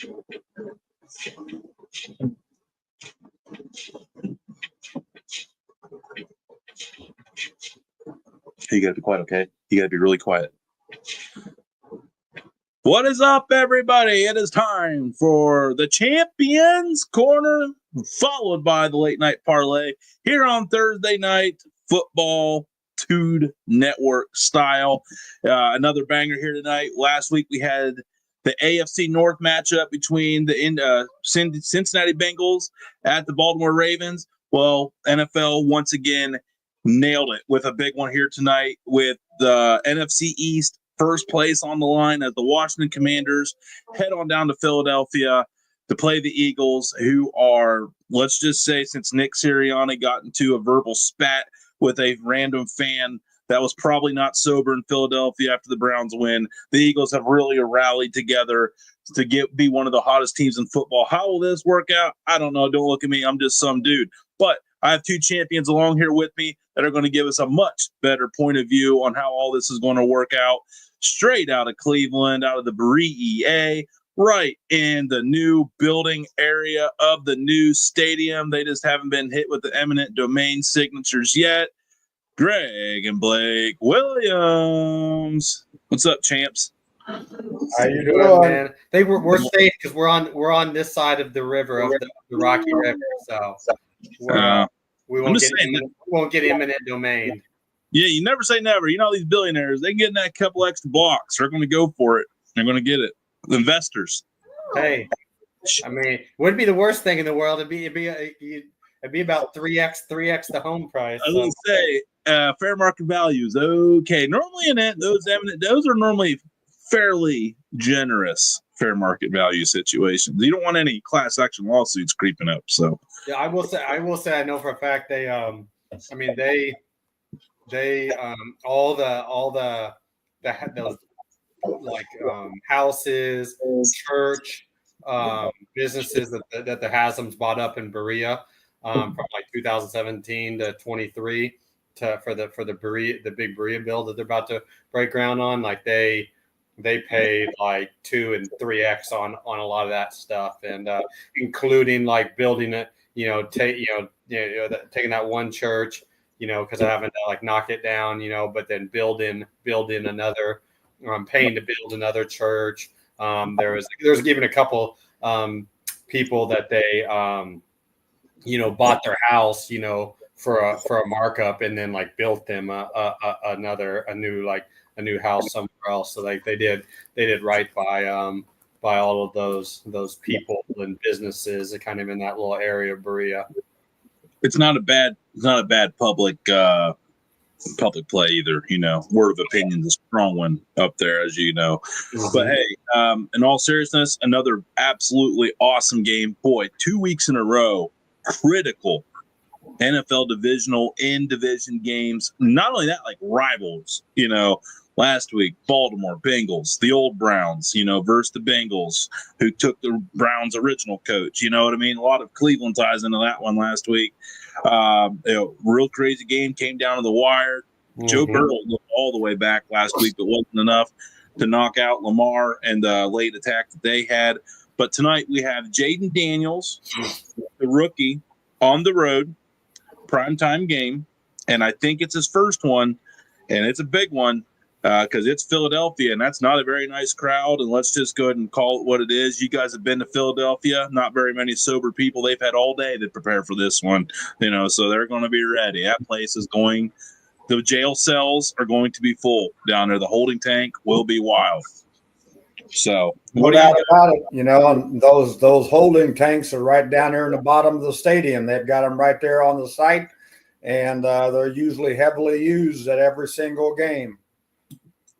You got to be quiet, okay? You got to be really quiet. What is up, everybody? It is time for the Champions Corner, followed by the Late Night Parlay here on Thursday Night Football Tude Network style. Another banger here tonight. Last week we had the AFC North matchup between the Cincinnati Bengals at the Baltimore Ravens. Well, NFL once again nailed it with a big one here tonight with the NFC East first place on the line as the Washington Commanders head on down to Philadelphia to play the Eagles, who are, let's just say, since Nick Sirianni got into a verbal spat with a random fan that was probably not sober in Philadelphia after the Browns win, the Eagles have really rallied together to be one of the hottest teams in football. How will this work out? I don't know. Don't look at me. I'm just some dude. But I have two champions along here with me that are going to give us a much better point of view on how all this is going to work out. Straight out of Cleveland, out of the BREA, right in the new building area of the new stadium. They just haven't been hit with the eminent domain signatures yet. Gregg and Blake Williams. What's up, champs? How you doing, man? We're safe because we're on this side of the river of the Rocky River, so we won't get eminent domain. Yeah, you never say never. You know, these billionaires, they can get in that couple extra blocks. They're going to go for it. They're going to get it. The investors. Hey, I mean, it wouldn't be the worst thing in the world. It'd be about 3x the home price. I was going to say, fair market values. Okay. Normally in it, those are normally fairly generous fair market value situations. You don't want any class action lawsuits creeping up. So yeah, I will say I know for a fact they all those like houses, church, businesses that the Haslam's bought up in Berea from like 2017 to 23 for the big Berea build that they're about to break ground on. Like they paid like 2 and 3x on a lot of that stuff, and including like building it, taking that one church, because I haven't like knock it down, but then build in another, paying to build another church. There's even a couple people that they bought their house, for a markup, and then like built them a new house somewhere else. So like they did right by all of those people and businesses kind of in that little area of Berea. It's not a bad public play either. Word of opinion is a strong one up there, as you know. Mm-hmm. But hey, in all seriousness, another absolutely awesome game. Boy, 2 weeks in a row, critical NFL divisional in division games. Not only that, like rivals. Last week, Baltimore Bengals, the old Browns, versus the Bengals, who took the Browns' original coach. You know what I mean? A lot of Cleveland ties into that one last week. Real crazy game, came down to the wire. Mm-hmm. Joe Burrow looked all the way back last week, but wasn't enough to knock out Lamar and the late attack that they had. But tonight we have Jaden Daniels, the rookie, on the road, primetime game, and I think it's his first one, and it's a big one. Because it's Philadelphia, and that's not a very nice crowd. And let's just go ahead and call it what it is. You guys have been to Philadelphia. Not very many sober people. They've had all day to prepare for this one, so they're going to be ready. That place is the jail cells are going to be full down there. The holding tank will be wild. So, no doubt about it. And those holding tanks are right down there in the bottom of the stadium. They've got them right there on the site, and they're usually heavily used at every single game.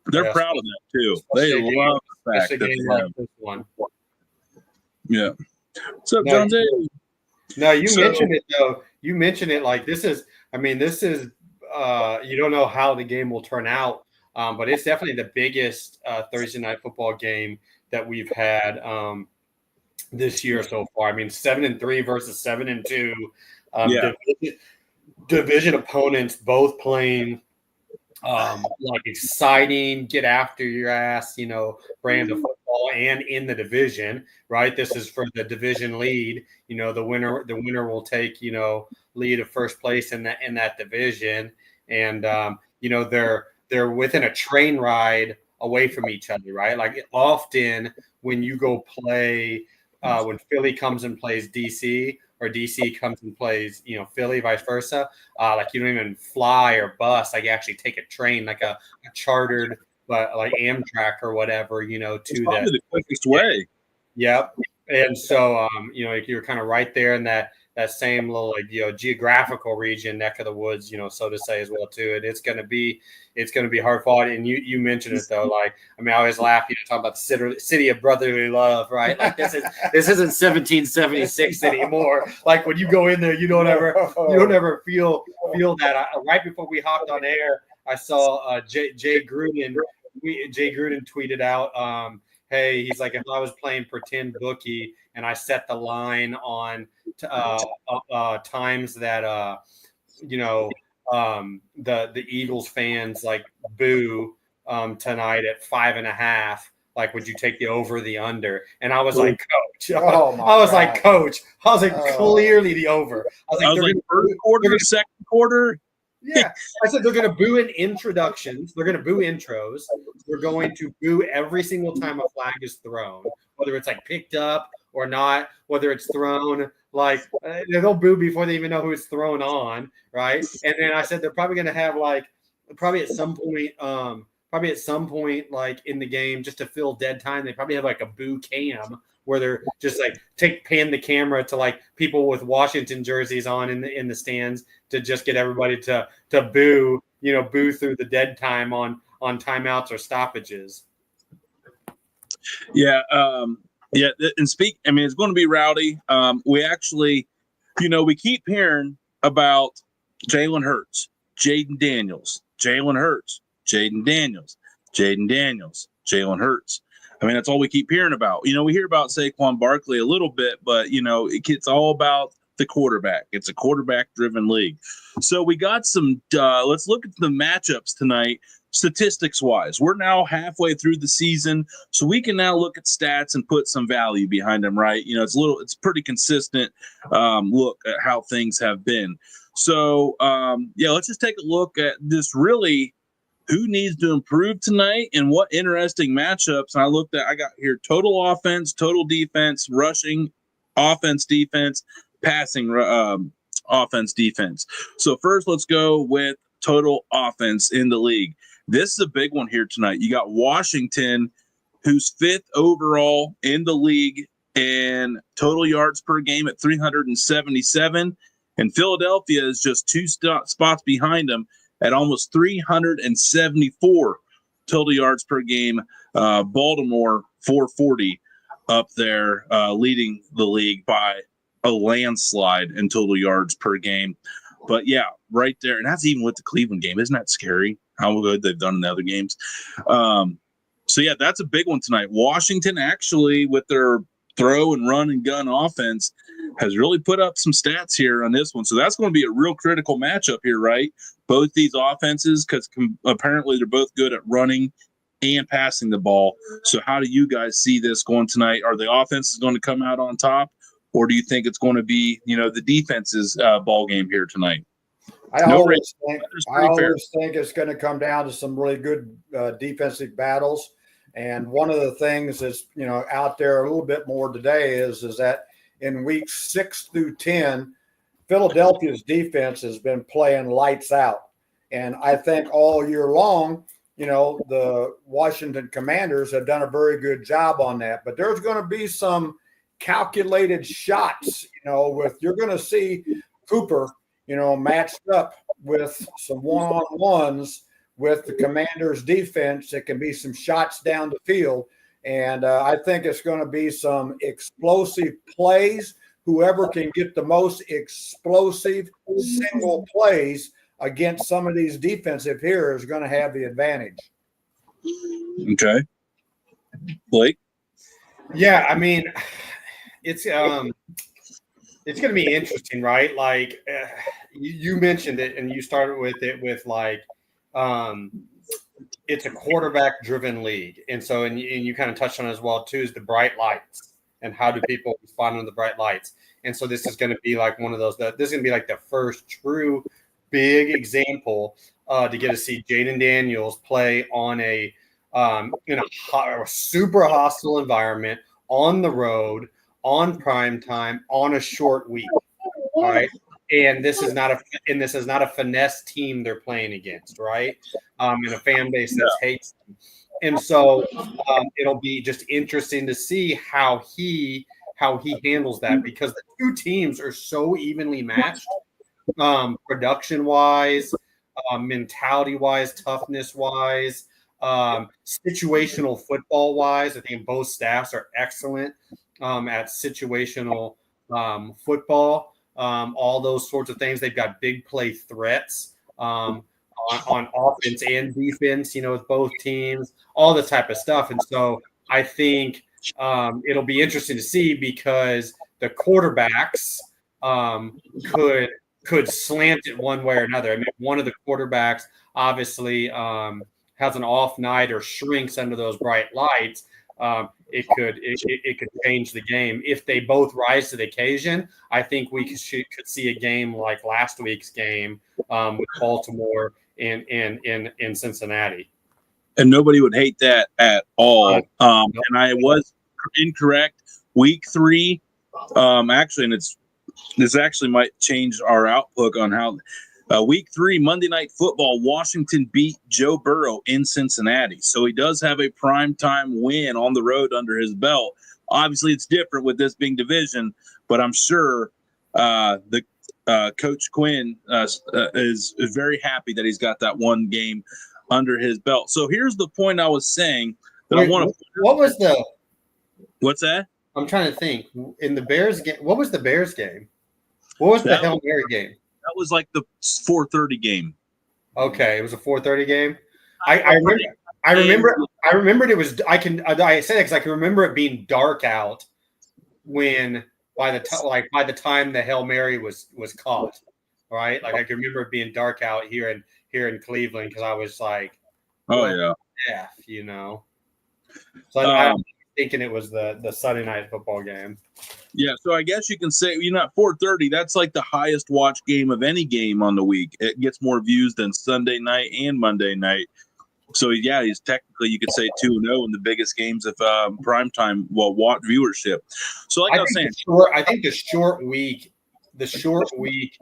They're proud of that too. They love the fact that they have this one. Yeah. What's up, John Day? No, mentioned it though. You mentioned it like this is. You don't know how the game will turn out, but it's definitely the biggest Thursday night football game that we've had this year so far. 7-3 versus 7-2. Division opponents both playing. Like exciting, get after your ass, brand of football football and in the division, right? This is for the division lead. The winner will take, lead of first place in that division. And, they're within a train ride away from each other, right? Like often when you go play, when Philly comes and plays DC, or DC comes and plays, Philly, vice versa. Like you don't even fly or bus. Like you actually take a train, like a chartered, but like Amtrak or whatever, It's to probably the quickest way. Yep. And so, you're kind of right there in that same little, like, geographical region, neck of the woods, so to say as well too. And it's going to be hard fought. And you mentioned it though. Like, I always laugh, talking about the city of brotherly love, right? Like this isn't 1776 anymore. Like when you go in there, you don't ever feel that. Right before we hopped on air, I saw Jay Gruden tweeted out, hey, he's like, if I was playing pretend bookie and I set the line on times that the Eagles fans like boo tonight at 5.5, like, would you take the over or the under? And I was like, Coach. Coach. I was like, clearly the over. I was like, first quarter, second quarter. Yeah, I said they're going to boo in introductions. They're going to boo intros. They're going to boo every single time a flag is thrown, whether it's like picked up or not, whether it's thrown. Like they'll boo before they even know who it's thrown on, right? And then I said they're probably going to have like probably at some point like in the game just to fill dead time. They probably have like a boo cam where they're just like pan the camera to like people with Washington jerseys on in the stands to just get everybody to boo through the dead time on timeouts or stoppages. Yeah. And it's going to be rowdy. We actually, we keep hearing about Jalen Hurts, Jaden Daniels, Jalen Hurts, Jaden Daniels, Jaden Daniels, Jalen Hurts. That's all we keep hearing about. We hear about Saquon Barkley a little bit, but, it's all about the quarterback. It's a quarterback-driven league. So we got some let's look at the matchups tonight, statistics-wise. We're now halfway through the season, so we can now look at stats and put some value behind them, right? It's pretty consistent look at how things have been. So, let's just take a look at this really – who needs to improve tonight and what interesting matchups. And I got here total offense, total defense, rushing offense, defense, passing offense, defense. So first, let's go with total offense in the league. This is a big one here tonight. You got Washington, who's 5th overall in the league in total yards per game at 377. And Philadelphia is just 2 spots behind them at almost 374 total yards per game. Baltimore, 440 up there, leading the league by a landslide in total yards per game. But, yeah, right there. And that's even with the Cleveland game. Isn't that scary how good they've done in the other games? That's a big one tonight. Washington actually, with their throw and run and gun offense, has really put up some stats here on this one. So that's going to be a real critical matchup here, right? Both these offenses, because apparently they're both good at running and passing the ball. So how do you guys see this going tonight? Are the offenses going to come out on top, or do you think it's going to be, the defense's ball game here tonight? I always think it's going to come down to some really good defensive battles. And one of the things that's, out there a little bit more today is that in weeks 6 through 10, Philadelphia's defense has been playing lights out. And I think all year long, the Washington Commanders have done a very good job on that. But there's going to be some calculated shots, you're going to see Cooper, matched up with some one-on-ones with the Commanders' defense. It can be some shots down the field. And I think it's going to be some explosive plays. Whoever can get the most explosive single plays against some of these defensive here is going to have the advantage. Okay. Blake? Yeah, it's going to be interesting, right? Like you mentioned it, and you started with it with like it's a quarterback-driven league, and so and you kind of touched on it as well too, is the bright lights and how do people respond to the bright lights. And so this is going to be like one of those. This is going to be like the first true big example to get to see Jaden Daniels play on in a super hostile environment on the road on prime time on a short week. All right. And this is not a finesse team they're playing against, right? In a fan base that hates them. And so it'll be just interesting to see how he handles that, because the two teams are so evenly matched, production wise, mentality wise, toughness wise, situational football wise. I think both staffs are excellent at situational football. All those sorts of things. They've got big play threats on offense and defense, with both teams, all the type of stuff. And so I think it'll be interesting to see, because the quarterbacks could slant it one way or another. I mean, one of the quarterbacks obviously has an off night or shrinks under those bright lights. It could change the game. If they both rise to the occasion, I think we could see a game like last week's game with Baltimore in Cincinnati. And nobody would hate that at all. And I was incorrect. Week 3, actually, and this actually might change our outlook on how. Week 3, Monday Night Football, Washington beat Joe Burrow in Cincinnati. So he does have a primetime win on the road under his belt. Obviously, it's different with this being division, but I'm sure the Coach Quinn is very happy that he's got that one game under his belt. So here's the point I was saying that I want to. What's that? I'm trying to think. In the Bears game, what was the Bears game? What was the Hail Mary game? That was like the 4:30 game. Okay, it was a 4:30 game. I remembered it was. I said it because I can remember it being dark out when by the time the Hail Mary was caught. Right, like I can remember it being dark out here in Cleveland, because I was like, oh yeah, So I'm thinking it was the Sunday night football game. Yeah, so I guess you can say, at 4:30, that's like the highest watch game of any game on the week. It gets more views than Sunday night and Monday night. So, yeah, he's technically, you could say 2-0 in the biggest games of primetime, watch viewership. So, like I was saying. I think the short week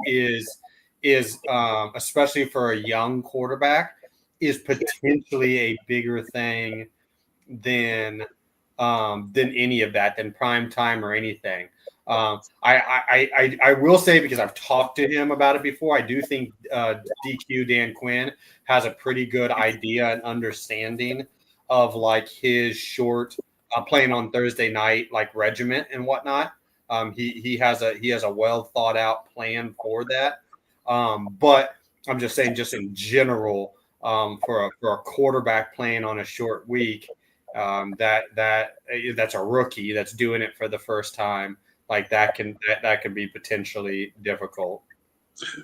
is especially for a young quarterback, is potentially a bigger thing than any of that, than prime time or anything. I will say, because I've talked to him about it before, I do think DQ Dan Quinn has a pretty good idea and understanding of like his short playing on Thursday night like regiment and whatnot. He has a well thought out plan for that. But I'm just saying, just in general, for a quarterback playing on a short week. That's a rookie that's doing it for the first time. Like that can be potentially difficult.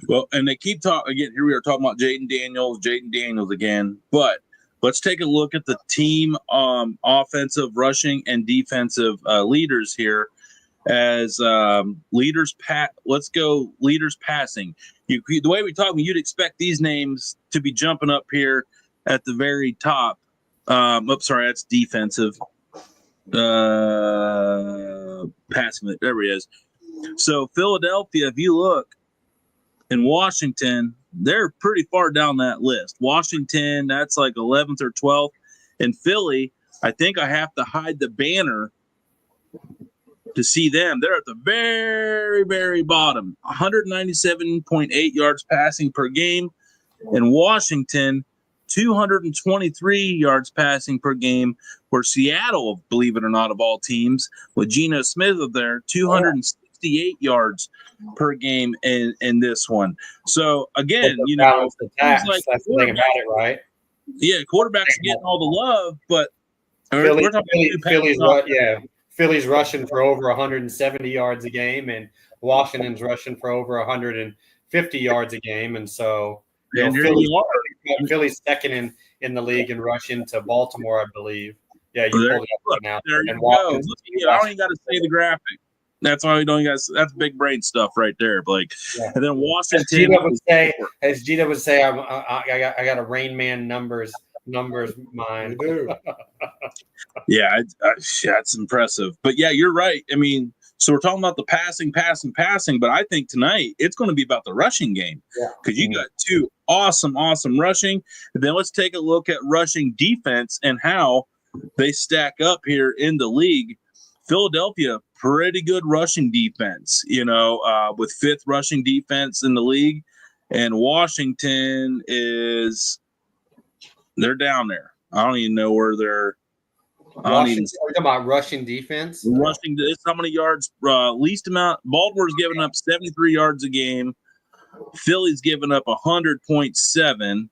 Well, and they keep talking again. Here we are talking about Jaden Daniels again. But let's take a look at the team offensive, rushing, and defensive leaders here. As leaders, let's go leaders passing. The way we talk, you'd expect these names to be jumping up here at the very top. That's defensive. Passing it. There he is. So Philadelphia, if you look, in Washington, they're pretty far down that list. Washington, that's like 11th or 12th. And Philly, I think I have to hide the banner to see them. They're at the very, very bottom. 197.8 yards passing per game. In Washington, 223 yards passing per game, where Seattle, believe it or not, of all teams, with Geno Smith up there, 268 yards per game in this one. So, again, that's the thing about it, right? Yeah, quarterbacks getting all the love, but Philly's rushing for over 170 yards a game, and Washington's rushing for over 150 yards a game, and so Philly's second in the league in rushing to Baltimore, I believe. Yeah, you There, pulled it up look, now. there you And go. Washington, Look, I don't even got to say the graphic. That's why we don't got. That's big brain stuff right there, Blake. Yeah. And then As Washington. Gita would say, I got a Rain Man numbers mind. We do. Yeah, that's impressive. But yeah, you're right. I mean, so we're talking about the passing, but I think tonight it's going to be about the rushing game. Yeah. Because you got two awesome rushing. And then let's take a look at rushing defense and how they stack up here in the league. Philadelphia, pretty good rushing defense, with fifth rushing defense in the league. And Washington they're down there. I don't even know where they're. Washington, are you talking about rushing defense? Rushing, it's how many yards? Least amount. Baltimore's giving up 73 yards a game. Philly's giving up 100.7.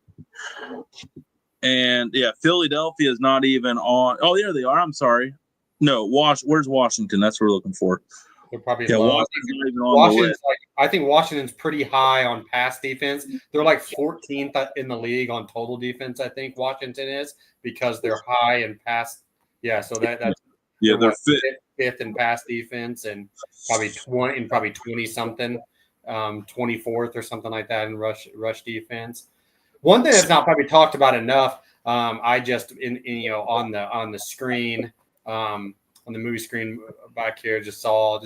And yeah, Philadelphia is not even on. Oh, there they are. I'm sorry. No, where's Washington? That's what we're looking for. They're probably Yeah, low. Washington's not even on the list. I think Washington's pretty high on pass defense. They're like 14th in the league on total defense. I think Washington is because they're high in pass. Yeah, so that's they're fifth in pass defense and probably 20 something, 24th or something like that in rush defense. One thing that's not probably talked about enough. I just on the screen. On the movie screen back here, just saw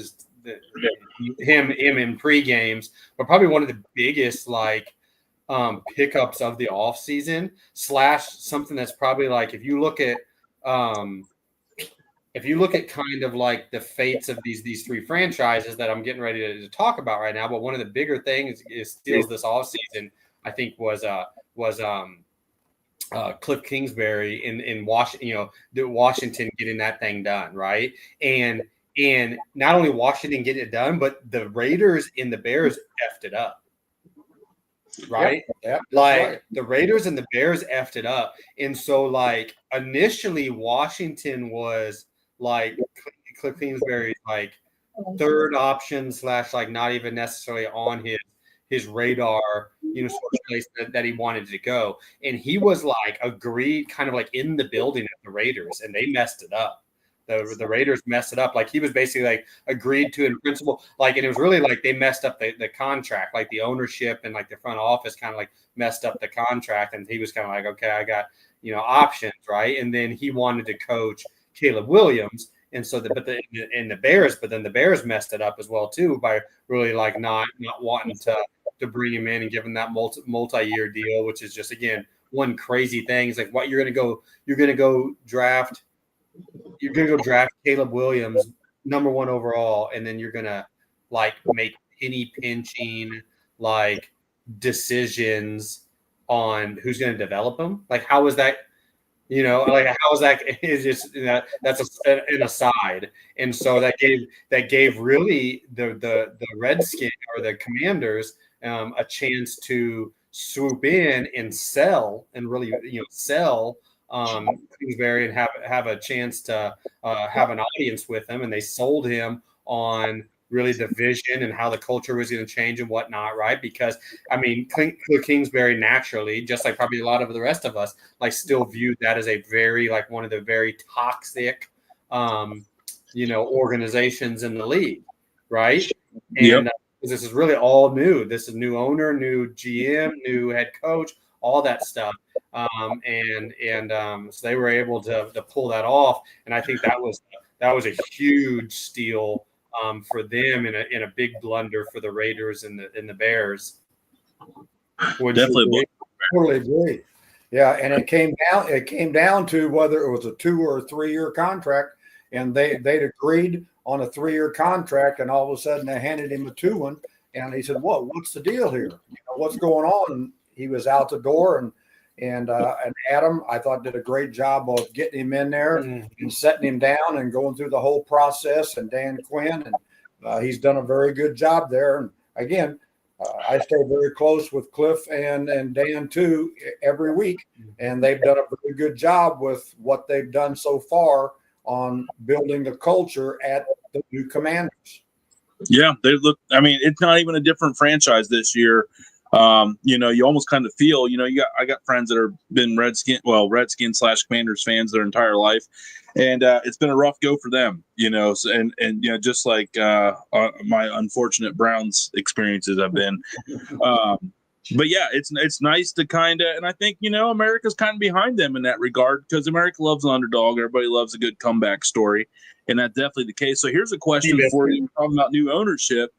him in pre-games, but probably one of the biggest pickups of the offseason / something that's probably like if you look at kind of like the fates of these three franchises that I'm getting ready to talk about right now, but one of the bigger things is steals this offseason, I think was Cliff Kingsbury in Washington, Washington getting that thing done, right? And not only Washington getting it done, but the Raiders and the Bears effed it up, right? Yep, right. The Raiders and the Bears effed it up, and so initially Washington was Cliff Kingsbury's third option / not even necessarily on his radar, sort of place that he wanted to go. And he was agreed kind of in the building at the Raiders, and they messed it up. The Raiders messed it up. He was basically agreed to in principle, and it was really they messed up the contract, the ownership and the front office kind of messed up the contract. And he was kind of okay, I got, options. Right. And then he wanted to coach Caleb Williams. And so the Bears messed it up as well too, by really not wanting to bring him in and give him that multi-year deal, which is just, again, one crazy thing. It's what you're going to go draft Caleb Williams, number 1 overall. And then you're going to make penny pinching, decisions on who's going to develop him. How is that? How is that? Is just that's an aside, and so that gave really the Redskins or the Commanders a chance to swoop in and sell and really sell Kingsbury and have a chance to have an audience with him, and they sold him on really the vision and how the culture was going to change and whatnot, right? Because, Cliff Kingsbury naturally, just like probably a lot of the rest of us, still viewed that as a very, one of the very toxic, organizations in the league, right? And this is really all new. This is new owner, new GM, new head coach, all that stuff. So they were able to pull that off. And I think that was a huge steal for them in a big blunder for the Raiders and the Bears. Definitely totally agree. Yeah, and it came down to whether it was a 2 or 3 year contract, and they'd agreed on a 3-year contract, and all of a sudden they handed him a 2-1, and he said, what's the deal here? What's going on? And he was out the door, and Adam, I thought, did a great job of getting him in there and setting him down and going through the whole process, and Dan Quinn, and he's done a very good job there. And again, I stay very close with Cliff and Dan too every week, and they've done a very good job with what they've done so far on building the culture at the new Commanders. Yeah, they look. It's not even a different franchise this year. You almost kind of feel, I got friends that have been Redskin / Commanders fans their entire life. And it's been a rough go for them, so, and just like my unfortunate Browns experiences have been. But yeah, it's nice to kind of, and I think, America's kind of behind them in that regard, because America loves an underdog. Everybody loves a good comeback story. And that's definitely the case. So here's a question for you, talking about new ownership.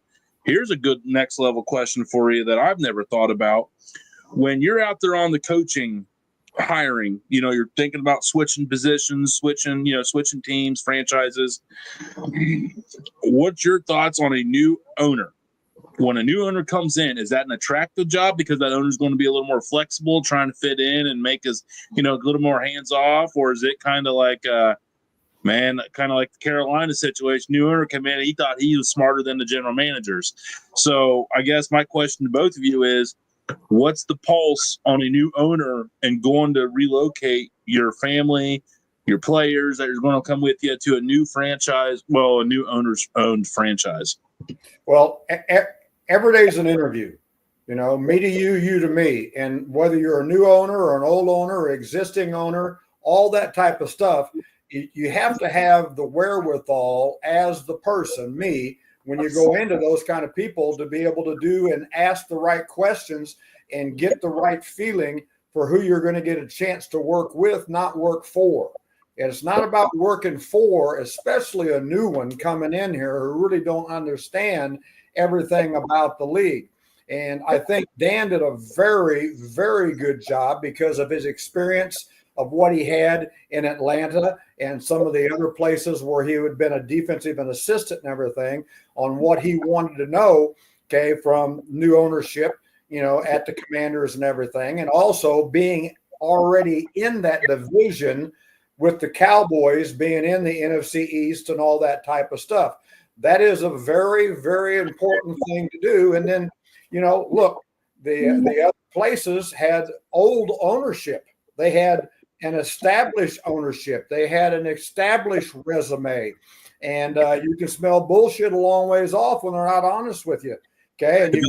Here's a good next level question for you that I've never thought about. When you're out there on the coaching hiring, you're thinking about switching positions, switching teams, franchises. What's your thoughts on a new owner? When a new owner comes in, is that an attractive job because that owner's going to be a little more flexible, trying to fit in and make us, a little more hands off? Or is it kind of like, kind of like the Carolina situation? New owner came in, he thought he was smarter than the general managers. So I guess my question to both of you is, what's the pulse on a new owner and going to relocate your family, your players that are going to come with you to a new franchise, a new owner's owned franchise? Well, every day is an interview, me to you, you to me. And whether you're a new owner or an old owner or existing owner, all that type of stuff, you have to have the wherewithal as the person, me, when you go into those kind of people, to be able to do and ask the right questions and get the right feeling for who you're going to get a chance to work with, not work for. And it's not about working for, especially a new one coming in here who really don't understand everything about the league. And I think Dan did a very, very good job because of his experience of what he had in Atlanta and some of the other places where he had been a defensive and assistant and everything, on what he wanted to know, from new ownership, at the Commanders and everything. And also being already in that division with the Cowboys, being in the NFC East and all that type of stuff. That is a very, very important thing to do. And then, look, the other places had old ownership. They had an established ownership. They had an established resume. And you can smell bullshit a long ways off when they're not honest with you. Okay. And it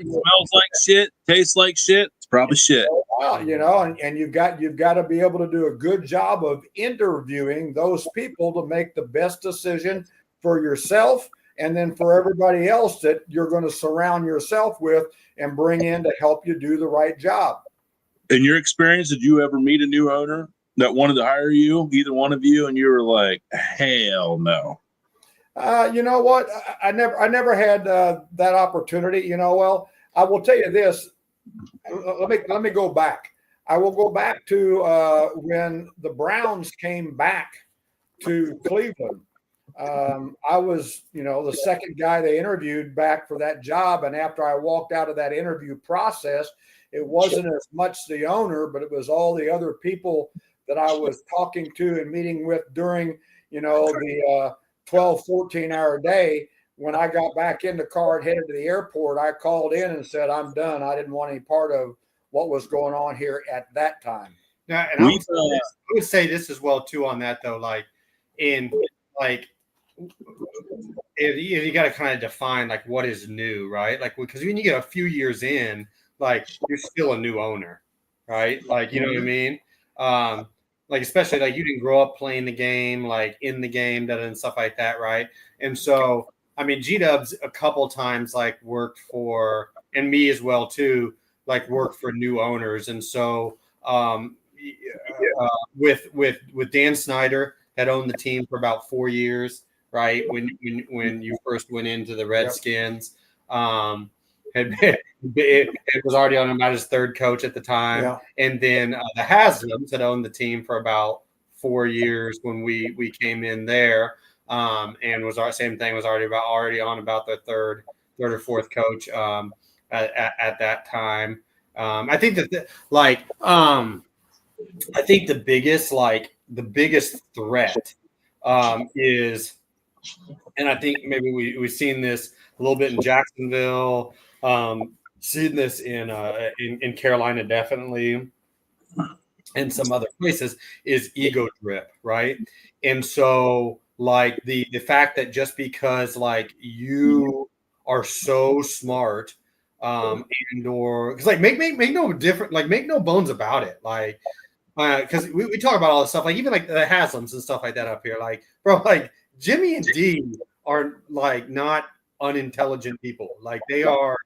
smells like shit, tastes like shit, it's probably shit. And you've got to be able to do a good job of interviewing those people to make the best decision for yourself and then for everybody else that you're going to surround yourself with and bring in to help you do the right job. In your experience, did you ever meet a new owner that wanted to hire you, either one of you, and you were like, hell no? You know what? I never had that opportunity. Well, I will tell you this. Let me go back. I will go back to when the Browns came back to Cleveland. I was, the second guy they interviewed back for that job. And after I walked out of that interview process, it wasn't as much the owner, but it was all the other people that I was talking to and meeting with during, the 12, 14-hour day. When I got back in the car and headed to the airport, I called in and said, I'm done. I didn't want any part of what was going on here at that time. Yeah, and I would say this as well, too, on that, though. You got to kind of define, what is new, right? Because when you get a few years in, you're still a new owner, right? You know what I mean? Especially you didn't grow up playing the game, in the game, and stuff like that, right? And so, G-Dubs a couple times worked for, and me as well too, worked for new owners. And so with Dan Snyder, had owned the team for about 4 years, right? When you first went into the Redskins, it was already on about his third coach at the time. Yeah. And then the Haslams had owned the team for about 4 years when we came in there. And was our same thing, was already on about their third or fourth coach at that time. I think that I think the biggest threat is, and I think maybe we've seen this a little bit in Jacksonville, seen this in Carolina definitely, and some other places, is ego drip, right? And so the fact that just because you are so smart and or because like make no different, like make no bones about it, like because we talk about all this stuff, like even like the Haslams and stuff like that up here, like bro, like Jimmy and D are like not unintelligent people, like they are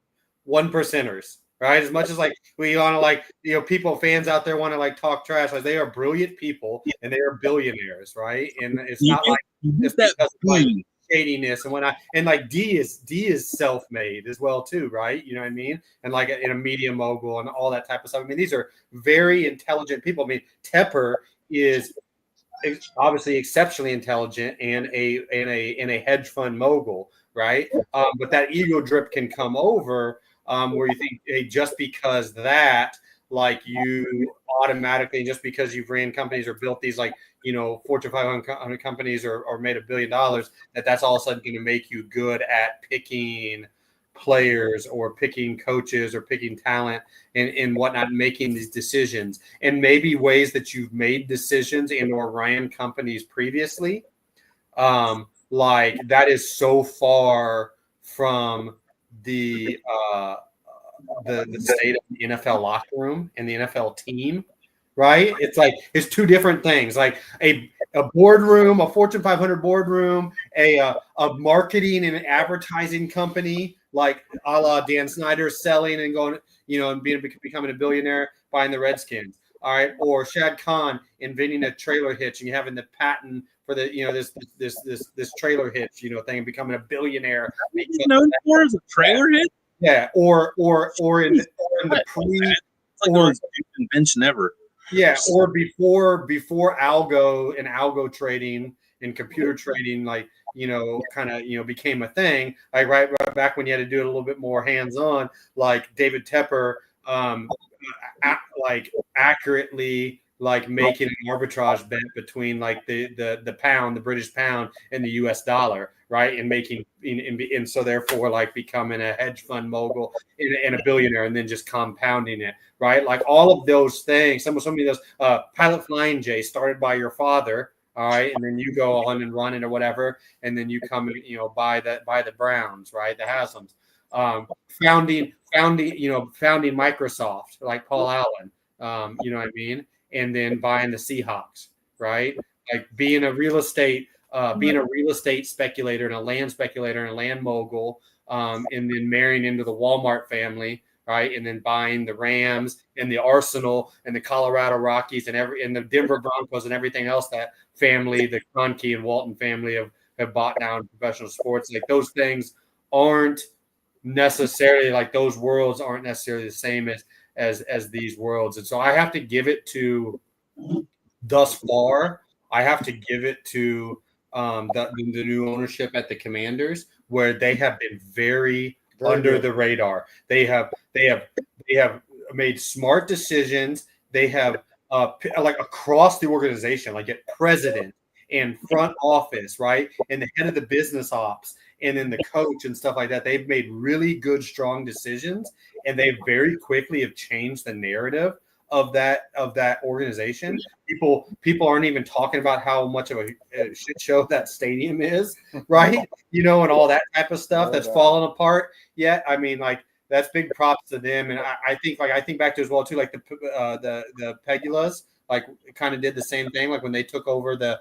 1%ers, right? As much as like we want to like people fans out there want to like talk trash, like they are brilliant people and they are billionaires, right? And it's not like it's because of, like shadiness and whatnot. And like D is self-made as well too, right? You know what I mean? And like in a media mogul and all that type of stuff. I mean, these are very intelligent people. I mean, Tepper is obviously exceptionally intelligent and a hedge fund mogul, right? But that ego drip can come over where you think, hey, just because that, like you automatically, just because you've ran companies or built these like Fortune 500 companies or made $1 billion, that's all of a sudden going to make you good at picking players or picking coaches or picking talent and whatnot, making these decisions. And maybe ways that you've made decisions and or ran companies previously, like that is so far from the state of the NFL locker room and the NFL team, right? It's like it's two different things. Like a boardroom, a Fortune 500 boardroom, a marketing and advertising company like a la Dan Snyder selling and going, and becoming a billionaire, buying the Redskins. All right, or Shad Khan inventing a trailer hitch and you having the patent for the this trailer hitch thing and becoming a billionaire. Known for as a trailer hitch. Yeah, or in the pre or invention ever. Yeah, or before algo trading and computer trading, like kind of became a thing. Like right back when you had to do it a little bit more hands-on, like David Tepper, like accurately like making an arbitrage bet between like the pound, the British pound, and the U.S. dollar, right? And making and so therefore like becoming a hedge fund mogul and a billionaire, and then just compounding it, right? Like all of those things. Some of those Pilot Flying J started by your father, all right, and then you go on and run it or whatever, and then you come buy the Browns, right? The Haslams, founding Microsoft, like Paul Allen, you know what I mean? And then buying the Seahawks, right? Like being a real estate speculator and a land speculator and a land mogul, and then marrying into the Walmart family, right? And then buying the Rams and the Arsenal and the Colorado Rockies and the Denver Broncos and everything else that family, the Kroenke and Walton family have bought now in professional sports. Like those things aren't necessarily like those worlds aren't necessarily the same as these worlds. And so I have to give it to thus far. I have to give it to the new ownership at the Commanders, where they have been very under the radar. They have made smart decisions. They have like across the organization, like at president and front office, right, and the head of the business ops, and then the coach and stuff like that. They've made really good, strong decisions, and they very quickly have changed the narrative of that organization. People aren't even talking about how much of a shit show that stadium is, right? And all that type of stuff that's fallen apart yet. I mean, like that's big props to them. And I think back to as well too, like the Pegulas, like kind of did the same thing, like when they took over the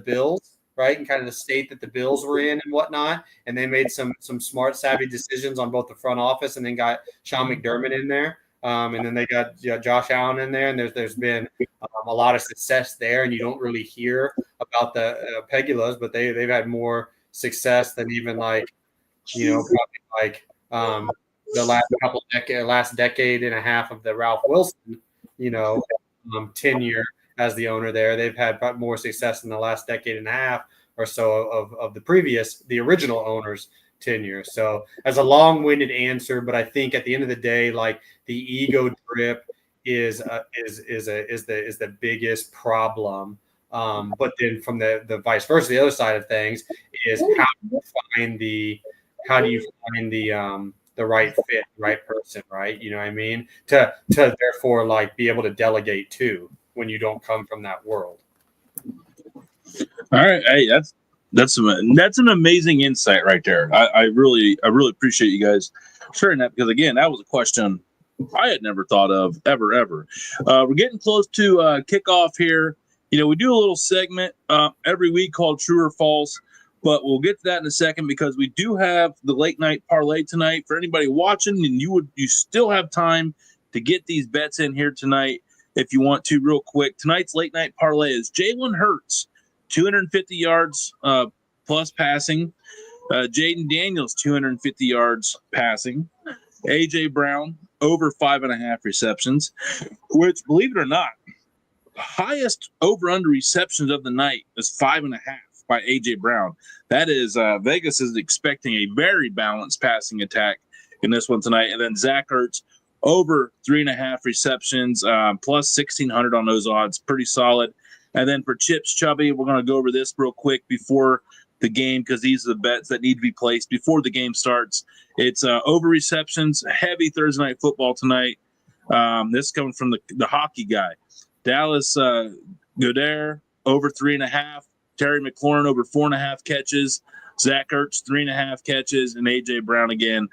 Bills, right, and kind of the state that the Bills were in and whatnot, and they made some smart, savvy decisions on both the front office, and then got Sean McDermott in there. And then they got Josh Allen in there, and there's been a lot of success there. And you don't really hear about the Pegulas, but they've had more success than even like probably like the last decade and a half of the Ralph Wilson tenure as the owner there. They've had more success in the last decade and a half or so of the original owner's tenure. So as a long-winded answer, but I think at the end of the day, like the ego drip is the biggest problem. But then from the vice versa, the other side of things is how do you find the right fit, right person, right? You know what I mean? To therefore like be able to delegate to when you don't come from that world. All right. Hey, that's That's an amazing insight right there. I really appreciate you guys sharing that, because again, that was a question I had never thought of ever. We're getting close to kickoff here. We do a little segment every week called True or False, but we'll get to that in a second, because we do have the late night parlay tonight for anybody watching, and you still have time to get these bets in here tonight if you want to, real quick. Tonight's late night parlay is Jalen Hurts, 250 yards plus passing. Jaden Daniels, 250 yards passing. A.J. Brown, over 5.5 receptions, which, believe it or not, highest over-under receptions of the night is 5.5 by A.J. Brown. That is, Vegas is expecting a very balanced passing attack in this one tonight. And then Zach Ertz, over 3.5 receptions, plus 1,600 on those odds. Pretty solid. And then for Chips Chubby, we're going to go over this real quick before the game, because these are the bets that need to be placed before the game starts. It's over receptions, heavy Thursday night football tonight. This is coming from the hockey guy. Dallas Goddard, over 3.5. Terry McLaurin, over 4.5 catches. Zach Ertz, 3.5 catches. And A.J. Brown, again,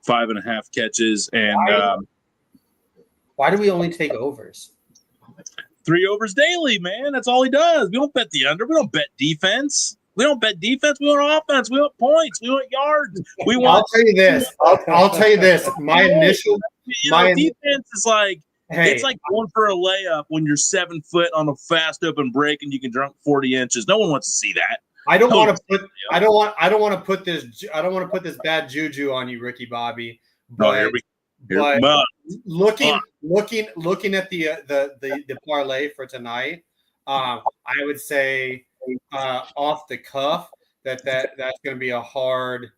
5.5 catches. And why do we only take overs? 3 overs daily, man. That's all he does. We don't bet the under. We don't bet defense. We don't bet defense. We want offense. We want points. We want yards. We want. I'll tell you this. I'll tell you this. My initial defense is like, it's like going for a layup when you're 7 foot on a fast open break and you can dunk 40 inches. No one wants to see that. I don't want to put this bad juju on you, Ricky Bobby. But, looking at the parlay for tonight, I would say off the cuff that's going to be a hard.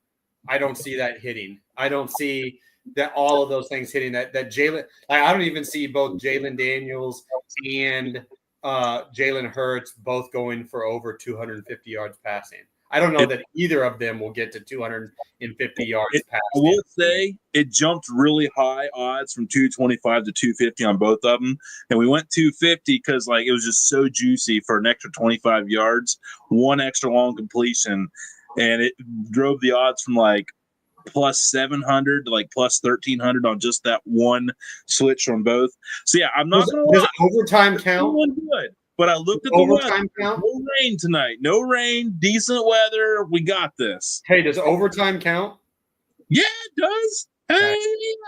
I don't see that hitting. I don't see that all of those things hitting that Jalen. I don't even see both Jalen Daniels and Jalen Hurts both going for over 250 yards passing. I don't know that either of them will get to 250 yards passing. I will say it jumped really high odds from 225 to 250 on both of them. And we went 250 because it was just so juicy for an extra 25 yards, one extra long completion. And it drove the odds from plus 700 to plus 1,300 on just that one switch from both. So yeah, I'm not going to lie. Does overtime count? Good, but I looked at the overtime count. No rain tonight. No rain. Decent weather. We got this. Hey, does overtime count? Yeah, it does. Hey,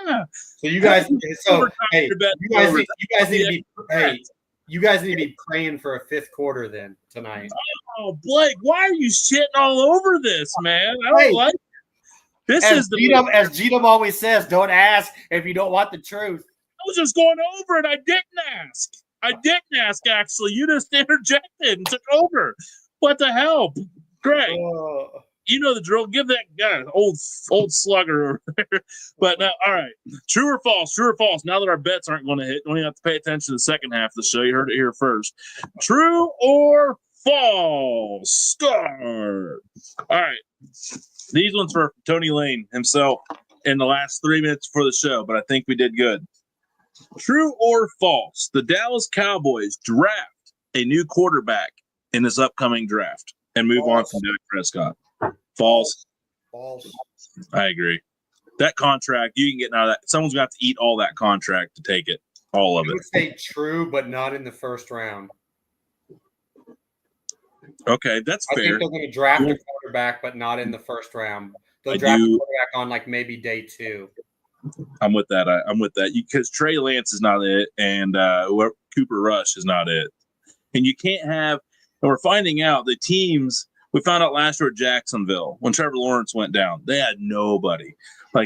yeah. So you guys, you guys need to be praying for a fifth quarter then tonight. Oh, Blake, why are you shitting all over this, man? I don't like it. This is as G-Dub always says, don't ask if you don't want the truth. I was just going over it. I didn't ask, actually. You just interjected and took over. What the hell? Greg, you know the drill. Give that guy an old slugger over there. But all right, true or false? True or false? Now that our bets aren't going to hit, don't even have to pay attention to the second half of the show. You heard it here first. True or false? Start. All right. These ones for Tony Lane himself in the last 3 minutes before the show, but I think we did good. True or false? The Dallas Cowboys draft a new quarterback in this upcoming draft and move on from Dak Prescott. False. False. I agree. That contract, you can get out of that. Someone's got to eat all that contract to take it, all of it. I would say true, but not in the first round. Okay, that's fair. I think they're going to draft a quarterback, but not in the first round. They'll draft a quarterback on maybe day 2. I'm with that. I'm with that because Trey Lance is not it, and Cooper Rush is not it. And you can't have. And we're finding out the teams. We found out last year at Jacksonville when Trevor Lawrence went down. They had nobody.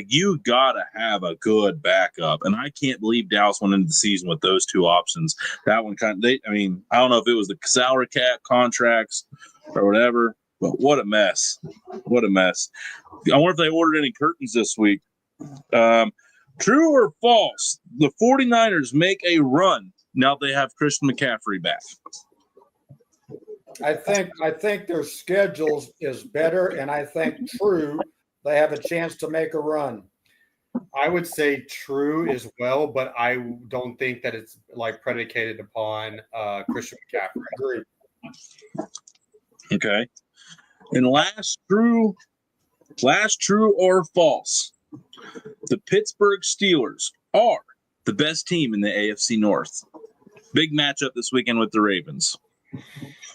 You gotta have a good backup, and I can't believe Dallas went into the season with those two options. That one I don't know if it was the salary cap contracts or whatever, but what a mess! What a mess! I wonder if they ordered any curtains this week. True or false? The 49ers make a run now they have Christian McCaffrey back. I think their schedule is better, and I think true. They have a chance to make a run. I would say true as well, but I don't think that it's predicated upon Christian McCaffrey. Agreed. Okay. And last true or false, the Pittsburgh Steelers are the best team in the AFC North. Big matchup this weekend with the Ravens.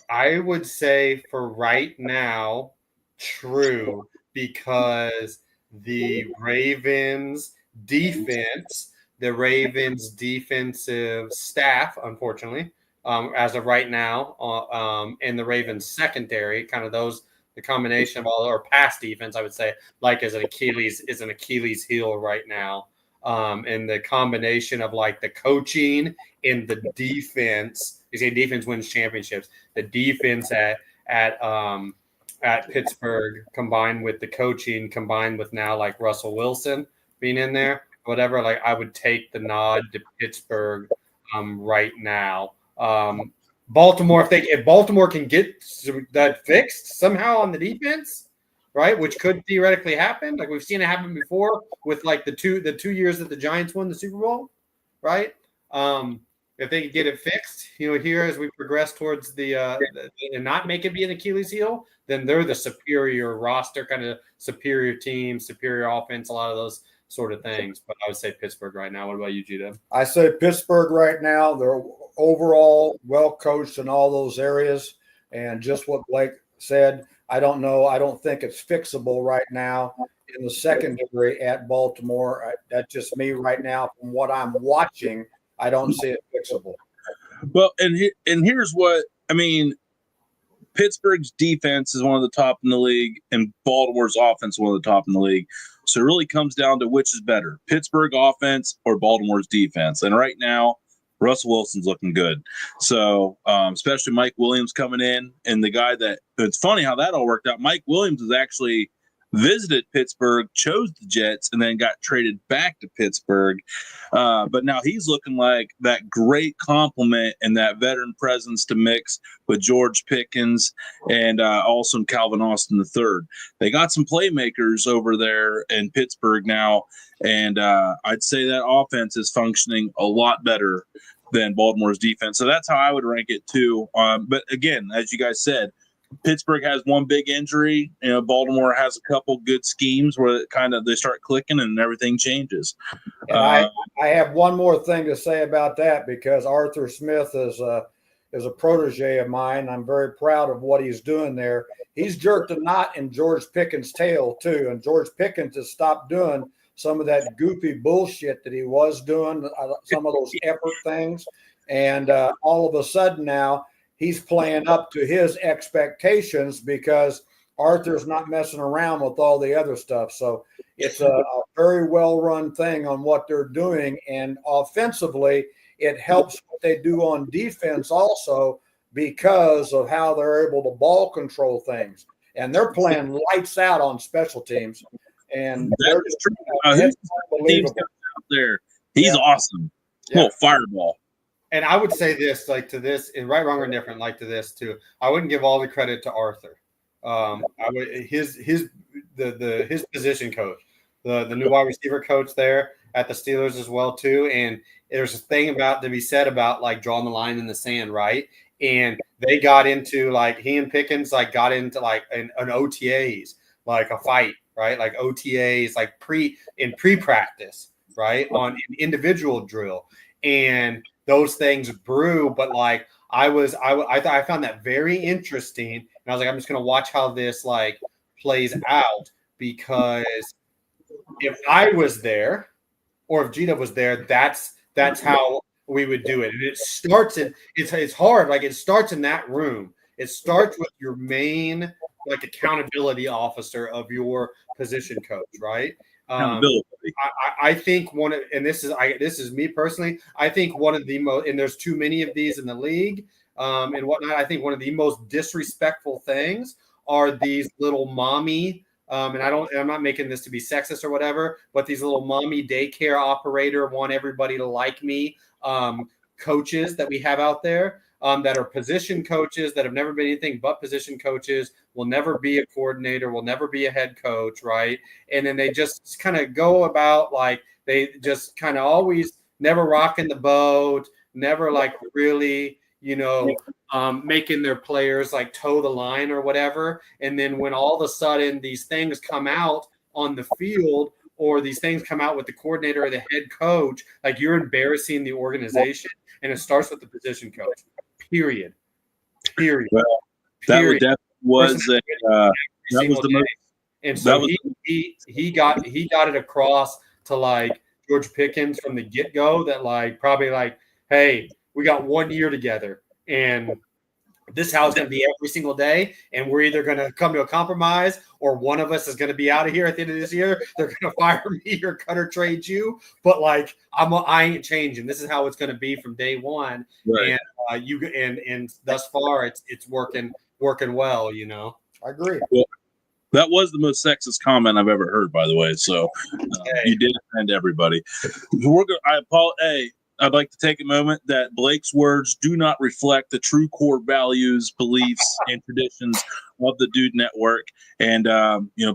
I would say for right now, true, because the Ravens defensive staff, unfortunately, as of right now, and the Ravens secondary, kind of the combination of all our past defense, I would say, like is an Achilles heel right now. And the combination of like the coaching and the defense. You say defense wins championships. The defense at Pittsburgh combined with the coaching, combined with now like Russell Wilson being in there, whatever. Like I would take the nod to Pittsburgh right now. Baltimore, if Baltimore can get that fixed somehow on the defense, right, which could theoretically happen. Like we've seen it happen before with like the two years that the Giants won the Super Bowl, right? If they could get it fixed, here as we progress towards the and not make it be an Achilles heel, then they're the superior roster, kind of superior team, superior offense, a lot of those sort of things. But I would say Pittsburgh right now. What about you, Gita? I say Pittsburgh right now. They're overall well coached in all those areas, and just what Blake said. I don't know. I don't think it's fixable right now in the secondary at Baltimore. That's just me right now. From what I'm watching, I don't see it fixable. Well, and here's what I mean. Pittsburgh's defense is one of the top in the league, and Baltimore's offense is one of the top in the league. So it really comes down to which is better, Pittsburgh offense or Baltimore's defense. And right now, Russell Wilson's looking good. So especially Mike Williams coming in, and the guy that – it's funny how that all worked out. Mike Williams has actually visited Pittsburgh, chose the Jets, and then got traded back to Pittsburgh. But now he's looking like that great complement and that veteran presence to mix with George Pickens and also Calvin Austin III. They got some playmakers over there in Pittsburgh now, and I'd say that offense is functioning a lot better than Baltimore's defense. So that's how I would rank it too. But again, as you guys said, Pittsburgh has one big injury. Baltimore has a couple good schemes where they start clicking and everything changes. And I have one more thing to say about that, because Arthur Smith is a protege of mine. I'm very proud of what he's doing there. He's jerked a knot in George Pickens' tail too, and George Pickens has stopped doing some of that goofy bullshit that he was doing, some of those effort things, and all of a sudden now he's playing up to his expectations because Arthur's not messing around with all the other stuff. So it's a very well-run thing on what they're doing. And offensively, it helps what they do on defense also because of how they're able to ball control things. And they're playing lights out on special teams. And they're just unbelievable out there. He's awesome. Little fireball. And I would say this, like to this, and right, wrong, or indifferent, like to this too. I wouldn't give all the credit to Arthur. I would his position coach, the new wide receiver coach there at the Steelers as well too. And there's a thing to be said about like drawing the line in the sand, right? And they got into like he and Pickens got into like an OTAs, like a fight, right? Like OTAs, like pre-practice, right? On an individual drill. And those things brew, but like I found that very interesting, and I was like, I'm just gonna watch how this like plays out, because if I was there, or if Gita was there, that's how we would do it. And it starts it's hard, like it starts in that room. It starts with your main like accountability officer of your position coach, right? I think this is me personally. I think one of the most, and there's too many of these in the league, and whatnot. I think one of the most disrespectful things are these little mommy, and I'm not making this to be sexist or whatever, but these little mommy daycare operator want everybody to like me, coaches that we have out there. That are position coaches that have never been anything but position coaches, will never be a coordinator, will never be a head coach, right? And then they just kind of go about like they just kind of always never rocking the boat, never like really, making their players like toe the line or whatever. And then when all of a sudden these things come out on the field, or these things come out with the coordinator or the head coach, like you're embarrassing the organization, and it starts with the position coach. Period. Well, that would definitely was that was the most. And so he got it across to like George Pickens from the get-go that like probably like, hey, we got 1 year together, and this is how it's going to be every single day, and we're either going to come to a compromise, or one of us is going to be out of here at the end of this year. They're going to fire me or cut or trade you, but like I ain't changing. This is how it's going to be from day one, right. And thus far it's working well. I agree. Well, that was the most sexist comment I've ever heard, by the way. So you did offend everybody. I'd like to take a moment that Blake's words do not reflect the true core values, beliefs, and traditions of the Dude Network. And,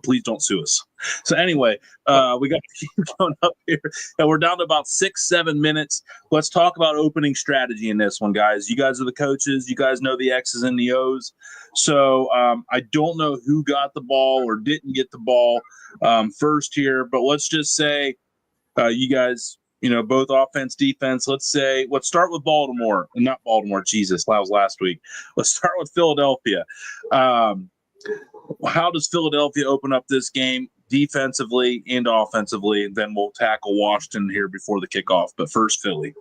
please don't sue us. So anyway, we got to keep going up here. And we're down to about 6-7 minutes. Let's talk about opening strategy in this one, guys. You guys are the coaches. You guys know the X's and the O's. So I don't know who got the ball or didn't get the ball first here, but let's just say you guys – both offense, defense. Let's start with Baltimore. Not Baltimore, Jesus, that was last week. Let's start with Philadelphia. How does Philadelphia open up this game defensively and offensively? And then we'll tackle Washington here before the kickoff. But first, Philly.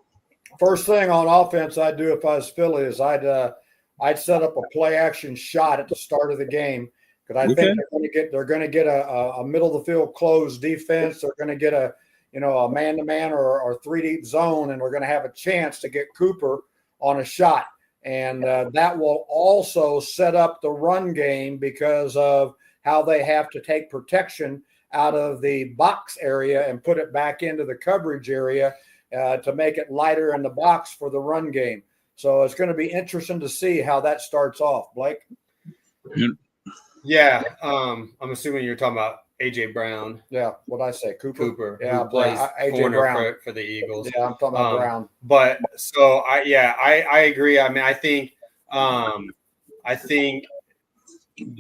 First thing on offense I'd do if I was Philly is I'd set up a play action shot at the start of the game, because I think they're going to get a middle of the field closed defense. They're going to get a man-to-man or three deep zone, and we're going to have a chance to get Cooper on a shot. And that will also set up the run game because of how they have to take protection out of the box area and put it back into the coverage area to make it lighter in the box for the run game. So it's going to be interesting to see how that starts off, Blake. Yeah, I'm assuming you're talking about A.J. Brown. Yeah, what'd I say? Cooper. Yeah, plays A.J. Brown for the Eagles. Yeah, I'm talking about Brown. But so I agree. I mean, I think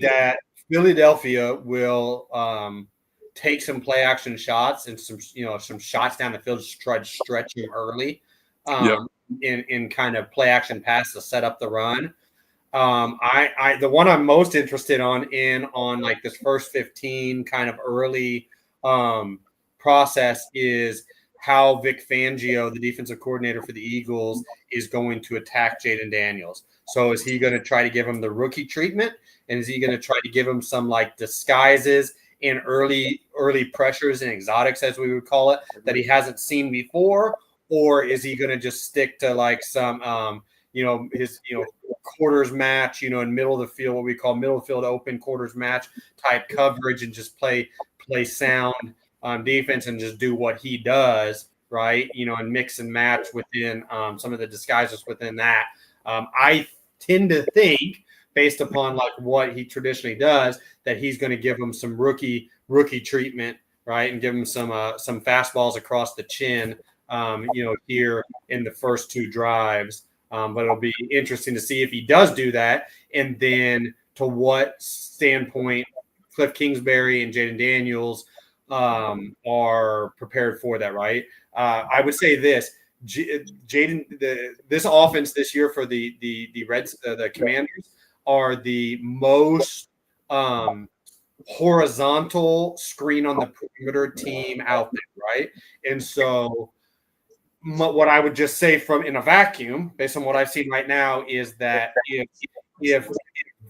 that Philadelphia will take some play action shots and some shots down the field to try to stretch him early in kind of play action pass to set up the run. The one I'm most interested on like this first 15 kind of early process is how Vic Fangio, the defensive coordinator for the Eagles, is going to attack Jaden Daniels. So is he going to try to give him the rookie treatment, and is he going to try to give him some like disguises and early pressures and exotics, as we would call it, that he hasn't seen before, or is he going to just stick to like some his quarters match, in middle of the field, what we call middle of the field open quarters match type coverage, and just play sound defense and just do what he does, right? And mix and match within some of the disguises within that. I tend to think, based upon like what he traditionally does, that he's going to give him some rookie treatment, right, and give him some fastballs across the chin, here in the first two drives. But it'll be interesting to see if he does do that, and then to what standpoint Cliff Kingsbury and Jaden Daniels are prepared for that, right? I would say this: this offense this year for the Reds, the Commanders, are the most horizontal screen on the perimeter team out there, right? And so what I would just say from in a vacuum, based on what I've seen right now, is that if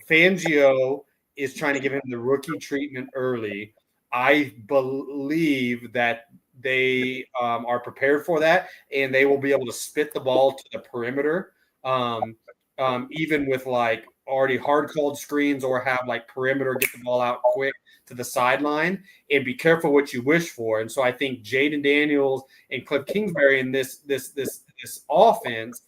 Fangio is trying to give him the rookie treatment early, I believe that they are prepared for that, and they will be able to spit the ball to the perimeter, even with like already hard called screens, or have like perimeter get the ball out quick to the sideline, and be careful what you wish for. And so I think Jaden Daniels and Cliff Kingsbury in this offense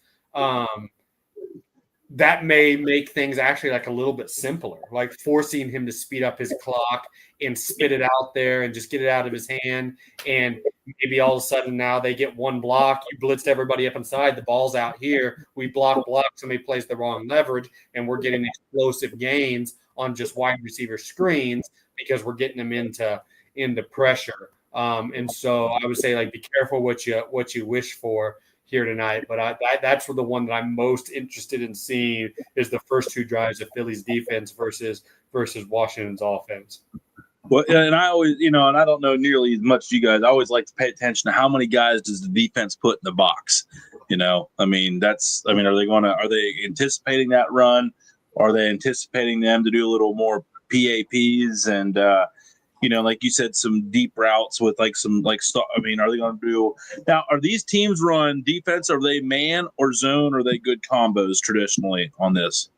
that may make things actually like a little bit simpler, like forcing him to speed up his clock and spit it out there and just get it out of his hand. And maybe all of a sudden now they get one block. You blitzed everybody up inside. The ball's out here. We block. Somebody plays the wrong leverage, and we're getting explosive gains on just wide receiver screens because we're getting them into pressure. And so I would say, like, be careful what you wish for here tonight. But that's the one that I'm most interested in seeing is the first two drives of Philly's defense versus Washington's offense. Well, and I always, and I don't know nearly as much as you guys. I always like to pay attention to how many guys does the defense put in the box. Are they anticipating that run? Are they anticipating them to do a little more PAPs and, like you said, some deep routes with like some are they going to do now? Are these teams run defense? Are they man or zone? Or are they good combos traditionally on this?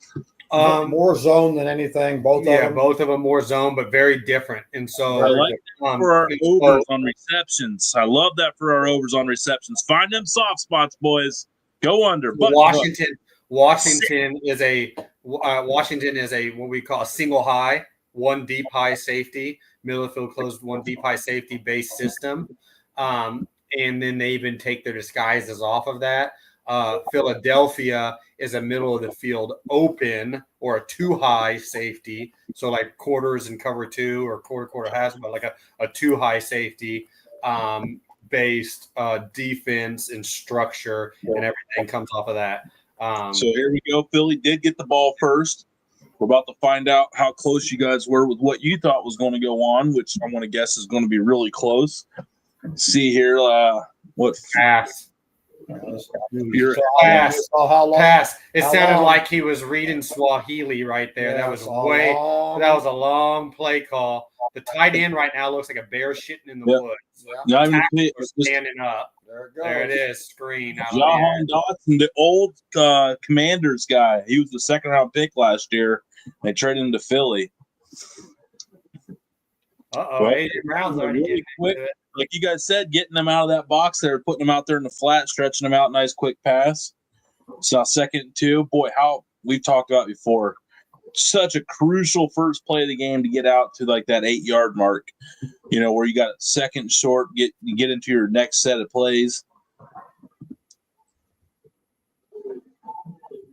More zone than anything. Both of them more zone, but very different. And so I like that for our overs on receptions. I love that for our overs on receptions. Find them soft spots, boys. Go under. Washington is a what we call a single high, one deep high safety, middle of the field closed, one deep high safety based system. And then they even take their disguises off of that. Philadelphia is a middle of the field open or a two high safety. So like quarters and cover two or quarter has, but like a two high safety based defense and structure and everything comes off of that. So here we go. Philly did get the ball first. We're about to find out how close you guys were with what you thought was going to go on, which I want to guess is going to be really close. See here, what pass. Pass. It sounded like he was reading Swahili right there. That was a long play call. The tight end right now looks like a bear shitting in the woods. Standing up. There it is. Screen. Jahan Dotson, the old Commanders guy. He was the second round pick last year. They traded him to Philly. AJ Brown's already really quick. Like you guys said, getting them out of that box there, putting them out there in the flat, stretching them out, nice quick pass. So 2nd and 2. Boy, how we've talked about before. Such a crucial first play of the game to get out to like that 8-yard mark, where you got second short, get into your next set of plays.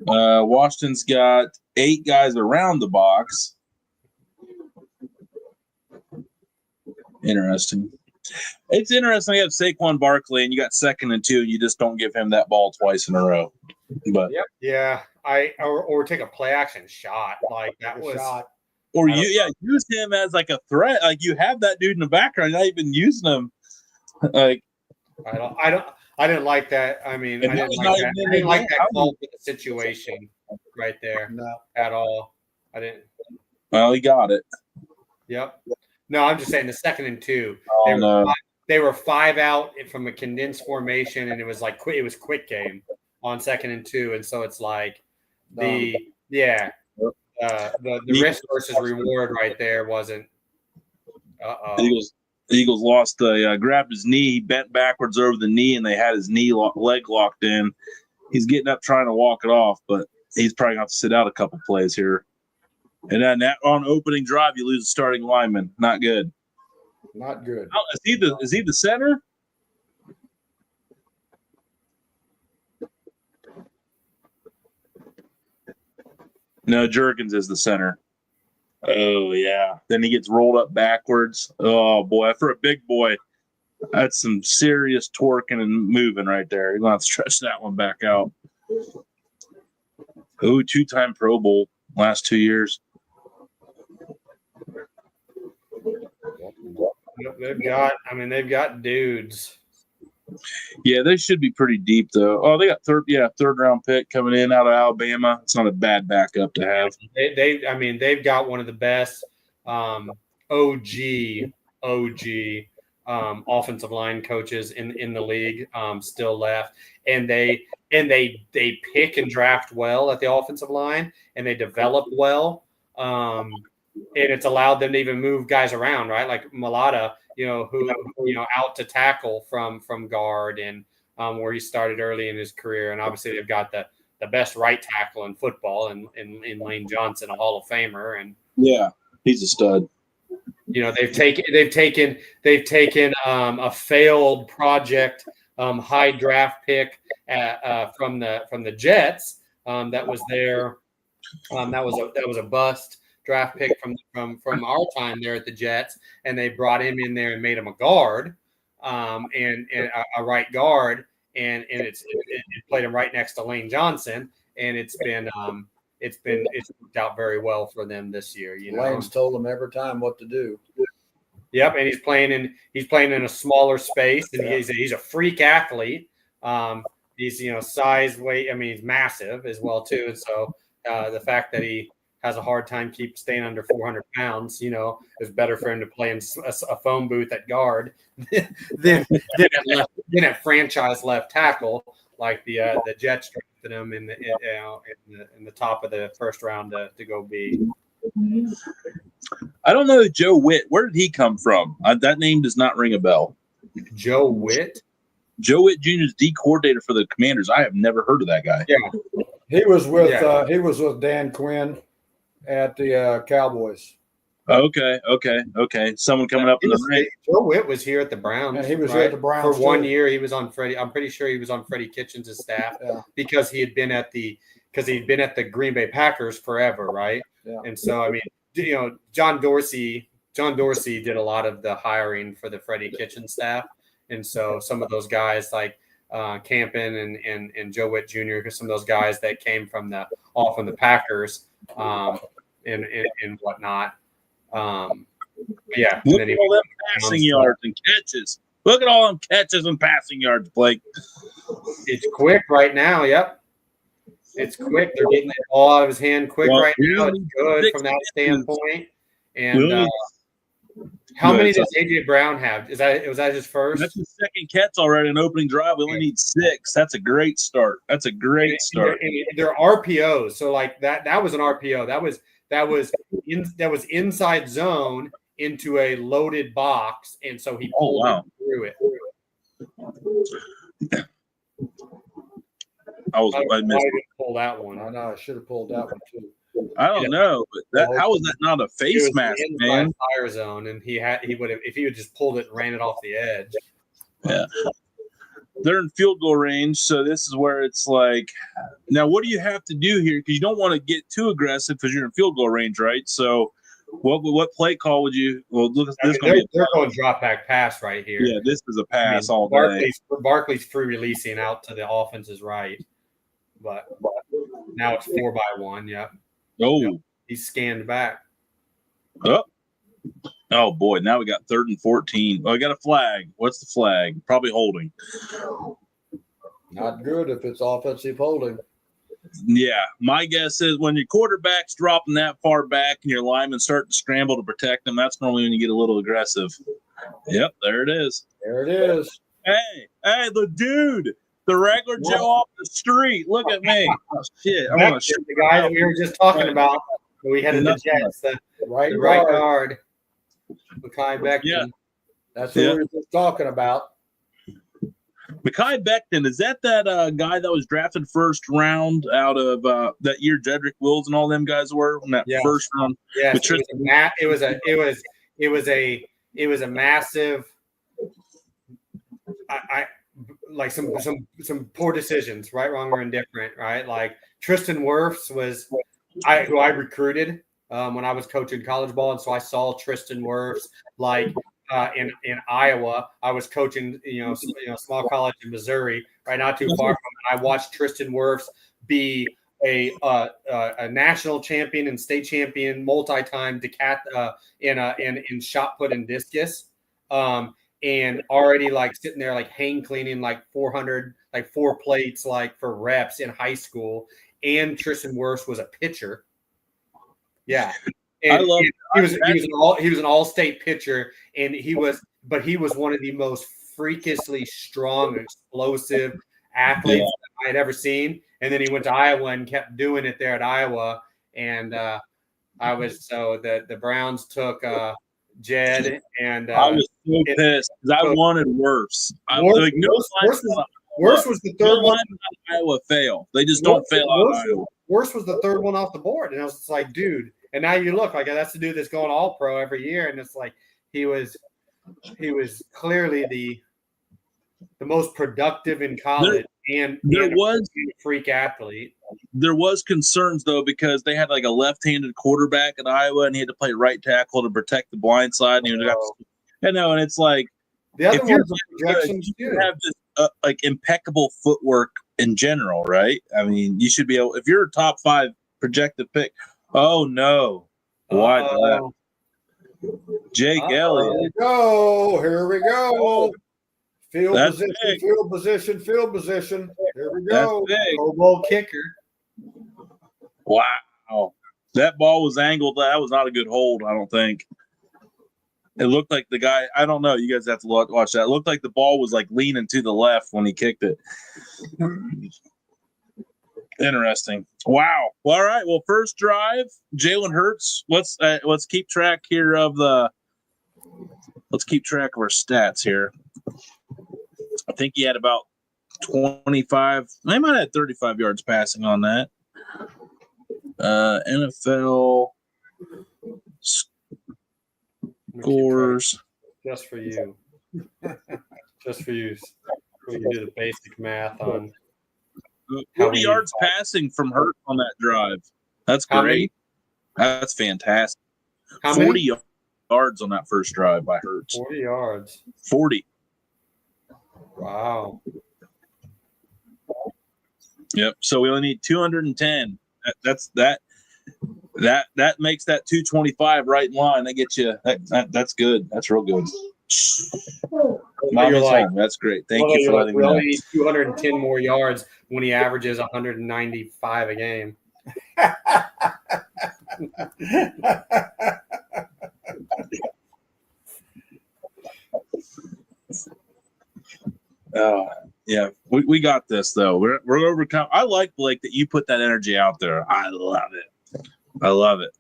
Washington's got 8 guys around the box. Interesting. It's interesting. You have Saquon Barkley, and you got 2nd and 2, and you just don't give him that ball twice in a row. But or take a play action shot like that was. Or use him as like a threat. Like you have that dude in the background, you're not even using him. Like I didn't like that. I mean, I didn't like that call for the situation right there at all. I didn't. Well, he got it. Yep. No, I'm just saying the 2nd and 2. They were 5 out from a condensed formation, and it was like it was quick game on 2nd and 2, and so it's like the risk versus reward right there wasn't. The Eagles lost. Grabbed his knee, he bent backwards over the knee, and they had his leg locked in. He's getting up trying to walk it off, but he's probably going to have to sit out a couple plays here. And then on opening drive, you lose a starting lineman. Not good. Not good. Oh, is he the center? No, Jurgens is the center. Oh, yeah. Then he gets rolled up backwards. Oh, boy. For a big boy, that's some serious torquing and moving right there. You're going to have to stretch that one back out. Oh, 2-time Pro Bowl last 2 years. They've got dudes. Yeah, they should be pretty deep though. Oh, they got third round pick coming in out of Alabama. It's not a bad backup to have. They've got one of the best OG offensive line coaches in the league still left, and they pick and draft well at the offensive line, and they develop well. And it's allowed them to even move guys around, right? Like Malata, who out to tackle from guard and where he started early in his career. And obviously they've got the best right tackle in football, and in Lane Johnson, a Hall of Famer, and yeah, he's a stud. You know, they've taken a failed project high draft pick from the Jets that was there. That was a bust draft pick from our time there at the Jets, and they brought him in there and made him a guard, and a right guard, and it played him right next to Lane Johnson, and it's worked out very well for them this year. You know, Lane's told them every time what to do. Yep, and he's playing in a smaller space, and he's a freak athlete. He's size, weight. I mean, he's massive as well too. And so the fact that he has a hard time staying under 400 pounds, is better for him to play in a phone booth at guard than at franchise left tackle, like the Jets drafted him in the top of the first round to go be. I don't know Joe Witt. Where did he come from? That name does not ring a bell. Joe Witt? Joe Witt Jr. is D coordinator for the Commanders. I have never heard of that guy. Yeah, he was with Dan Quinn at the Cowboys. Okay. Someone coming up in the rank. Joe Witt was here at the Browns. And he was here at the Browns for 1 year. He was on Freddie. I'm pretty sure he was on Freddie Kitchens' staff because he had been at the Green Bay Packers forever, right? Yeah. And so I mean, John Dorsey did a lot of the hiring for the Freddie Kitchens staff, and so some of those guys like Campen and Joe Witt Jr., because some of those guys that came from the Packers, and whatnot. Yeah. Look at all them passing yards and catches. Look at all them catches and passing yards, Blake. It's quick right now. Yep. It's quick. They're getting it all out of his hand quick right now. It's good from that standpoint. And how many does A.J. Brown have? Was that his first? That's his second catch already in opening drive. We only need 6. That's a great start. And they're RPOs. So like that was an RPO. That was inside zone into a loaded box, and so he pulled it through it. I missed pull that one. I know I should have pulled that one too. I don't know, but how was that not a face mask, man? Fire zone, and he would have if he would just pulled it and ran it off the edge. Yeah, they're in field goal range, so this is where it's like, now what do you have to do here? Because you don't want to get too aggressive because you're in field goal range, right? So, what play call would you? Well, look, they're going drop back pass right here. Yeah, this is a pass all day. Barkley's free releasing out to the offense's right. But now it's 4-by-1. Yeah. Oh, yep. He's scanned back. Oh boy! Now we got 3rd and 14. Oh, I got a flag. What's the flag? Probably holding. Not good if it's offensive holding. Yeah, my guess is when your quarterback's dropping that far back and your linemen start to scramble to protect them, that's normally when you get a little aggressive. Yep, there it is. There it is. Hey, the dude. The regular Joe off the street. Look at me. Oh, shit. I'm going to shoot the guy that we were just talking about. We had in the Jets. The right guard. Mekhi Becton. Yeah. That's what we were just talking about. Mekhi Becton, is that guy that was drafted first round out of that year Jedrick Wills and all them guys were in that first round? Yes, it was a massive like some poor decisions, right, wrong, or indifferent, right? Like Tristan Wirfs was who I recruited when I was coaching college ball, and so I saw Tristan Wirfs like in Iowa. I was coaching, small college in Missouri, right, not too far from it. I watched Tristan Wirfs be a national champion and state champion, multi-time in shot put and discus. And already like sitting there like hang cleaning like 400 like 4 plates like for reps in high school. And Tristan Wirfs was a pitcher. Yeah, and he was an all-state pitcher, and he was one of the most freakishly strong, explosive athletes I had ever seen. And then he went to Iowa and kept doing it there at Iowa. And the Browns took Jed, and I was so pissed because I wanted Wirfs. Worse was the third one. Iowa fail. They just don't fail out of Iowa. Worse was the third one off the board. And I was just like, dude. And now you look like that's the dude that's going all pro every year. And it's like he was clearly the most productive in college and a freak athlete. There was concerns though, because they had like a left-handed quarterback at Iowa and he had to play right tackle to protect the blind side. And and it's like the other ones are projections you have just like impeccable footwork in general, right? I mean, you should be able, if you're a top 5 projected pick. Oh no. Why? Jake Elliott. Here we go. Field position. Here we go. Pro Bowl kicker. Wow. That ball was angled. That was not a good hold, I don't think. It looked like the guy, I don't know. You guys have to watch that. It looked like the ball was like leaning to the left when he kicked it. Interesting. Wow. Well, all right. Well, first drive, Jalen Hurts. Let's keep track here of our stats here. I think he had about 25. They might have had 35 yards passing on that. NFL scores. Just for you. Just for you. We can do the basic math on 40 yards passing from Hurts on that drive. That's great. That's fantastic. 40 yards on that first drive by Hurts. 40 yards. 40. Wow. Yep. So we only need 210. That makes that 225 right in line. That gets you. That's good. That's real good. That's great. Thank you for letting me know. We only need 210 more yards when he averages 195 a game. Yeah, we got this though. We're overcome. I like, Blake, that you put that energy out there. I love it.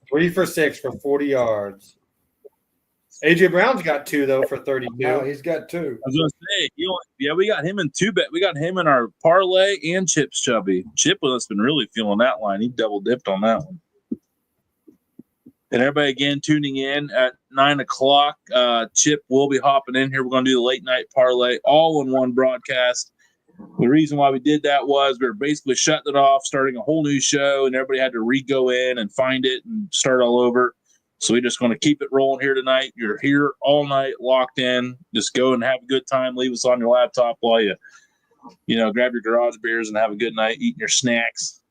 3 for 6 for 40 yards. AJ Brown's got 2 though for 32. No, he's got 2. I was gonna say, we got him in 2 bet. We got him in our parlay and Chip's Chubby. Chip has been really feeling that line. He double dipped on that one. And everybody again tuning in at 9:00. Chip will be hopping in here. We're going to do the late night parlay all in one broadcast. The reason why we did that was we were basically shutting it off, starting a whole new show, and everybody had to re-go in and find it and start all over. So we're just going to keep it rolling here tonight. You're here all night, locked in. Just go and have a good time. Leave us on your laptop while you grab your garage beers and have a good night, eating your snacks,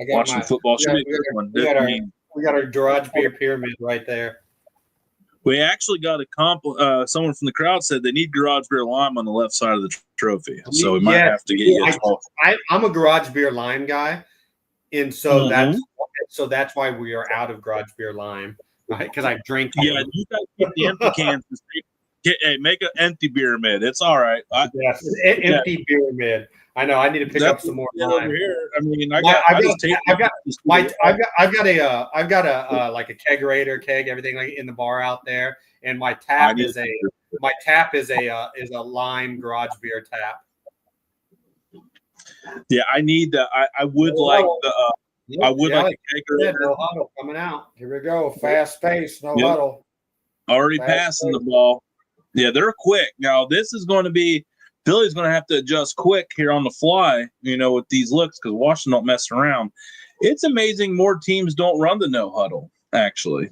watching football. We got our garage beer pyramid right there. We actually got a someone from the crowd said they need garage beer lime on the left side of the trophy. So we might have to get you I'm a garage beer lime guy. And so that's why we are out of garage beer lime, right? Because I drink. Yeah, you guys get the empty cans. Hey, make an empty pyramid. It's all right. Empty pyramid. I know. I need to pick up some more lime. Over here. I mean, I've got a like a kegerator keg, everything like in the bar out there, and my tap is a lime garage beer tap. Yeah, I need the. I would like the. I would like a kegerator. No huddle coming out. Here we go. Fast pace. No huddle. Already passing the ball. Yeah, they're quick. Now this is going to be. Philly's going to have to adjust quick here on the fly, with these looks because Washington don't mess around. It's amazing more teams don't run the no huddle, actually,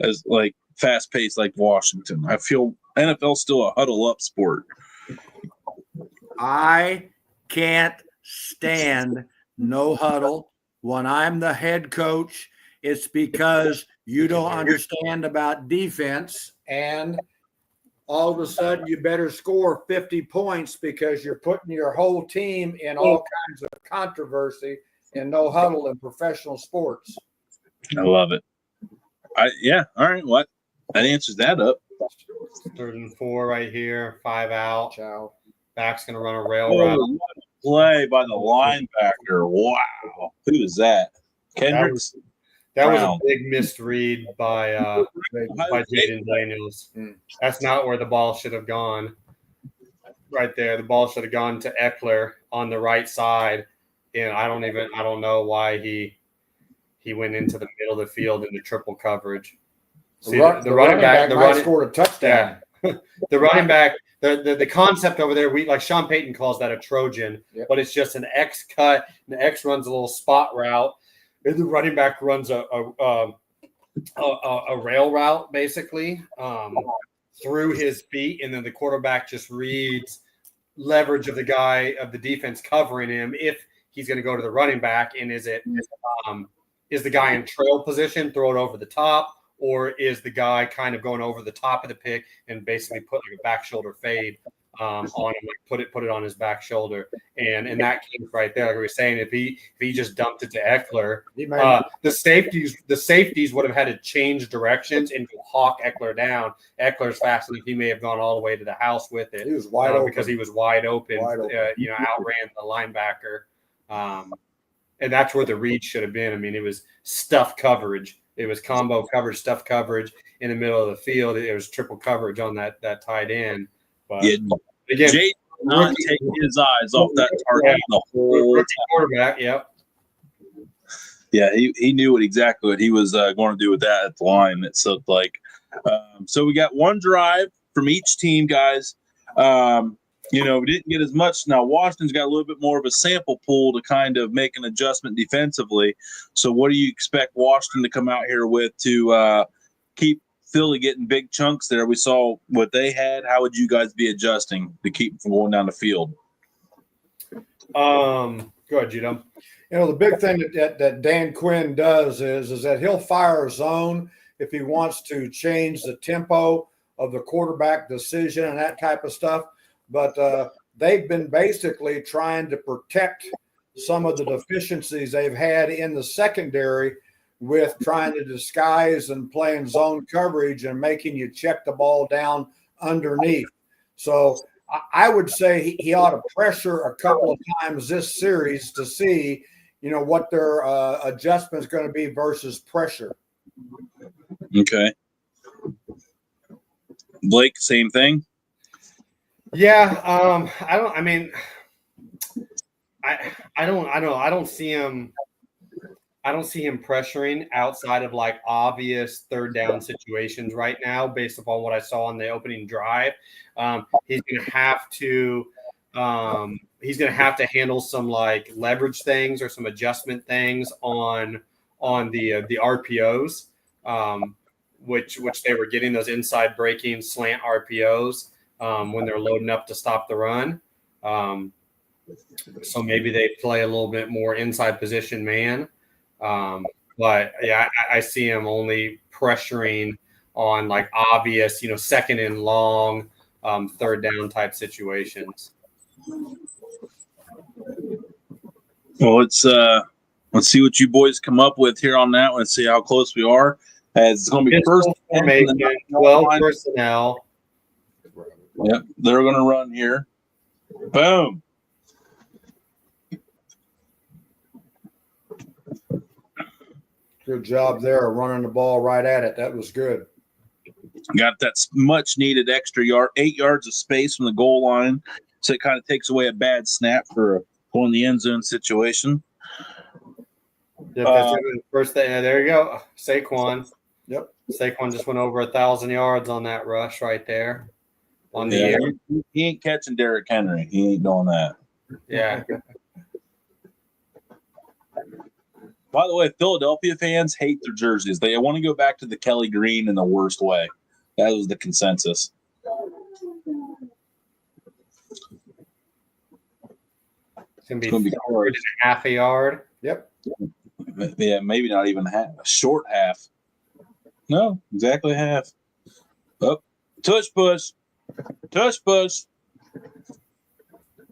as like fast paced like Washington. I feel NFL's still a huddle up sport. I can't stand no huddle when I'm the head coach. It's because you don't understand about defense and all of a sudden you better score 50 points because you're putting your whole team in all kinds of controversy and no huddle in professional sports. I love it. All right. What? That answers that up. 3rd and 4 right here. 5 out. Ciao. Back's going to run a rail route. Play by the linebacker. Wow. Who is that? Kendricks? That was a big misread by Jaden Daniels. That's not where the ball should have gone. right there. The ball should have gone to Eckler on the right side, and I don't know why he went into the middle of the field into triple coverage. See, the running back might scored a touchdown. Yeah. The running back, the concept over there, like Sean Payton calls that a Trojan, but it's just an X cut. And the X runs a little spot route, and the running back runs a rail route basically through his feet, and then the quarterback just reads leverage of the guy of the defense covering him if he's going to go to the running back, and is the guy in trail position, throw it over the top, or is the guy kind of going over the top of the pick and basically put like a back shoulder fade on him, like put it on his back shoulder. And in that case right there, like we were saying, if he just dumped it to Eckler, the safeties would have had to change directions and hawk Eckler down. Eckler's fast enough; he may have gone all the way to the house with it. He was wide open because he was wide open. Outran the linebacker, and that's where the read should have been. I mean, it was stuff coverage. It was combo coverage, stuff coverage in the middle of the field. It was triple coverage on that tight end. But again, Jay did not take his eyes off that target the whole quarterback. Yep. Yeah, he knew exactly what he was going to do with that at the line. It looked like. So we got one drive from each team, guys. We didn't get as much. Now, Washington's got a little bit more of a sample pool to kind of make an adjustment defensively. So what do you expect Washington to come out here with to keep Philly getting big chunks there? We saw what they had. How would you guys be adjusting to keep them from going down the field? Go ahead, Gino. The big thing that Dan Quinn does is that he'll fire a zone if he wants to change the tempo of the quarterback decision and that type of stuff. But they've been basically trying to protect some of the deficiencies they've had in the secondary with trying to disguise and playing zone coverage and making you check the ball down underneath. So I would say he ought to pressure a couple of times this series to see, what their adjustment is going to be versus pressure. Okay. Blake, same thing? Yeah, I don't see him pressuring outside of like obvious third down situations right now, based upon what I saw on the opening drive. He's going to have to handle some like leverage things or some adjustment things on the RPOs, which they were getting those inside breaking slant RPOs. When they're loading up to stop the run. So maybe they play a little bit more inside position man. But yeah, I see him only pressuring on like obvious, second and long, third down type situations. Well, let's see what you boys come up with here on that one and see how close we are. As it's going to be first formation, 12 personnel. Yep, they're going to run here. Boom. Good job there, running the ball right at it. That was good. Got that much needed extra 8 yards of space from the goal line. So it kind of takes away a bad snap for a going the end zone situation. Yeah, first thing. There you go. Saquon. Yep. Saquon just went over 1,000 yards on that rush right there. On the air. He ain't catching Derrick Henry. He ain't doing that. Yeah. By the way, Philadelphia fans hate their jerseys. They want to go back to the Kelly green in the worst way. That was the consensus. It's going to be forward in half a yard. Yep. Yeah, maybe not even half. A short half. No, exactly half. Oh, tush push. Tush push.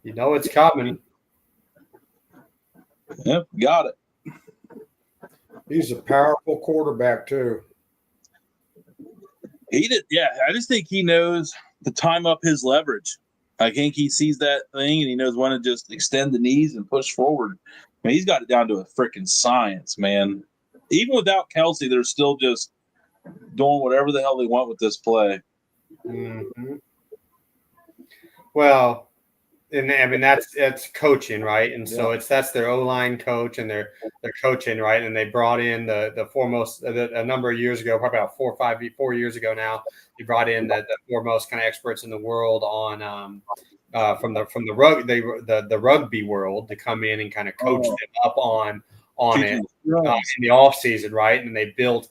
You know it's coming. Yep, got it. He's a powerful quarterback too. He did, yeah. I just think he knows to time up his leverage. I think he sees that thing and he knows when to just extend the knees and push forward. I mean, he's got it down to a freaking science, man. Even without Kelsey, they're still just doing whatever the hell they want with this play. Mm-hmm. Well, and I mean that's coaching, right? And so that's their O-line coach, and they're coaching, right? And they brought in the foremost a number of years ago, probably about 4 years ago now. They brought in the foremost kind of experts in the world on from the rugby world to come in and kind of coach them up on it in the off season, right? And they built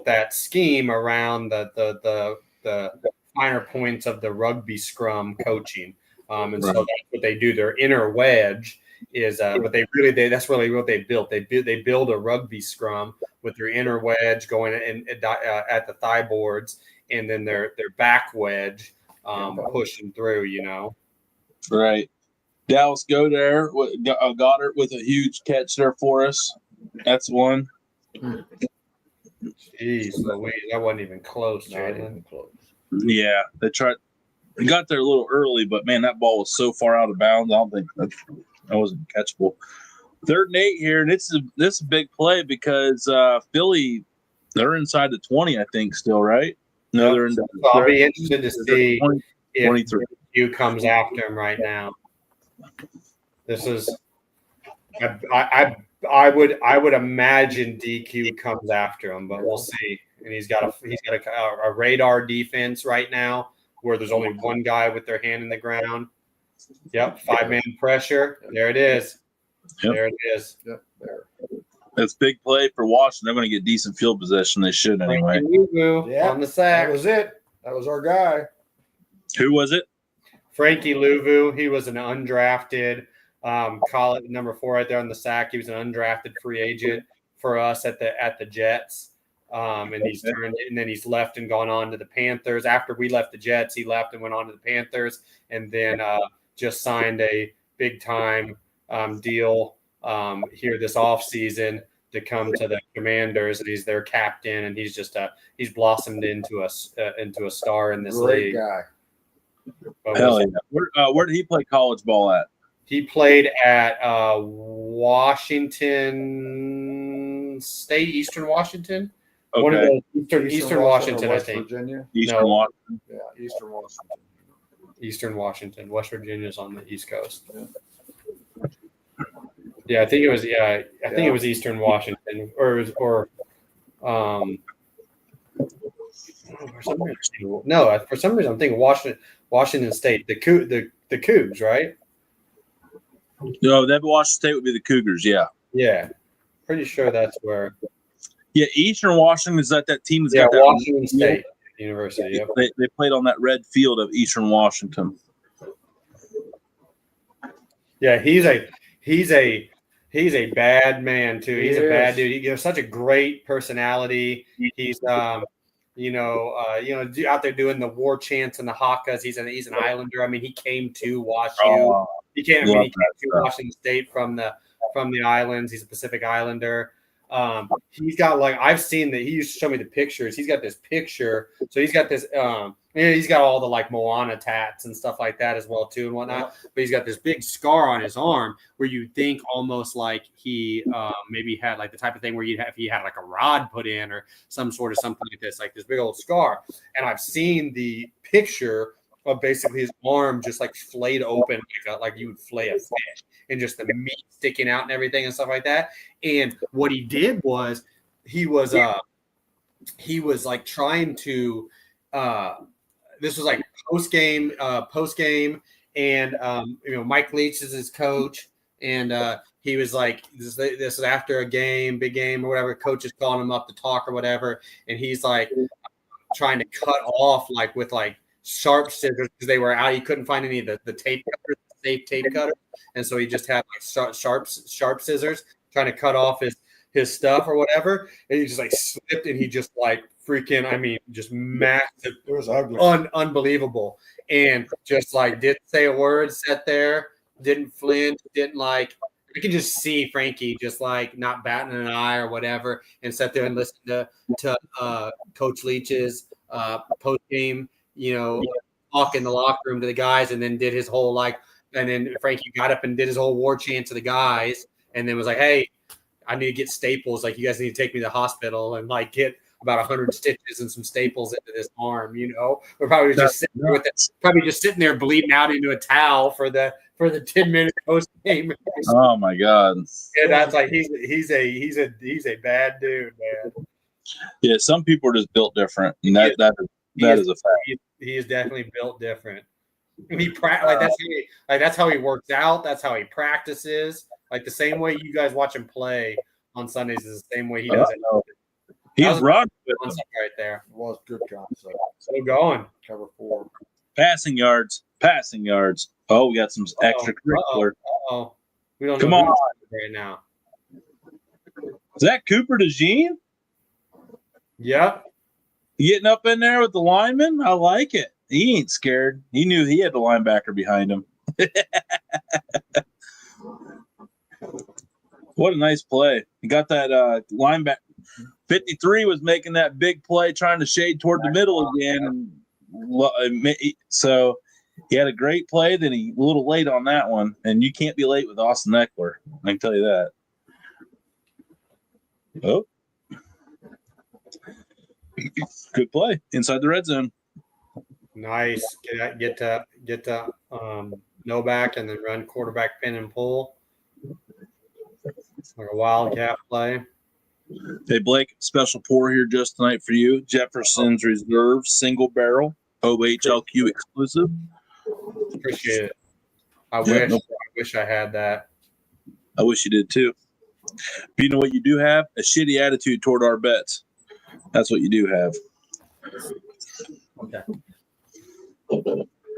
that scheme around the finer points of the rugby scrum coaching. And so that's what they do. Their inner wedge is, but that's really what they built. They build a rugby scrum with their inner wedge going at the thigh boards, and then their back wedge pushing through. Right. Dallas Goddard with a huge catch there for us. That's one. Jeez Louise, that wasn't even close, Jaden. Yeah, they got there a little early, but man, that ball was so far out of bounds. I don't think that wasn't catchable. 3rd and 8 here, and this is a big play because Philly, they're inside the 20, I think, still, right? No, they're in. So I'll be interested to see if 23. DQ comes after him right now. This is, I would imagine DQ comes after him, but we'll see. And he's got a radar defense right now, where there's only one guy with their hand in the ground. Yep, 5-man pressure. There it is. Yep. There it is. Yep, there. That's big play for Washington. They're going to get decent field possession. They should anyway. Yeah, on the sack. That was it. That was our guy. Who was it? Frankie Louvu. He was an undrafted college number 4 right there on the sack. He was an undrafted free agent for us at the Jets. And then he's left and gone on to the Panthers. After we left the Jets, he left and went on to the Panthers, and then just signed a big time deal here this offseason to come to the Commanders, and he's their captain, and he's just he's blossomed into a star in this Great league. Guy. Hell yeah. Where did he play college ball at? He played at Washington State, Eastern Washington. Okay. One of the Eastern Washington, I think. Virginia? Eastern Washington. Yeah, Eastern Washington. Eastern Washington. West Virginia's on the East Coast. Yeah, I think it was. Yeah, I think it was Eastern Washington, or for some reason I'm thinking Washington State. The Cougs, right? No, that Washington State would be the Cougars. Yeah. Yeah, pretty sure that's where. Yeah, Eastern Washington is that team. That's got that Washington State University. Yep. They played on that red field of Eastern Washington. Yeah, he's a bad man too. He's a bad dude. He has such a great personality. He's out there doing the war chants and the hakas. He's an Islander. I mean, he came to WashU. He came to Washington State from the islands. He's a Pacific Islander. He's got I've seen that. He used to show me the pictures. He's got this picture. So he's got this. He's got all the Moana tats and stuff like that as well too and whatnot. But he's got this big scar on his arm where you think almost like he maybe had the type of thing where he had a rod put in or some sort of something like this, this big old scar. And I've seen the picture of basically his arm just flayed open like you would flay a fish, and just the meat sticking out and everything and stuff like that. And what he did was he was trying to this was post game, and Mike Leach is his coach, and he was this is after a game, big game or whatever. Coach is calling him up to talk or whatever, and he's trying to cut off with sharp scissors because they were out. He couldn't find any of the tape cutters, safe tape cutter, and so he just had sharp scissors trying to cut off his stuff or whatever, and he just slipped, and he just freaking, just massive. It was ugly, unbelievable, and just didn't say a word, sat there, didn't flinch, didn't you can just see Frankie just not batting an eye or whatever, and sat there and listened to Coach Leach's post game, talk in the locker room to the guys, and then did his whole and then Frankie got up and did his whole war chant to the guys, and then was hey, I need to get staples. You guys need to take me to the hospital and get about 100 stitches and some staples into this arm. We're probably just sitting there bleeding out into a towel for the 10-minute post game. Oh my God! Yeah, that's like he's a bad dude, man. Yeah, some people are just built different, and that is a fact. He is definitely built different. That's how he works out. That's how he practices. Like the same way you guys watch him play on Sundays is the same way he does it. He's rocking right there. It was good concept. Still going. Cover 4. Passing yards. Oh, we got some extracurricular. We don't Come know on right now. Is that Cooper DeJean? Yep. Getting up in there with the lineman? I like it. He ain't scared. He knew he had the linebacker behind him. What a nice play. He got that linebacker. 53 was making that big play, trying to shade toward the middle again. So he had a great play. Then he a little late on that one. And you can't be late with Austin Eckler. I can tell you that. Oh. Good play inside the red zone. Nice. Get to no back and then run quarterback pin and pull. Like a wildcat play. Hey, Blake, special pour here just tonight for you. Jefferson's Reserve Single Barrel OHLQ exclusive. Appreciate it. I wish I had that. I wish you did too. But you know what you do have? A shitty attitude toward our bets. That's what you do have. Okay.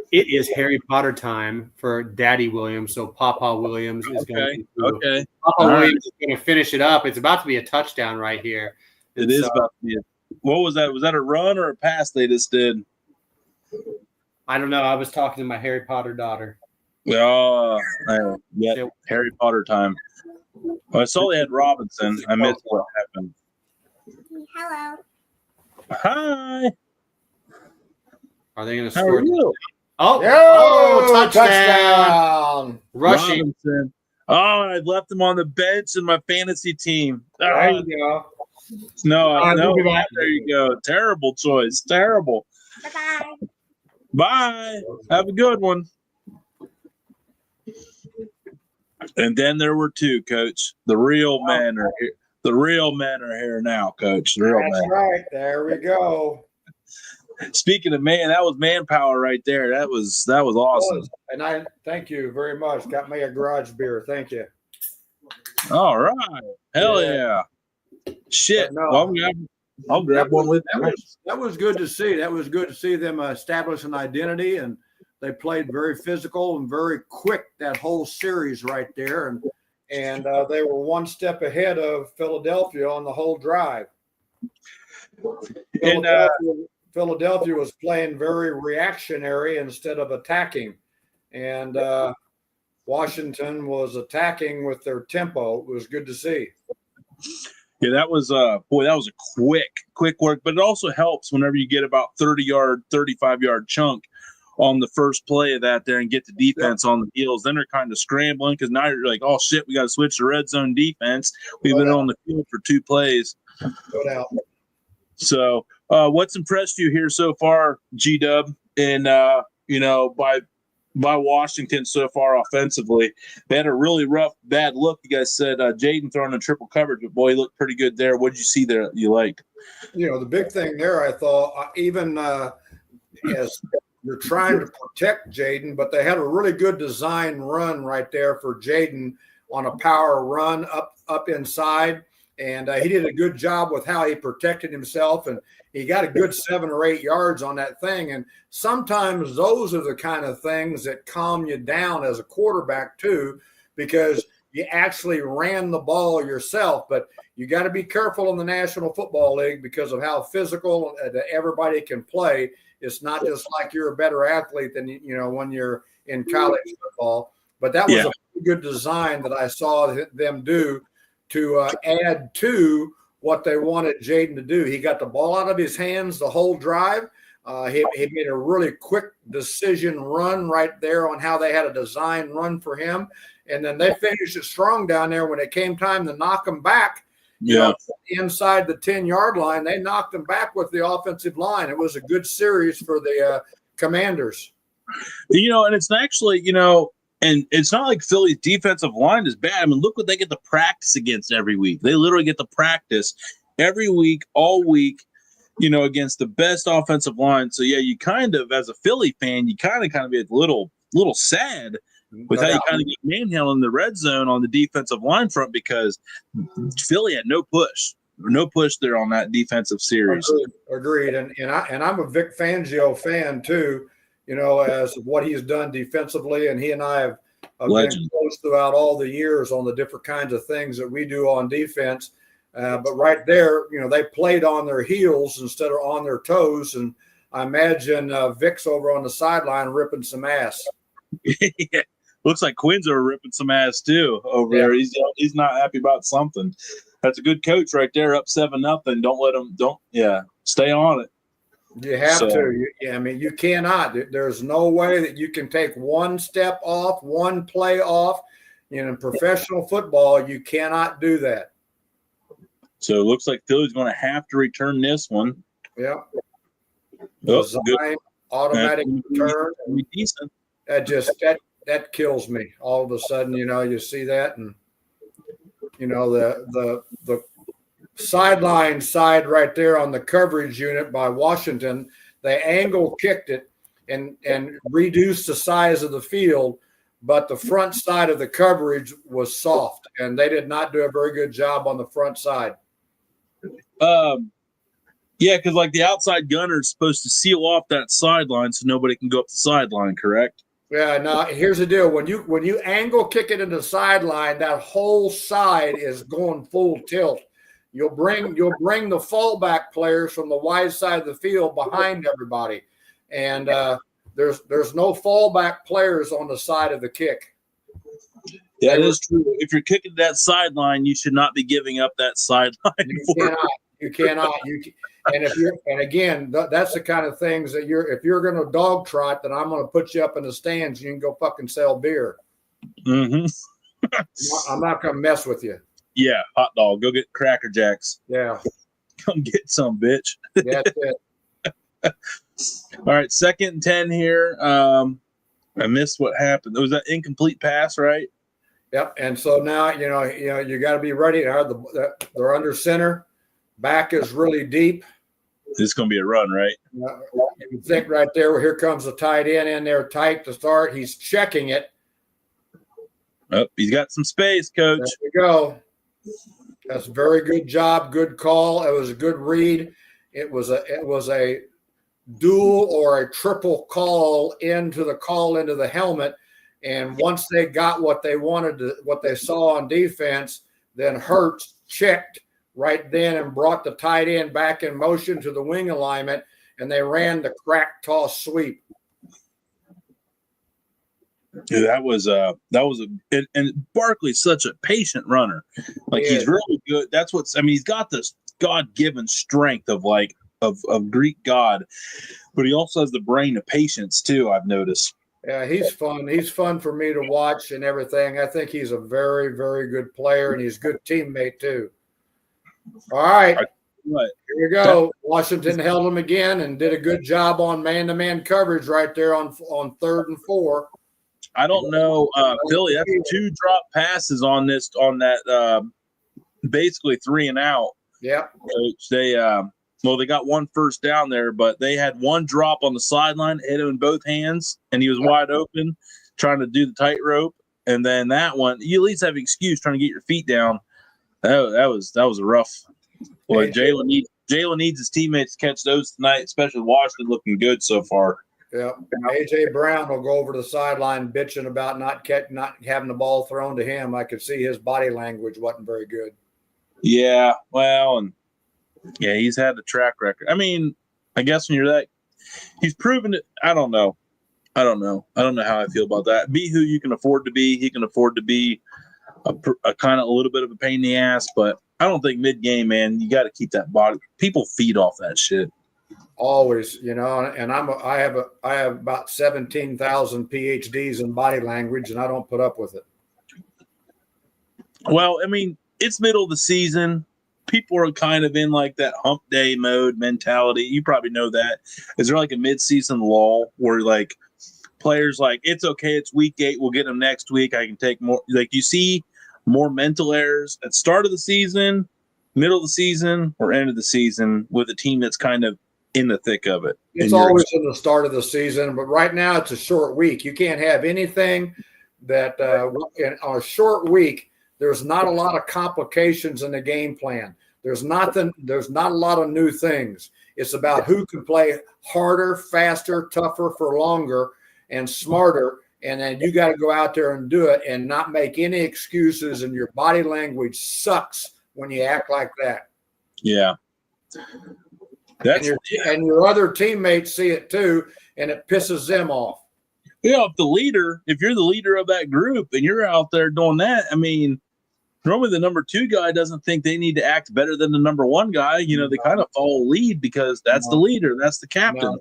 It is Harry Potter time for Daddy Williams. So Papa Williams is going to Williams is going to finish it up. It's about to be a touchdown right here. It is about to be. What was that? Was that a run or a pass they just did? I don't know. I was talking to my Harry Potter daughter. Oh, yeah, Harry Potter time. Well, I saw they had Robinson. I missed what happened. Hello. Hi. Are they going to How score? are you? Touchdown. Rushing. Robinson. Oh, I left him on the bench in my fantasy team. There you go. No, there you go. Terrible choice. Terrible. Bye-bye. Bye. Have a good one. And then there were two, Coach. The real men are here. The real men are here now, Coach. The real That's men. right. There we go. Speaking of man, that was manpower right there. That was awesome. And I thank you very much. Got me a garage beer. Thank you. All right. Hell yeah. Shit. No. Well, I'll grab one with me. That was good to see. That was good to see them establish an identity, and they played very physical and very quick that whole series right there. And they were one step ahead of Philadelphia on the whole drive. Philadelphia was playing very reactionary instead of attacking. And Washington was attacking with their tempo. It was good to see. Yeah, that was that was a quick work, but it also helps whenever you get about 30-yard, 35-yard chunk on the first play of that there and get the defense on the heels. Then they're kind of scrambling because now you're like, oh shit, we got to switch to red zone defense. We've been on the field for 2 plays. No doubt. So what's impressed you here so far, G-Dub, and by Washington so far offensively? They had a really rough, bad look. You guys said Jaden throwing in triple coverage, but boy, he looked pretty good there. What did you see there you liked? The big thing there, I thought, even as you're trying to protect Jaden, but they had a really good design run right there for Jaden on a power run up inside. And he did a good job with how he protected himself, and he got a good 7 or 8 yards on that thing. And sometimes those are the kind of things that calm you down as a quarterback too, because you actually ran the ball yourself. But you got to be careful in the National Football League because of how physical everybody can play. It's not just like you're a better athlete than when you're in college football. But that was a good design that I saw them do to add to what they wanted Jaden to do. He got the ball out of his hands the whole drive. He made a really quick decision run right there on how they had a design run for him. And then they finished it strong down there. When it came time to knock him back, Yeah. Inside the 10-yard line, they knocked them back with the offensive line. It was a good series for the Commanders. And it's actually, and it's not like Philly's defensive line is bad. I mean, look what they get to practice against every week. They literally get to practice every week, all week, against the best offensive line. So, yeah, you kind of, as a Philly fan, you kind of be a little sad with how you kind of get manhandled in the red zone on the defensive line front because Philly had no push there on that defensive series. Agreed. And I'm a Vic Fangio fan too, as what he's done defensively. And he and I have been close throughout all the years on the different kinds of things that we do on defense. But right there, they played on their heels instead of on their toes. And I imagine Vic's over on the sideline ripping some ass. Yeah. Looks like Quinn's are ripping some ass too over there. He's not happy about something. That's a good coach right there, up 7-0. Don't let him. Stay on it. You have to. You cannot. There's no way that you can take one step off, one play off. In professional football, you cannot do that. So it looks like Philly's going to have to return this one. Yeah. Good. Automatic return. Decent. That kills me. All of a sudden, you see that, and the sideline side right there on the coverage unit by Washington, they angle kicked it and reduced the size of the field, but the front side of the coverage was soft, and they did not do a very good job on the front side. Yeah, because like the outside gunner is supposed to seal off that sideline so nobody can go up the sideline, correct? Yeah, now here's the deal. When you angle kick it into the sideline, that whole side is going full tilt. You'll bring the fallback players from the wide side of the field behind everybody. And there's no fallback players on the side of the kick. Yeah, that is true. If you're kicking that sideline, you should not be giving up that sideline. You cannot. And again, that's the kind of things that if you're going to dog trot, then I'm going to put you up in the stands. You can go fucking sell beer. Mm-hmm. I'm not going to mess with you. Yeah, hot dog. Go get Cracker Jacks. Yeah. Come get some, bitch. That's it. All right, 2nd and 10 here. I missed what happened. It was that incomplete pass, right? Yep. And so now you got to be ready. They're under center. Back is really deep. This is going to be a run, right? You think right there, well, here comes the tight end in there tight to start. He's checking it. Oh, he's got some space, coach. There we go. That's a very good job. Good call. It was a good read. It was a dual or a triple call into the helmet. And once they got what they wanted what they saw on defense, then Hurts checked right then and brought the tight end back in motion to the wing alignment, and they ran the crack toss sweep. Yeah, and Barkley's such a patient runner. Like he's really good. He's got this God-given strength of Greek God, but he also has the brain of patience too, I've noticed. Yeah, he's fun. He's fun for me to watch and everything. I think he's a very, very good player, and he's a good teammate too. All right. Here we go. Washington held him again and did a good job on man-to-man coverage right there on 3rd and 4. I don't know, Philly. That's 2 drop passes on that basically 3 and out. Yeah. They got 1 first down there, but they had 1 drop on the sideline, hit him in both hands, and he was wide open trying to do the tightrope. And then that one, you at least have an excuse trying to get your feet down. That was a rough. Boy, Jalen needs his teammates to catch those tonight, especially Washington looking good so far. Yeah, A.J. Brown will go over to the sideline bitching about not having the ball thrown to him. I could see his body language wasn't very good. Yeah, well, and he's had the track record. I mean, I guess when you're that, he's proven it. I don't know how I feel about that. Be who you can afford to be. He can afford to be a kind of a little bit of a pain in the ass, but I don't think mid-game, man, you got to keep that body. People feed off that shit. Always, and I have about 17,000 PhDs in body language, and I don't put up with it. Well, I mean, it's middle of the season. people are kind of in like that hump day mode mentality. You probably know that. Is there like a mid-season lull where like players like, it's okay, it's week 8, we'll get them next week, I can take more? Like, you see more mental errors at start of the season, middle of the season, or end of the season with a team that's kind of in the thick of it? It's always in the start of the season, but right now it's a short week. You can't have anything that on a short week, there's not a lot of complications in the game plan. There's not a lot of new things. It's about who can play harder, faster, tougher for longer, and smarter. And then you got to go out there and do it and not make any excuses. And your body language sucks when you act like that. Yeah. And your other teammates see it too, and it pisses them off. Yeah, if you're the leader of that group and you're out there doing that, I mean, normally the number 2 guy doesn't think they need to act better than the number 1 guy. You know, they kind of follow lead because that's the leader, that's the captain.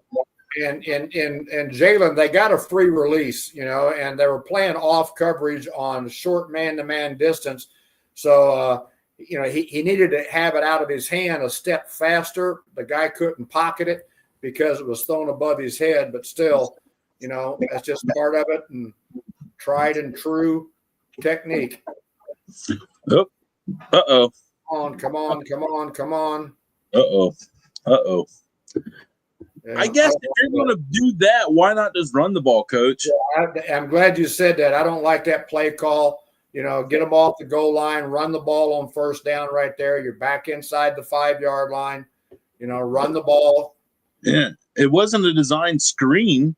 And Jalen, they got a free release, you know, and they were playing off coverage on short man-to-man distance. So, you know, he needed to have it out of his hand a step faster. The guy couldn't pocket it because it was thrown above his head, but still, you know, that's just part of it, and tried and true technique. Oh, uh-oh. Come on. Uh-oh. Yeah. I guess if you're going to do that, why not just run the ball, Coach? Yeah, I'm glad you said that. I don't like that play call. You know, get them off the goal line, run the ball on first down right there. You're back inside the 5-yard line. You know, run the ball. Yeah, it wasn't a design screen.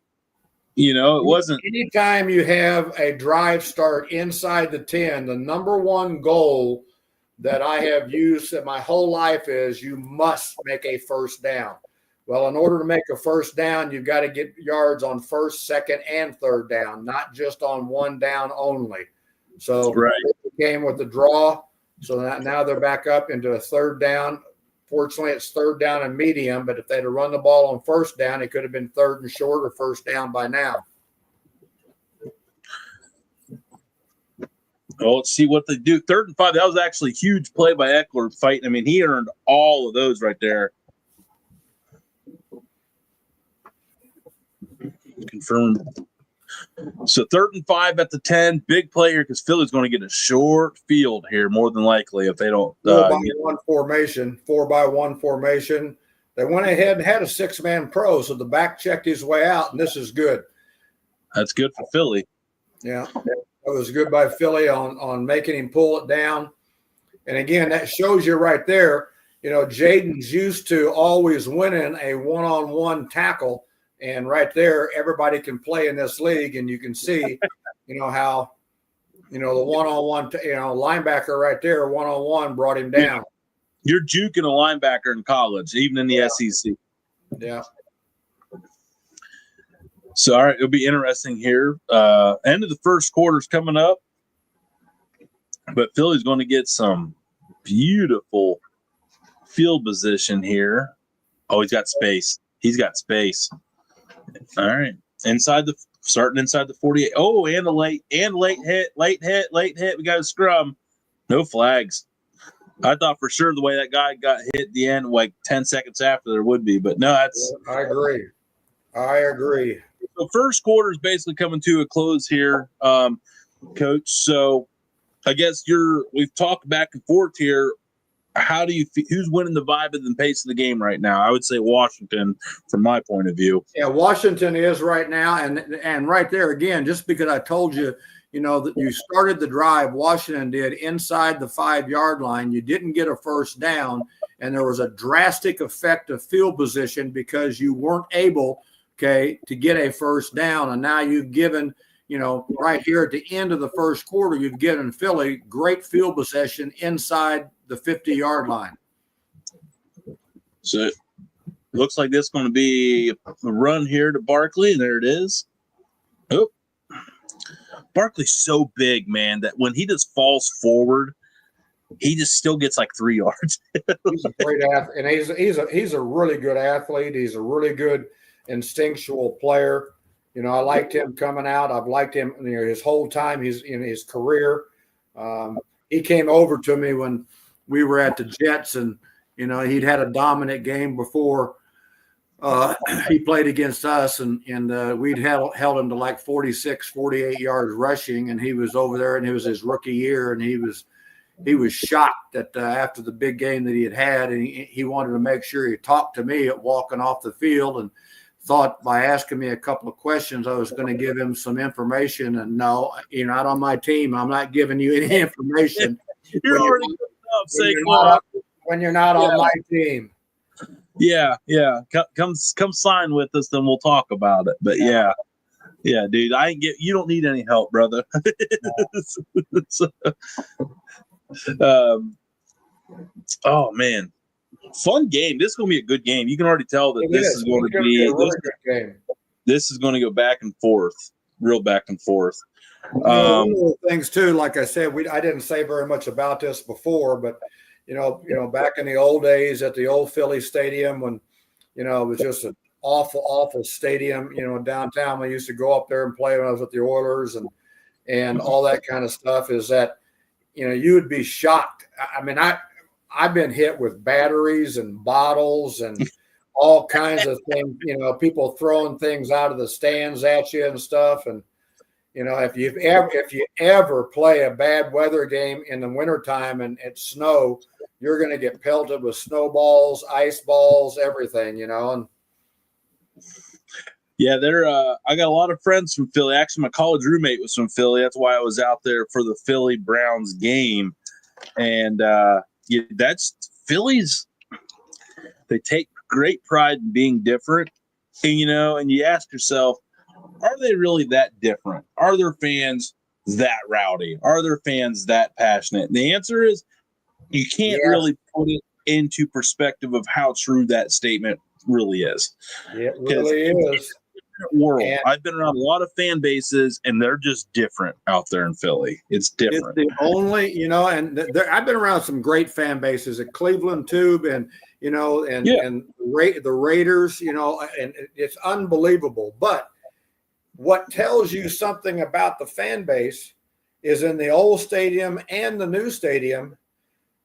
You know, it wasn't. Anytime you have a drive start inside the 10, the number 1 goal that I have used in my whole life is you must make a first down. Well, in order to make a first down, you've got to get yards on first, second, and third down, not just on 1 down only. So they came with the draw. So now they're back up into a third down. Fortunately, it's third down and medium, but if they'd have run the ball on first down, it could have been third and short or first down by now. Well, let's see what they do. 3rd and 5, that was actually a huge play by Eckler fighting. I mean, he earned all of those right there. Confirmed. So 3rd and 5 at the 10, big play here because Philly's going to get a short field here more than likely if they don't. 4-by-1 formation. They went ahead and had a 6-man pro, so the back checked his way out, and this is good. That's good for Philly. Yeah, it was good by Philly on making him pull it down. And again, that shows you right there, you know, Jaden's used to always winning a one-on-one tackle. And right there, everybody can play in this league, and you can see, you know, how, you know, the one-on-one, you know, linebacker right there, one-on-one brought him down. You're juking a linebacker in college, even in the SEC. Yeah. So, all right, it'll be interesting here. End of the first quarter's coming up, but Philly's going to get some beautiful field position here. Oh, he's got space. All right, starting inside the 48. Oh, and a late hit. We got a scrum. No flags. I thought for sure the way that guy got hit at the end, like 10 seconds after, there would be, but no, that's. I agree. So first quarter is basically coming to a close here, Coach. So I guess we've talked back and forth here. How do you feel? Who's winning the vibe and the pace of the game right now? I would say Washington, from my point of view. Yeah, Washington is right now, and right there again, just because I told you, you know, that you started the drive, Washington did inside the 5-yard line. You didn't get a first down, and there was a drastic effect of field position because you weren't able, to get a first down, and now you've given. You know, right here at the end of the first quarter, you've given Philly great field possession inside the 50-yard line. So it looks like this is going to be a run here to Barkley, and there it is. Oh, Barkley's so big, man, that when he just falls forward, he just still gets like 3 yards. He's a great athlete, and he's a really good athlete. He's a really good instinctual player. You know, I liked him coming out. I've liked him, you know, his whole time he's in his career. He came over to me when we were at the Jets, and he'd had a dominant game before he played against us, and we'd held him to like 46, 48 yards rushing, and he was over there, and it was his rookie year, and he was shocked that after the big game that he had, and he wanted to make sure he talked to me at walking off the field, and thought by asking me a couple of questions I was going to give him some information. And no, you're not on my team. I'm not giving you any information. You're already good enough, when you're not on my team. Yeah. Come sign with us, then we'll talk about it. But yeah, dude, you don't need any help, brother. Oh man, fun game. This is gonna be a good game. You can already tell that this is going to be a really good game. This is going to go back and forth, real back and forth. One of the things too, like I said, I didn't say very much about this before, but back in the old days at the old Philly Stadium, when it was just an awful stadium. Downtown, we used to go up there and play when I was with the Oilers, and all that kind of stuff. Is that you would be shocked. I mean, I've been hit with batteries and bottles and all kinds of things, people throwing things out of the stands at you and stuff. And, if you ever play a bad weather game in the wintertime and it's snow, you're going to get pelted with snowballs, ice balls, everything, and. Yeah, I got a lot of friends from Philly. Actually, my college roommate was from Philly. That's why I was out there for the Philly Browns game. And, that's Phillies. They take great pride in being different, and you ask yourself, are they really that different? Are their fans that rowdy? Are their fans that passionate? And the answer is you can't really put it into perspective of how true that statement really is. It really is. World. And I've been around a lot of fan bases, and they're just different out there in Philly. It's different. It's the only, I've been around some great fan bases at Cleveland too, and the Raiders, and it's unbelievable. But what tells you something about the fan base is in the old stadium and the new stadium,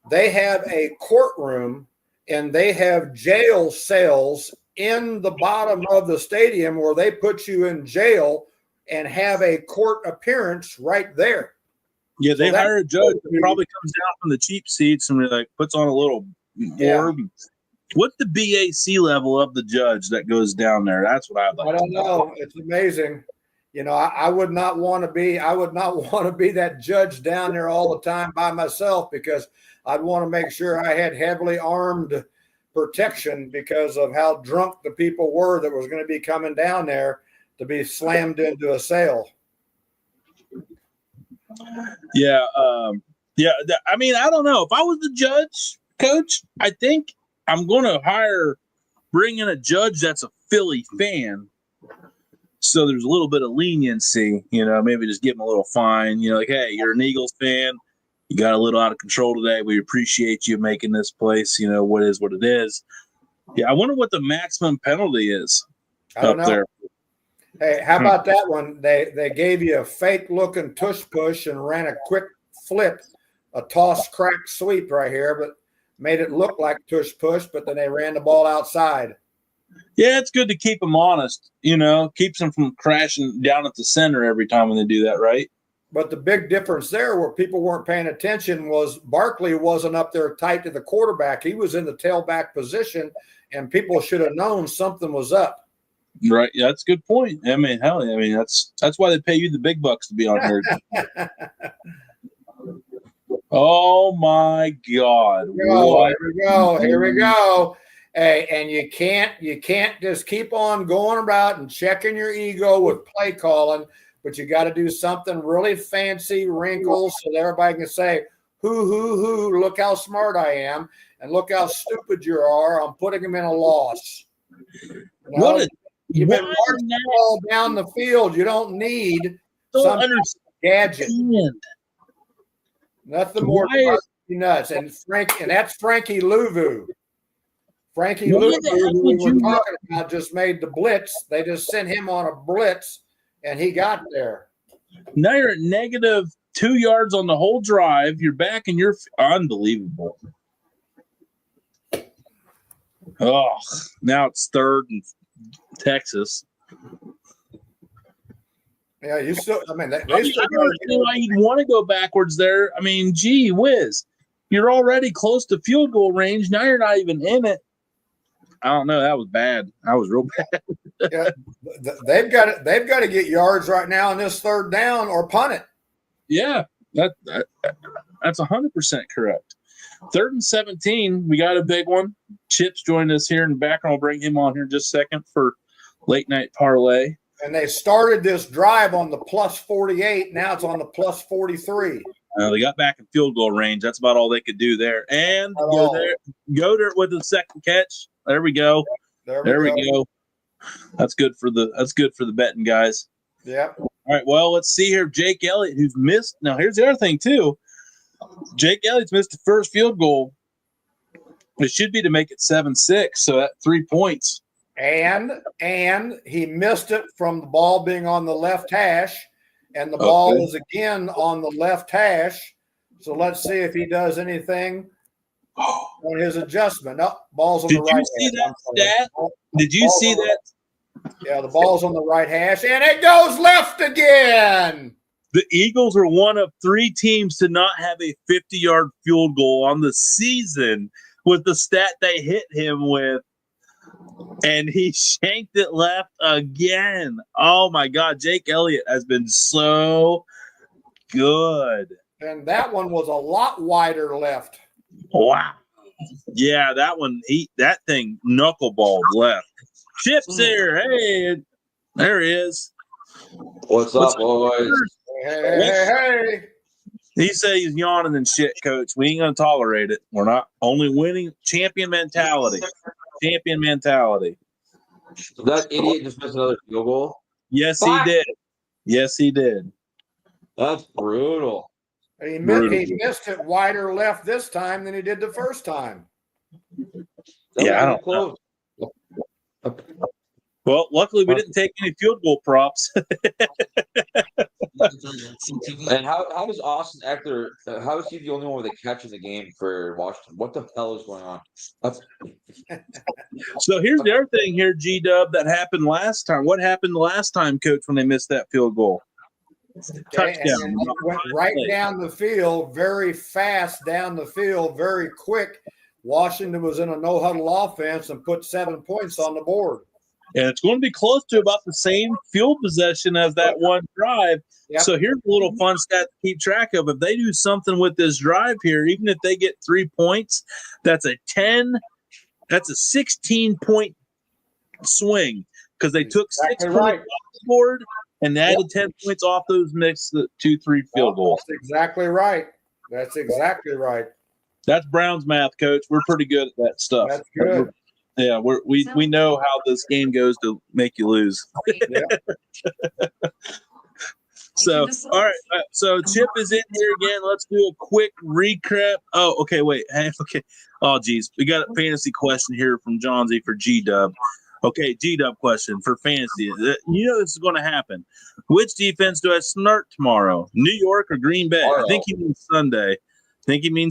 they have a courtroom and they have jail cells in the bottom of the stadium where they put you in jail and have a court appearance right there. Yeah, they hire a judge that probably comes down from the cheap seats and puts on a little orb. What's the BAC level of the judge that goes down there? That's what I'd like. I don't know. It's amazing. I would not want to be. I would not want to be that judge down there all the time by myself, because I'd want to make sure I had heavily armed protection because of how drunk the people were that was going to be coming down there to be slammed into a cell. Yeah. I mean, I don't know. If I was the judge, coach, I think I'm going to bring in a judge that's a Philly fan. So there's a little bit of leniency, maybe just give him a little fine, like, hey, you're an Eagles fan. You got a little out of control today. We appreciate you making this place, what is what it is. Yeah, I wonder what the maximum penalty is up there. Hey, how about that one? They gave you a fake-looking tush push and ran a quick flip, a toss, crack, sweep right here, but made it look like tush push, but then they ran the ball outside. Yeah, it's good to keep them honest, keeps them from crashing down at the center every time when they do that, right? But the big difference there where people weren't paying attention was Barkley wasn't up there tight to the quarterback. He was in the tailback position, and people should have known something was up. Right. Yeah, that's a good point. I mean, that's why they pay you the big bucks to be on here. Oh, my God. Here we go. Hey, and you can't just keep on going about and checking your ego with play calling, but you got to do something really fancy, wrinkles, so that everybody can say, hoo, look how smart I am, and look how stupid you are. I'm putting them in a loss. You've been marching the ball down the field. You don't need some gadget. Nothing more than nuts. And that's Frankie Louvu. Frankie Louvu, who we were talking about, just made the blitz. They just sent him on a blitz, and he got there. Now you're at negative 2 yards on the whole drive. You're back and you're unbelievable. Oh, now it's 3rd and Texas. Yeah, you still. I mean, I don't understand why you'd want to go backwards there. I mean, gee whiz, you're already close to field goal range. Now you're not even in it. I don't know. That was bad. That was real bad. Yeah, they've got it. They've got to get yards right now on this 3rd down or punt it. Yeah, that's 100% correct. 3rd and 17. We got a big one. Chip's joined us here in the background. I'll bring him on here in just a second for late night parlay. And they started this drive on the plus 48. Now it's on the plus 43. They got back in field goal range. That's about all they could do there. And go there with the second catch. There we go. There we go. That's good for the betting guys. Yep. All right. Well, let's see here. Jake Elliott, who's missed. Now, here's the other thing too. Jake Elliott's missed the first field goal. It should be to make it 7-6. So that 3 points. And he missed it from the ball being on the left hash, and the ball is again on the left hash. So let's see if he does anything on his adjustment. No, ball's on the right hash. Did you see that stat? Did you see that? Yeah, the ball's on the right hash, and it goes left again. The Eagles are one of 3 teams to not have a 50-yard field goal on the season with the stat they hit him with. And he shanked it left again. Oh, my God. Jake Elliott has been so good. And that one was a lot wider left. Wow. Yeah, that one, that thing knuckleballed left. Chip's here. Hey, there he is. What's up, boys? Hey. He said he's yawning and shit, Coach. We ain't going to tolerate it. We're not only winning champion mentality. Champion mentality. So that idiot just missed another field goal? Yes, he did. Yes, he did. That's brutal. He missed it wider left this time than he did the first time. I don't know. Well, luckily we didn't take any field goal props. And how does Austin Eckler? How is he the only one with a catch in the game for Washington? What the hell is going on? So here's the other thing here, G-Dub, that happened last time. What happened last time, Coach, when they missed that field goal? Touchdown. And it went right down the field, very fast down the field, very quick. Washington was in a no-huddle offense and put 7 points on the board. And it's going to be close to about the same field possession as that one drive. Yep. So here's a little fun stat to keep track of. If they do something with this drive here, even if they get 3 points, that's a 16-point swing because they took 6 points off the board and added 10 points off those mixed 2-3 field goals. That's exactly right. That's exactly right. That's Brown's math, Coach. We're pretty good at that stuff. That's good. Yeah, we know how this game goes to make you lose. So, all right. So Chip is in here again. Let's do a quick recap. Oh, okay. Wait. Okay. Oh, geez. We got a fantasy question here from John Z for G-Dub. Okay, G-Dub question for fantasy. You know this is going to happen. Which defense do I start tomorrow? New York or Green Bay? I think he means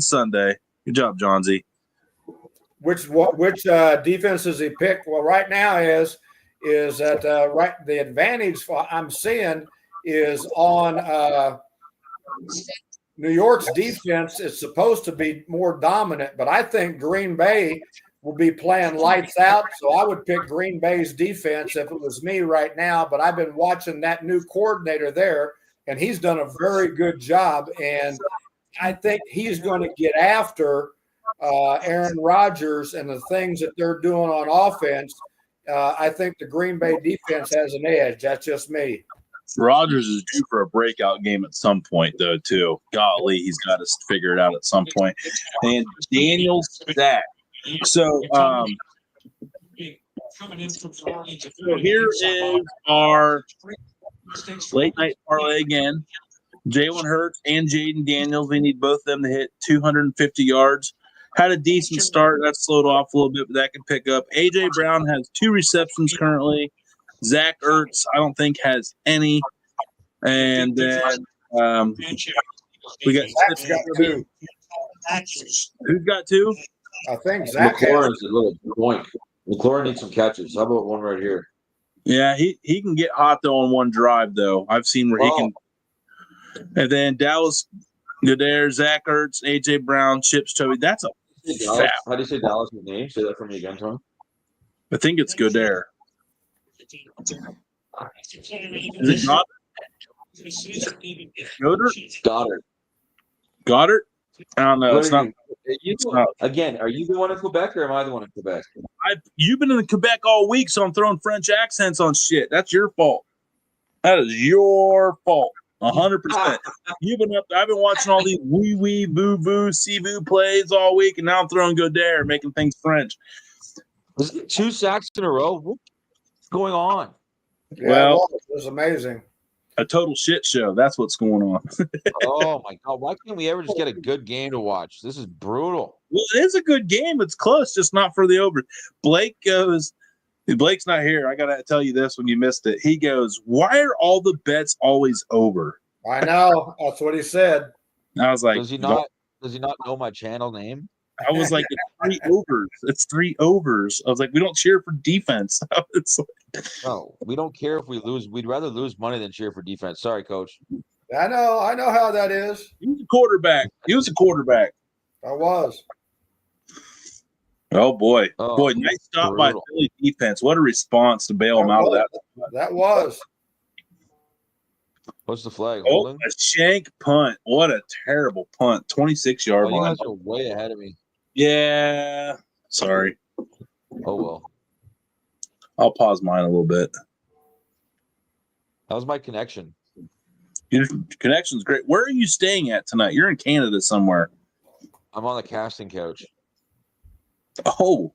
Sunday. Good job, John Z. Which defense does he pick? Well, right now is that the advantage I'm seeing is on New York's defense is supposed to be more dominant, but I think Green Bay will be playing lights out. So I would pick Green Bay's defense if it was me right now. But I've been watching that new coordinator there, and he's done a very good job. And I think he's going to get after Aaron Rodgers and the things that they're doing on offense. I think the Green Bay defense has an edge. That's just me. Rodgers is due for a breakout game at some point, though, too. Golly, he's got to figure it out at some point. And Daniel Stack. So here is our late night parlay again. Jalen Hurts and Jaden Daniels. We need both of them to hit 250 yards. Had a decent start. That slowed off a little bit, but that can pick up. A.J. Brown has 2 receptions currently. Zach Ertz, I don't think, has any. And then We got Zach's got two. Who's got two? I think Zach has. McLaurin's a little boink. McLaurin needs some catches. How about one right here? Yeah, he can get hot though on one drive though. I've seen where he can. And then Dallas Goddard, Zach Ertz, AJ Brown, Chips Toby. That's a Dallas, how do you say Dallas' name? Say that for me again, Tony. I think it's Goddard. Is it Goddard? Goddard? I don't know. It's not. Again, are you the one in Quebec or am I the one in Quebec? You've been in Quebec all week, so I'm throwing French accents on shit. That's your fault. That is your fault. 100%. You've been up. I've been watching all these wee boo boo see-boo plays all week, and now I'm throwing Goddard, making things French. Was it 2 sacks in a row? What's going on? Yeah, well, it was amazing. A total shit show. That's what's going on. Oh my God! Why can't we ever just get a good game to watch? This is brutal. Well, it is a good game. It's close, just not for the over. Blake goes. Blake's not here. I gotta tell you this when you missed it. He goes, "Why are all the bets always over?" I know. That's what he said. And I was like, Does he not know my channel name? I was like, it's 3 overs. It's 3 overs. I was like, we don't cheer for defense. It's like, No, we don't care if we lose. We'd rather lose money than cheer for defense. Sorry, coach. I know how that is. he was a quarterback. I was. Oh boy. Oh, Boy, nice stop by brutal. Philly defense. What a response to bail him out of that. That was. What's the flag? Oh, Holding? a shank punt. What a terrible punt. 26-yard Oh, you line. guys are way ahead of me. Yeah. Sorry. Oh well. I'll pause mine a little bit. That was my connection. Your connection's great. Where are you staying at tonight? You're in Canada somewhere. I'm on the casting couch. Oh.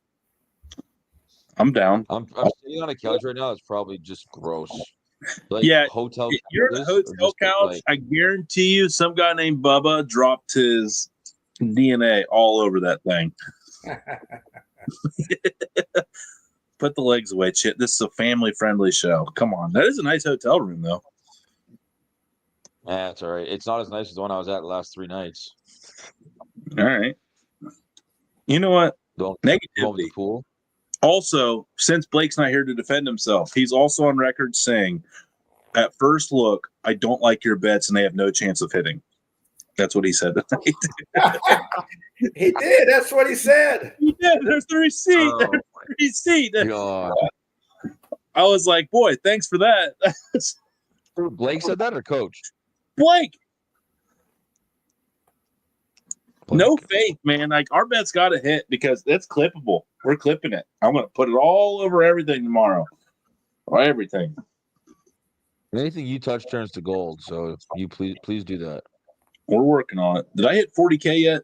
I'm down. I'm sitting on a couch right now. It's probably just gross. Like Yeah, hotel. You're in a couches or hotel just, couch. like- I guarantee you some guy named Bubba dropped his DNA all over that thing. Put the legs away, Chit. This is a family-friendly show. Come on. That is a nice hotel room, though. That's all right. It's not as nice as the one I was at the last 3 nights. All right. You know what? Going to Negativity. the pool. Also, since Blake's not here to defend himself, he's also on record saying, at first look, I don't like your bets and they have no chance of hitting. That's what he said tonight. He did. That's what he said. He did. There's the receipt. Oh, There's the receipt. God. I was like, boy, thanks for that. Blake said that or coach? Blake, Blake. no faith, man. Like, our bet's got to hit because it's clippable. We're clipping it. I'm going to put it all over everything tomorrow. Everything. Anything you touch turns to gold. So you please do that. We're working on it. Did I hit 40K yet?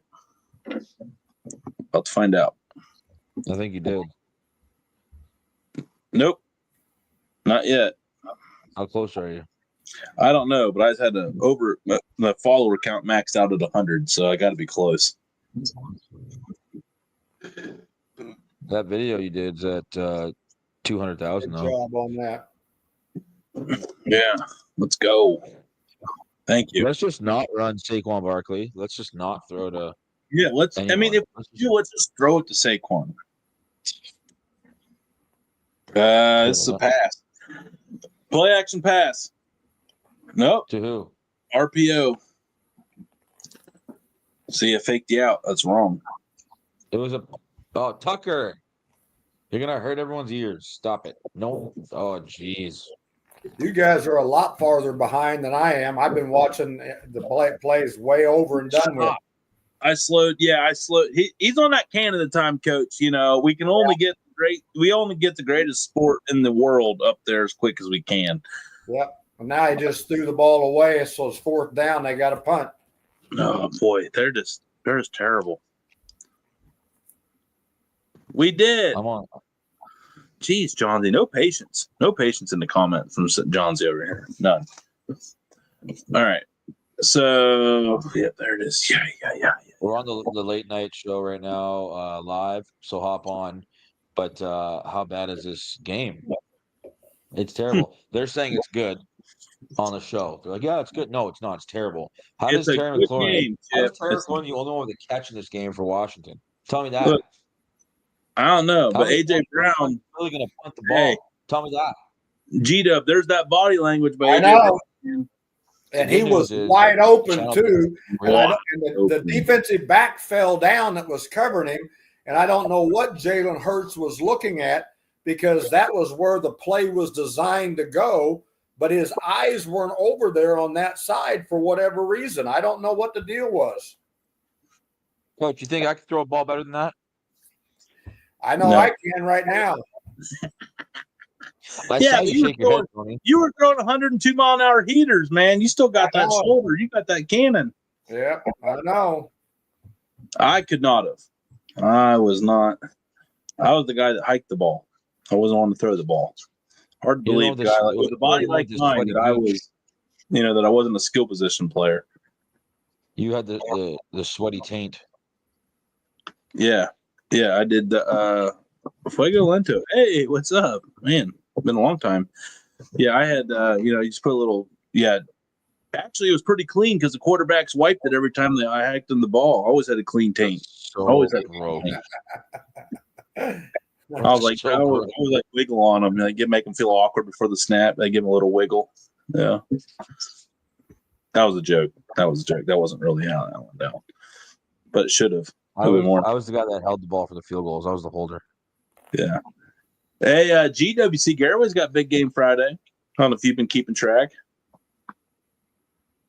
About to find out. I think you did. Nope. Not yet. How close are you? I don't know, but I just had to my follower count maxed out at 100, so I got to be close. That video you did is at 200,000 Good though. job on that. Yeah, let's go. Thank you. Let's just not run Saquon Barkley. Let's just not throw to Yeah, let's. anyone. I mean, if we do, let's just throw it to Saquon. This is a pass. Play action pass. Nope. To who? RPO. See, I faked you out. That's wrong. It was Tucker. You're gonna hurt everyone's ears. Stop it. No. Oh, jeez. You guys are a lot farther behind than I am. I've been watching the plays way over and done with. I slowed. Yeah, I slowed. He's on that Canada time, coach. You know, we can only get we only get the greatest sport in the world up there as quick as we can. Yep. And now he just threw the ball away, so it's 4th down. They got a punt. Oh boy, they're just terrible. We did. I'm on. Jeez, Johnsy, no patience. No patience in the comment from Johnsy over here. None. All right. So, yeah, there it is. Yeah. We're on the late night show right now, live. So hop on. But how bad is this game? It's terrible. They're saying it's good. on the show. They're like, yeah, it's good. No, it's not. It's terrible. How It's does a Terry good McLaurin? game, How Chip. does Terry McLaurin the only one with a catch in this game for Washington? Tell me that. Look, I don't know, How but is AJ Brown, really going to punt the hey, ball? Tell me that. G-Dub, there's that body language by I AJ know. Brown. And The he good was news is- wide open Shout out too. to And, Wide the defensive back fell down that was covering him. And I don't know what Jalen Hurts was looking at because that was where the play was designed to go. But his eyes weren't over there on that side for whatever reason. I don't know what the deal was. Coach, you think I could throw a ball better than that? I know No. I can right now. I Yeah, saw but you you were shake your head, Tony. You were throwing 102-mile-an-hour heaters, man. You still got I that know. shoulder. You got that cannon. Yeah, I know. I could not have. I was not. I was the guy that hiked the ball. I wasn't on to throw the ball. Hard to You know believe, this- guy like, with a body you know like this mine, sweaty that I beach. was, that I wasn't a skill position player. You had the sweaty taint. Yeah, I did the Fuego Lento. Hey, what's up, man? Been a long time. Yeah, I had you just put a little. Yeah, actually, it was pretty clean because the quarterbacks wiped it every time I hacked them the ball. I always had a clean taint. So Always had a gross. clean taint. I was like, I was like wiggle on them, like make them feel awkward before the snap. They give them a little wiggle. Yeah, that was a joke. That wasn't really how that went down, but it should have. I was the guy that held the ball for the field goals. I was the holder. Yeah. Hey, GWC Garraway's got big game Friday. I don't know if you've been keeping track.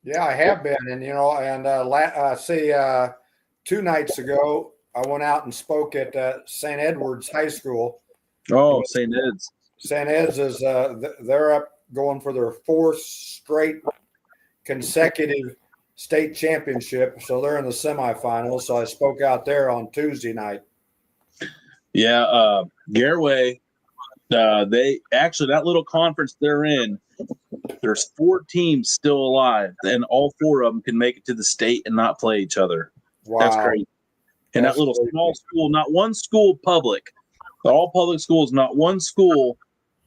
Yeah, I have been, and 2 nights ago I went out and spoke at St. Edward's High School. Oh, St. Ed's. St. Ed's is they're up going for their 4th straight consecutive state championship, so they're in the semifinals. So I spoke out there on Tuesday night. Yeah, Garraway. They actually that little conference they're in. There's 4 teams still alive, and all 4 of them can make it to the state and not play each other. Wow, that's crazy. And That's that little crazy. small school, not one school public, all public schools, not one school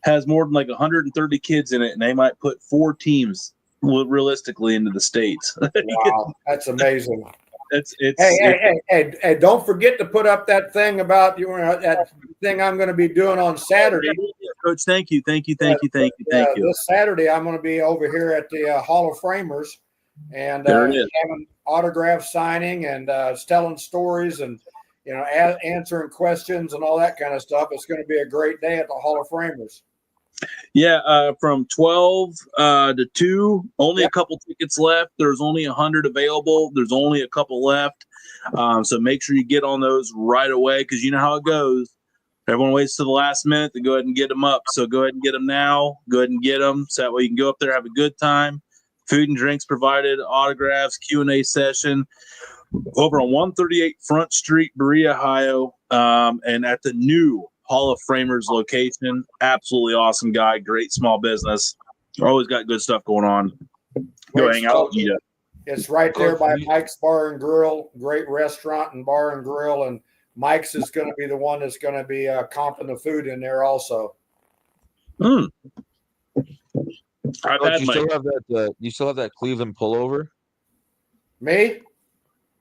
has more than like 130 kids in it, and they might put 4 teams realistically into the states. Wow, that's amazing. It's Hey, don't forget to put up that thing about that thing I'm going to be doing on Saturday. Coach, thank you. This Saturday, I'm going to be over here at the Hall of Framers and having autograph signing and telling stories and answering questions and all that kind of stuff. It's going to be a great day at the Hall of Framers. Yeah, from 12 to 2, only a couple tickets left. There's only 100 available. There's only a couple left. So make sure you get on those right away because you know how it goes. Everyone waits to the last minute to go ahead and get them up. So go ahead and get them now. Go ahead and get them so that way you can go up there, have a good time. Food and drinks provided, autographs, Q&A session over on 138 Front Street, Berea, Ohio, and at the new Hall of Framers location. Absolutely awesome guy, great small business. Always got good stuff going on. Go hang out. Yeah. It's right there by Mike's Bar and Grill, great restaurant and bar and grill, and Mike's is going to be the one that's going to be comping the food in there also. I've had you still have that. You still have that Cleveland pullover? Me?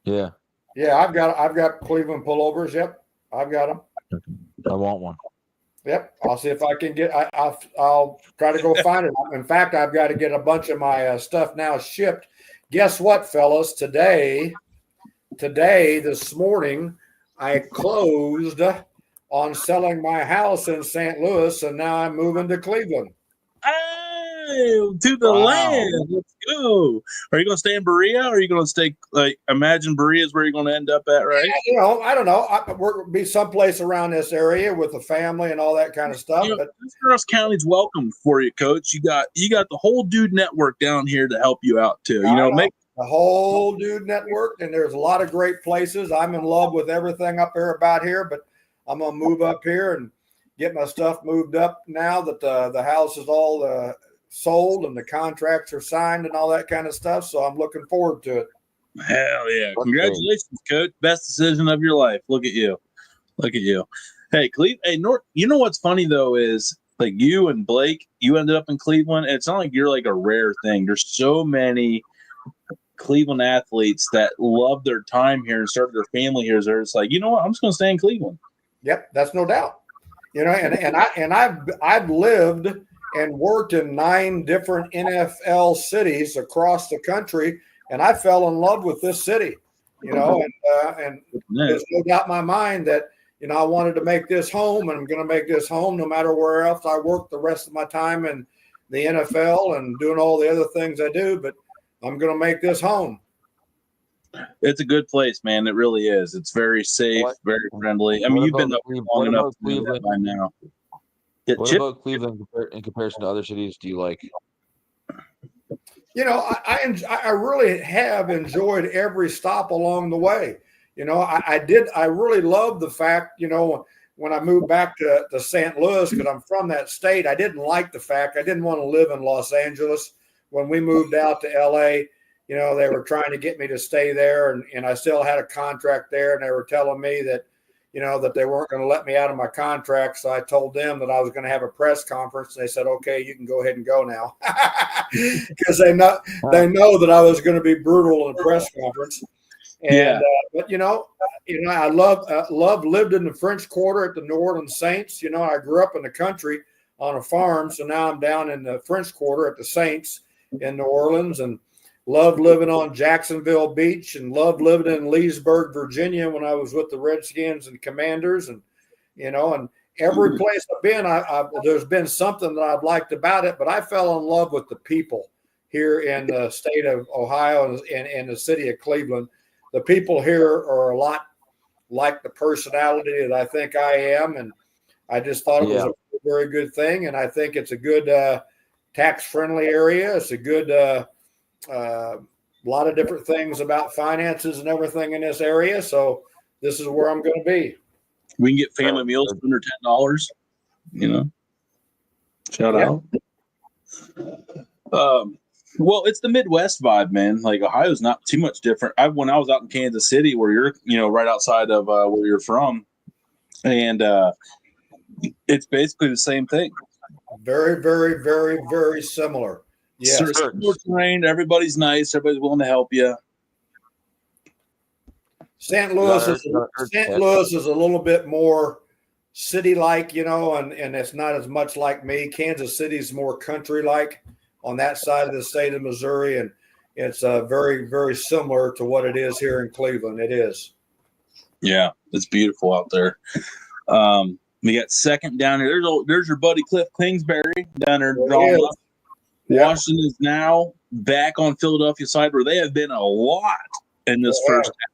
Yeah. Yeah, I've got Cleveland pullovers. Yep, I've got them. I want one. Yep, I'll see if I can get. I'll try to go find it. In fact, I've got to get a bunch of my stuff now shipped. Guess what, fellas? Today, this morning, I closed on selling my house in St. Louis, and now I'm moving to Cleveland. Hey, to the land. Let's go. Are you going to stay in Berea or are you going to stay, imagine Berea is where you're going to end up at, right? I don't know. We're going to be someplace around this area with the family and all that kind of stuff. But Tuscarawas County's welcome for you, Coach. You got the whole dude network down here to help you out, too. Make the whole dude network, and there's a lot of great places. I'm in love with everything up there about here, but I'm going to move up here and get my stuff moved up now that the house is all sold and the contracts are signed and all that kind of stuff. So I'm looking forward to it. Hell yeah. Congratulations, Coach. Best decision of your life. Look at you. Hey, Cleve. Hey, North, you know what's funny, though, is like you and Blake, you ended up in Cleveland. And it's not like you're like a rare thing. There's so many Cleveland athletes that love their time here and started their family here. So it's like, you know what? I'm just going to stay in Cleveland. Yep, that's no doubt. I've lived and worked in 9 different NFL cities across the country, and I fell in love with this city. And there's no doubt in my mind that I wanted to make this home, and I'm going to make this home no matter where else I work the rest of my time in the NFL and doing all the other things I do. But I'm going to make this home. It's a good place, man. It really is. It's very safe, very friendly. I mean, you've been up long enough by now. What about Cleveland in comparison to other cities do you like? I really have enjoyed every stop along the way. I really love the fact, when I moved back to St. Louis, because I'm from that state, I didn't like the fact I didn't want to live in Los Angeles. When we moved out to LA, they were trying to get me to stay there, and I still had a contract there, and they were telling me that, that they weren't going to let me out of my contract. So I told them that I was going to have a press conference. They said, okay, you can go ahead and go now. Because they know that I was going to be brutal in a press conference. And, but I love lived in the French Quarter at the New Orleans Saints. I grew up in the country on a farm. So now I'm down in the French Quarter at the Saints in New Orleans, and loved living on Jacksonville Beach, and loved living in Leesburg, Virginia when I was with the Redskins and Commanders. And, and every place I've been, there's been something that I've liked about it, but I fell in love with the people here in the state of Ohio and the city of Cleveland. The people here are a lot like the personality that I think I am. And I just thought it was a very good thing. And I think it's a good tax-friendly area. It's a good lot of different things about finances and everything in this area. So this is where I'm going to be. We can get family meals for under $10, Shout out. Well, it's the Midwest vibe, man. Like Ohio's not too much different. When I was out in Kansas City, where you're, right outside of where you're from, and it's basically the same thing. Very, very, very, very similar. Yeah, trained. Everybody's nice. Everybody's willing to help you. St. Louis is a little bit more city-like, and it's not as much like me. Kansas City's more country-like on that side of the state of Missouri, and it's very, very similar to what it is here in Cleveland. It is. Yeah, it's beautiful out there. We got second down here. There's your buddy Cliff Kingsbury down there. Washington is now back on Philadelphia's side, where they have been a lot in this first half.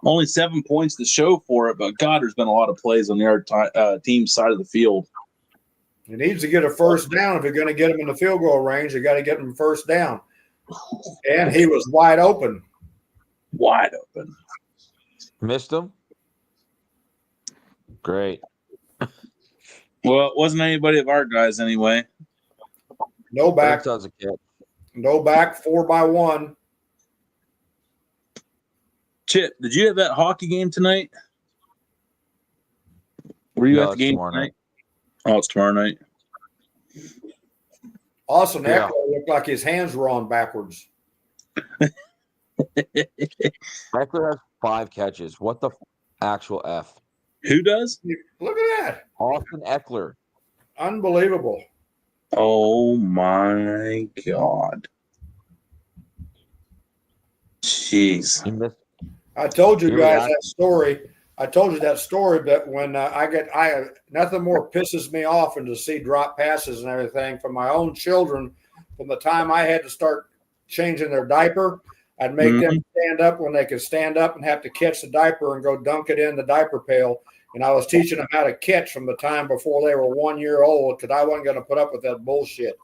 Only 7 points to show for it, but God, there's been a lot of plays on the other team's side of the field. He needs to get a first down. If you're going to get him in the field goal range, you got to get him first down. And he was wide open. Wide open. Missed him? Great. Well, it wasn't anybody of our guys anyway. No back. No back, 4x1. Chip, did you have that hockey game tonight? Were you at the game tonight? Oh, it's tomorrow night. Austin Eckler looked like his hands were on backwards. Eckler has 5 catches. What the actual F? Who does? Look at that. Austin Eckler. Unbelievable. Oh, my God. Jeez. I told you guys that story. I told you that story, but when nothing more pisses me off than to see drop passes and everything from my own children. From the time I had to start changing their diaper, I'd make them stand up when they could stand up and have to catch the diaper and go dunk it in the diaper pail. And I was teaching them how to catch from the time before they were 1 year old, because I wasn't going to put up with that bullshit.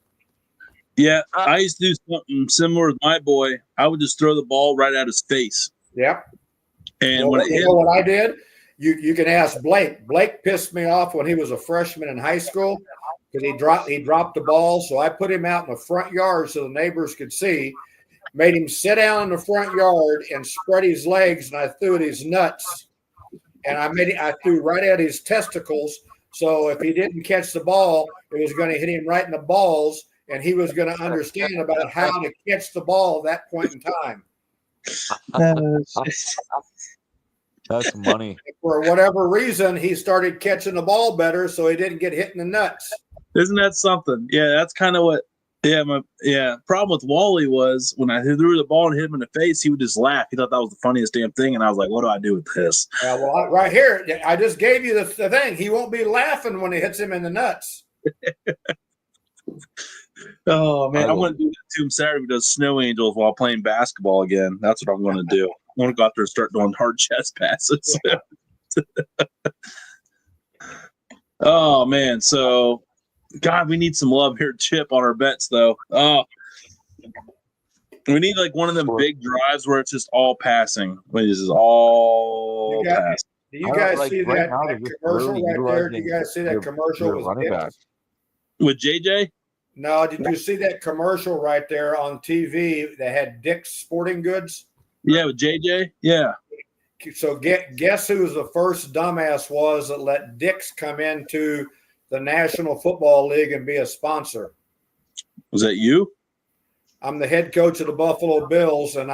Yeah, I used to do something similar with my boy. I would just throw the ball right at his face. Yep. And when you know what I did? You can ask Blake. Blake pissed me off when he was a freshman in high school because he dropped the ball. So I put him out in the front yard so the neighbors could see. Made him sit down in the front yard and spread his legs, and I threw at his nuts. And I threw right at his testicles So if he didn't catch the ball, it was going to hit him right in the balls, and he was going to understand about how to catch the ball at that point in time. That's money. For whatever reason, he started catching the ball better, so he didn't get hit in the nuts. Isn't that something? Yeah, that's kind of what. Yeah, problem with Wally was when I threw the ball and hit him in the face, he would just laugh. He thought that was the funniest damn thing, and I was like, "What do I do with this?" Well, right here, I just gave you the thing. He won't be laughing when it hits him in the nuts. Oh man, I'm going to do that to him Saturday. He does snow angels while playing basketball again. That's what I'm going to do. I'm going to go out there and start doing hard chest passes. Oh man, so God, we need some love here, Chip, on our bets though. Oh, we need like one of them big drives where it's just all passing. It's just all passing. Do you guys see that commercial right there? Do you guys see that commercial with JJ? No, did you see that commercial right there on TV that had Dick's Sporting Goods? Yeah, with JJ. Yeah. So guess who the first dumbass was that let Dick's come into the National Football League and be a sponsor? Was that you? I'm the head coach of the Buffalo Bills, and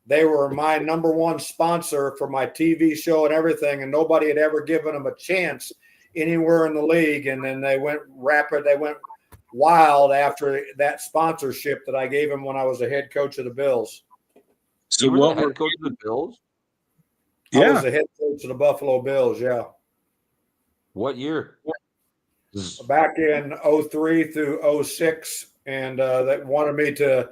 they were my number one sponsor for my TV show and everything, and nobody had ever given them a chance anywhere in the league. And then they went wild after that sponsorship that I gave them when I was the head coach of the Bills. So what were head coach of the Bills? I was the head coach of the Buffalo Bills, yeah. What year? Back in 03 through 06, and they wanted me to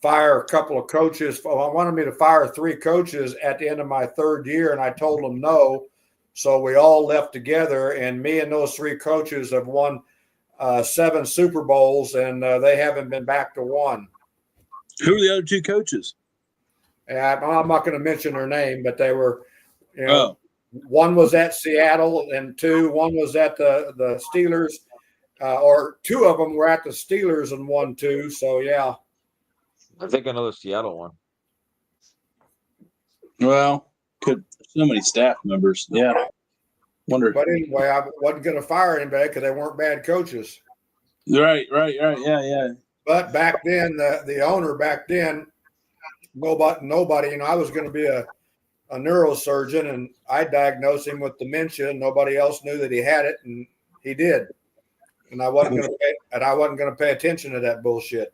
fire a couple of coaches. I wanted me to fire 3 coaches at the end of my 3rd year, and I told them no. So we all left together, and me and those 3 coaches have won 7 Super Bowls, and they haven't been back to one. Who are the other 2 coaches? I'm not going to mention their name, but they were, one was at Seattle, and one was at the Steelers, or 2 of them were at the Steelers and 1 too. So yeah, I think another Seattle one. Well, so many staff members. Yeah. Wonder. But anyway, I wasn't going to fire anybody because they weren't bad coaches. Right. Yeah. But back then, the owner back then, nobody. I was going to be a neurosurgeon, and I diagnosed him with dementia. And nobody else knew that he had it, and he did. And I wasn't going to pay attention to that bullshit.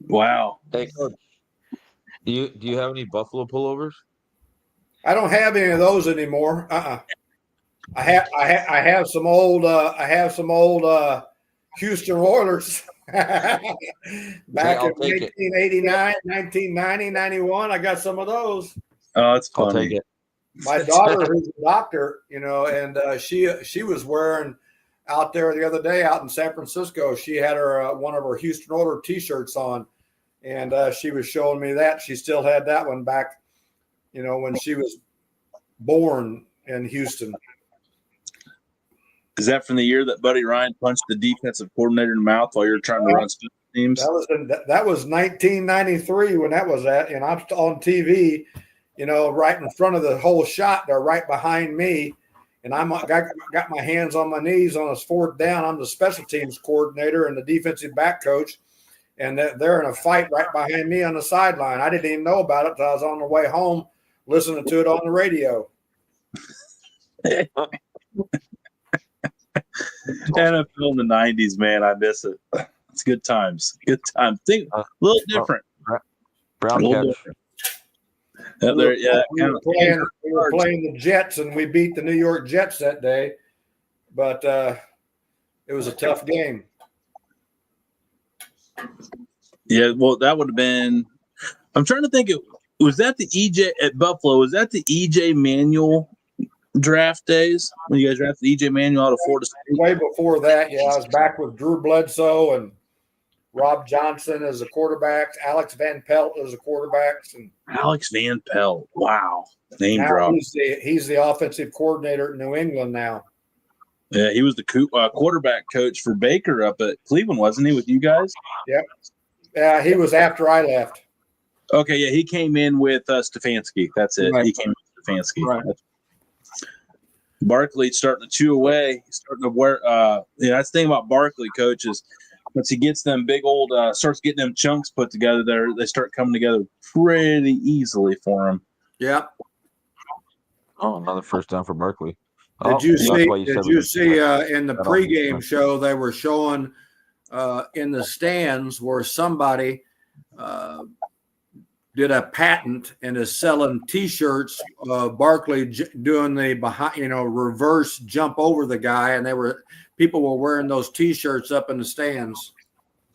Wow. Hey, Coach, do you have any Buffalo pullovers? I don't have any of those anymore. I have some old Houston Oilers back in 1989, 1990, 91. I got some of those. Oh, it's funny. I'll take it. My daughter, who's a doctor, and she was wearing out there the other day out in San Francisco. She had her one of her Houston Oilers T-shirts on, and she was showing me that. She still had that one back, when she was born in Houston. Is that from the year that Buddy Ryan punched the defensive coordinator in the mouth while you were trying to run special teams? That was 1993 when that was at, and I'm on TV, right in front of the whole shot. They're right behind me, and I got my hands on my knees on a 4th down. I'm the special teams coordinator and the defensive back coach, and they're in a fight right behind me on the sideline. I didn't even know about it until I was on the way home listening to it on the radio. NFL in the 90s, man. I miss it. It's good times. Good times. Think a little different. Brown catch. We were playing the Jets, and we beat the New York Jets that day, but it was a tough game. Yeah, well, that would have been – I'm trying to think. Was that the EJ – at Buffalo, was that the EJ Manuel draft days when you guys drafted EJ Manuel out of Florida State? Way before that, yeah. I was back with Drew Bledsoe and Rob Johnson as a quarterback, Alex Van Pelt as a quarterbacks, and Alex Van Pelt. Wow, name now drop. He's the offensive coordinator at New England now. Yeah, he was the quarterback coach for Baker up at Cleveland, wasn't he? With you guys? Yep. Yeah, he was after I left. Okay, yeah, he came in with Stefanski. That's it. Right. He came with Stefanski. Right. Barkley's starting to chew away. He's starting to wear. That's the thing about Barkley, coaches. Once he gets them big old, starts getting them chunks put together, they start coming together pretty easily for him. Yeah. Oh, another first down for Barkley. Did you see? Did In the pregame show they were showing in the stands where somebody did a patent and is selling T-shirts. Barkley doing the behind, reverse jump over the guy, and people were wearing those T-shirts up in the stands.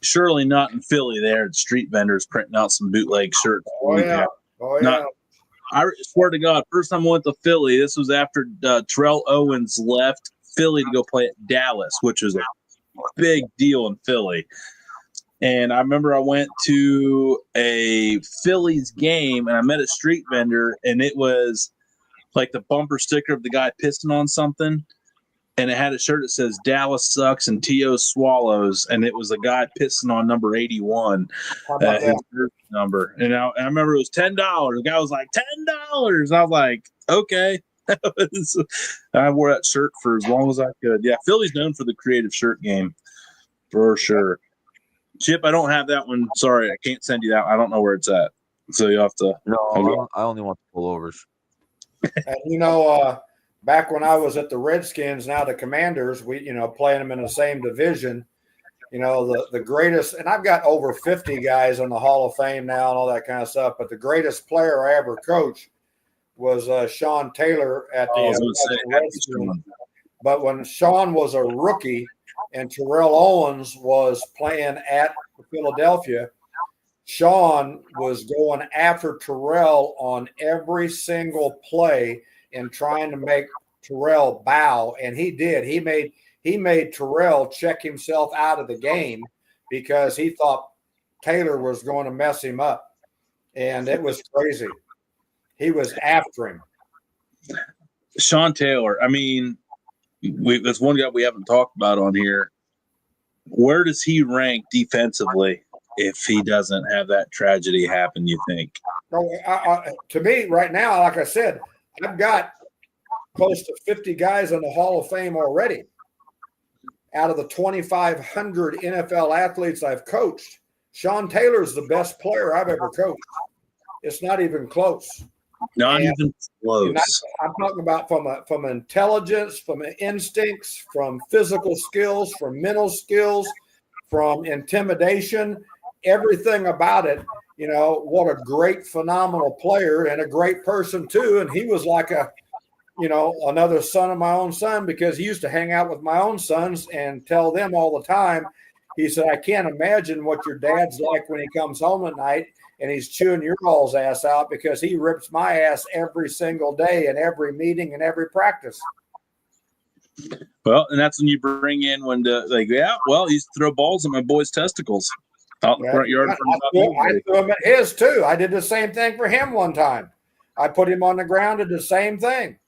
Surely not in Philly. There, street vendors printing out some bootleg shirts. Oh yeah. I swear to God, first time I went to Philly, this was after Terrell Owens left Philly to go play at Dallas, which was a big deal in Philly. And I remember I went to a Phillies game and I met a street vendor, and it was like the bumper sticker of the guy pissing on something. And it had a shirt that says Dallas sucks and T.O. swallows. And it was a guy pissing on number 81, his number. And I remember it was $10. The guy was like, $10. I was like, okay. I wore that shirt for as long as I could. Yeah, Philly's known for the creative shirt game for sure. Chip, I don't have that one. Sorry, I can't send you that. I don't know where it's at. So you have to. No, I only want the pullovers. And back when I was at the Redskins, now the Commanders, we playing them in the same division. The greatest, and I've got over 50 guys in the Hall of Fame now and all that kind of stuff. But the greatest player I ever coached was Sean Taylor at the Redskins. But when Sean was a rookie and Terrell Owens was playing at Philadelphia, Sean was going after Terrell on every single play and trying to make Terrell bow, and he did. He made Terrell check himself out of the game because he thought Taylor was going to mess him up, and it was crazy. He was after him. Sean Taylor, I mean, there's one guy we haven't talked about on here. Where does he rank defensively if he doesn't have that tragedy happen, you think? To me, right now, like I said, I've got close to 50 guys in the Hall of Fame already. Out of the 2,500 NFL athletes I've coached, Sean Taylor's the best player I've ever coached. It's not even close. Not even close. I'm talking about from intelligence, from instincts, from physical skills, from mental skills, from intimidation, everything about it. What a great, phenomenal player and a great person too. And he was like another son of my own son, because he used to hang out with my own sons and tell them all the time. He said, I can't imagine what your dad's like when he comes home at night and he's chewing your all's ass out, because he rips my ass every single day in every meeting and every practice. Well, and that's when you bring in he used to throw balls at my boy's testicles out in the front yard. I threw him at his too. I did the same thing for him one time. I put him on the ground and did the same thing.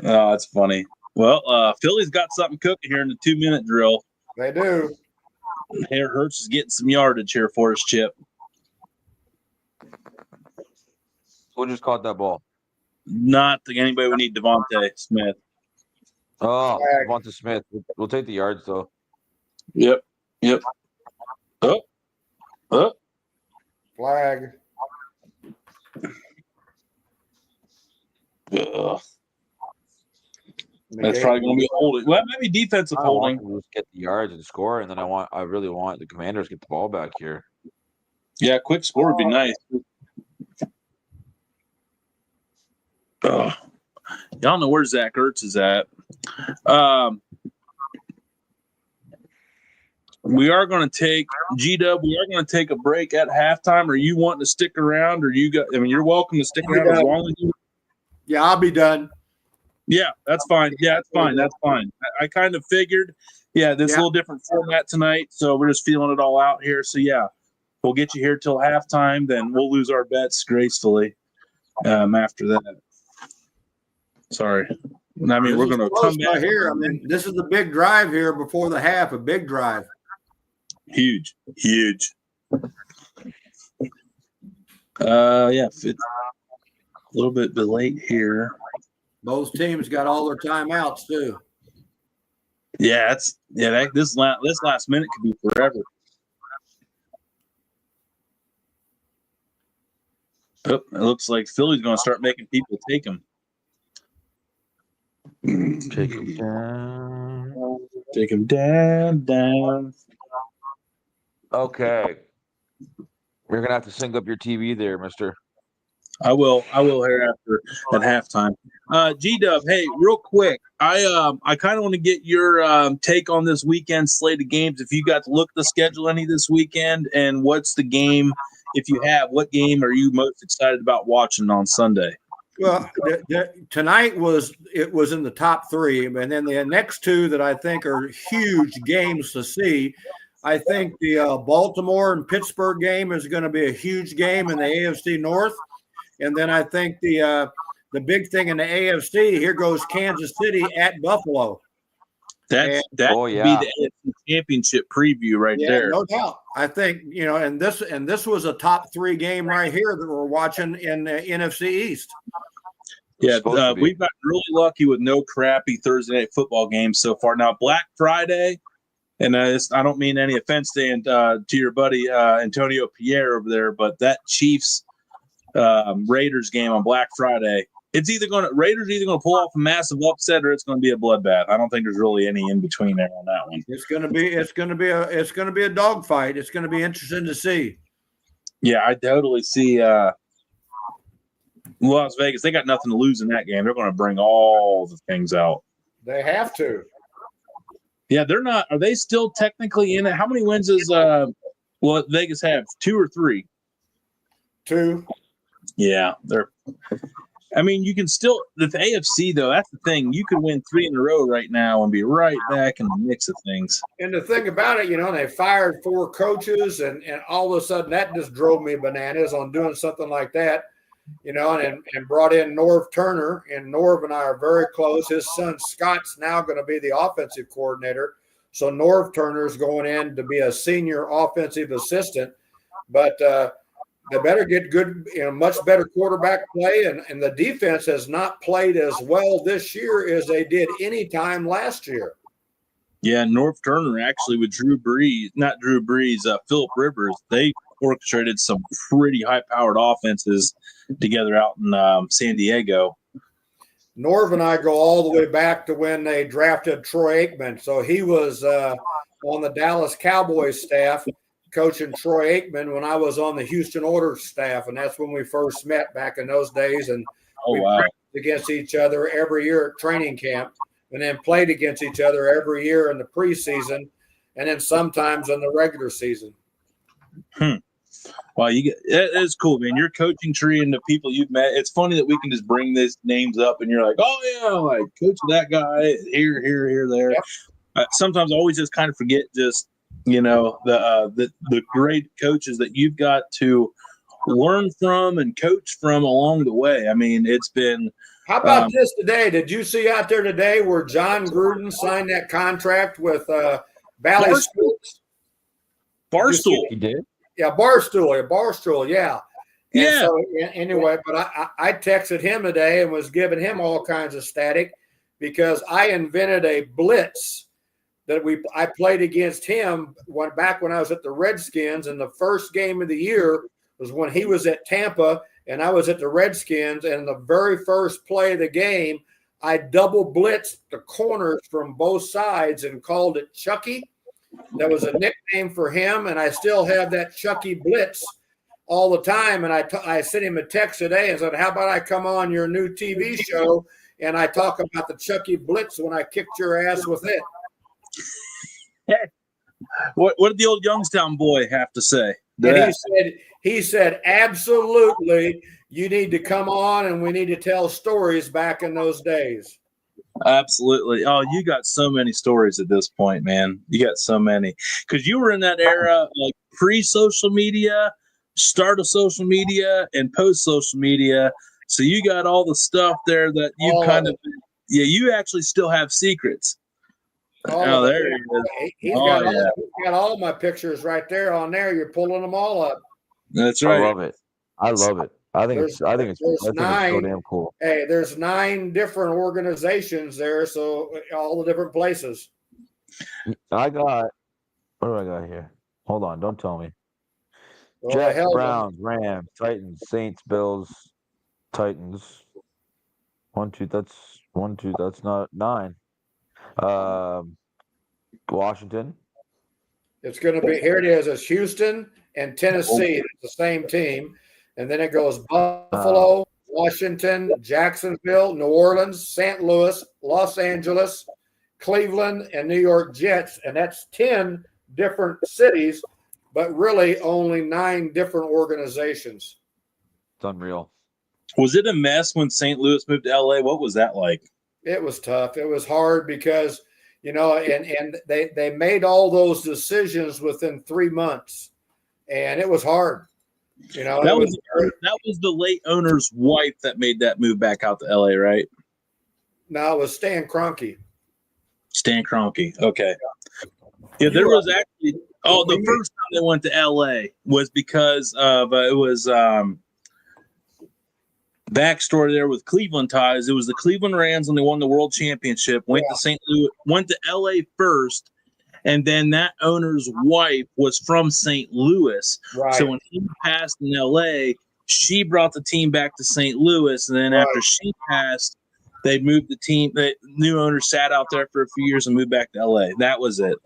Oh, that's funny. Well, Philly's got something cooking here in the 2-minute drill. They do. Hair Hurts is getting some yardage here for us, Chip. Who just caught that ball? Not anybody. We need Devontae Smith. Oh, Devonta Smith. We'll take the yards, though. Yep. Flag. That's probably going to be holding. Well, maybe defensive holding. Just get the yards and score, and then I really want the Commanders to get the ball back here. Yeah, quick score would be nice. Y'all know where Zach Ertz is at. We are going to take G-Dub. We are going to take a break at halftime. Are you wanting to stick around, or you're welcome to stick around as long as you. Yeah, I'll be done. Yeah, that's fine. Yeah, that's fine. That's fine. I kind of figured. Yeah, this is a little different format tonight, so we're just feeling it all out here. So yeah, we'll get you here till halftime. Then we'll lose our bets gracefully after that. Sorry. I mean, we're going to come back here. I mean, this is the big drive here before the half. A big drive. Huge. Yeah, it's a little bit late here. Both teams got all their timeouts too. Yeah, this last minute could be forever. Oh, it looks like Philly's going to start making people take them. Take him down. Take him down. Okay. You're gonna have to sync up your TV there, mister. I will hereafter at halftime. G-Dub, hey, real quick, I kind of want to get your take on this weekend slate of games. If you got to look at the schedule any this weekend, and what's the game, if you have, what game are you most excited about watching on Sunday? Well, tonight was in the top three, and then the next two that I think are huge games to see. I think the Baltimore and Pittsburgh game is going to be a huge game in the AFC North. And then I think the big thing in the AFC, here goes Kansas City at Buffalo. That would be the AFC Championship preview right there. No doubt. I think, and this was a top three game right here that we're watching in the NFC East. Yeah, we've gotten really lucky with no crappy Thursday night football games so far. Now, Black Friday, and I don't mean any offense to your buddy Antonio Pierre over there, but that Chiefs Raiders game on Black Friday, Raiders either going to pull off a massive upset or it's going to be a bloodbath. I don't think there's really any in between there on that one. It's going to be a dogfight. It's going to be interesting to see. Yeah, I totally see Las Vegas. They got nothing to lose in that game. They're going to bring all the things out. They have to. Yeah, they're not. Are they still technically in it? How many wins does Vegas have? 2 or 3? 2. Yeah, you can still – the AFC, though, that's the thing. You could win 3 in a row right now and be right back in the mix of things. And the thing about it, they fired 4 coaches, and all of a sudden that just drove me bananas on doing something like that, and brought in Norv Turner. And Norv and I are very close. His son Scott's now going to be the offensive coordinator. So Norv Turner's going in to be a senior offensive assistant. But they better get good, much better quarterback play, and the defense has not played as well this year as they did any time last year. Yeah, North Turner actually with Phillip Rivers, they orchestrated some pretty high-powered offenses together out in San Diego. Norv and I go all the way back to when they drafted Troy Aikman. So he was on the Dallas Cowboys staff, coaching Troy Aikman when I was on the Houston Oilers staff, and that's when we first met back in those days. And we practiced against each other every year at training camp, and then played against each other every year in the preseason, and then sometimes in the regular season. Well, it's cool, man. Your coaching tree and the people you've met. It's funny that we can just bring these names up, and you're like, oh yeah, like coach of that guy here, there. Yep. Sometimes I always just kind of forget just. The great coaches that you've got to learn from and coach from along the way. I mean, it's been. How about this today? Did you see out there today where John Gruden signed that contract with Valley Sports? Barstool. He did? Yeah, Barstool, yeah. And yeah. So, anyway, but I texted him today and was giving him all kinds of static because I invented a blitz that I played against him back when I was at the Redskins, and the first game of the year was when he was at Tampa and I was at the Redskins, and the very first play of the game, I double blitzed the corners from both sides and called it Chucky. That was a nickname for him, and I still have that Chucky blitz all the time. And I sent him a text today and said, how about I come on your new TV show and I talk about the Chucky blitz when I kicked your ass with it. What did the old Youngstown boy have to say? And he said, absolutely, you need to come on and we need to tell stories back in those days. Absolutely. Oh, you got so many stories at this point, man. You got so many. Because you were in that era, like pre-social media, start of social media, and post-social media. So you got all the stuff there that you you actually still have secrets. Oh, there he is. He's got all my pictures right there on there. You're pulling them all up. That's right. I love it. I think There's it's so nine. damn cool. Hey, there's 9 different organizations there, so all the different places. I got what do I got here? Hold on, don't tell me. Well, the Jets, hell, Browns, Rams, Titans, Saints, Bills, Titans. 1, 2. That's 1, 2. That's not 9. Washington. it's going to be here. It is. It's Houston and Tennessee. It's the same team, and then it goes Buffalo, Washington, Jacksonville, New Orleans, St. Louis, Los Angeles, Cleveland, and New York Jets, and that's 10 different cities, but really only 9 different organizations. It's unreal. Was it a mess when St. Louis moved to LA? What was that like? It was tough. It was hard because, and they made all those decisions within 3 months, and it was hard. That was the late owner's wife that made that move back out to LA, right? No, it was Stan Kroenke. Stan Kroenke. Okay. Yeah, there was actually. Oh, the first time they went to LA was because of it was backstory there with Cleveland ties. It was the Cleveland Rams when they won the World Championship. Went to St. Louis, went to LA first, and then that owner's wife was from St. Louis. Right. So when he passed in LA, she brought the team back to St. Louis, and then after she passed, they moved the team. The new owner sat out there for a few years and moved back to LA. That was it.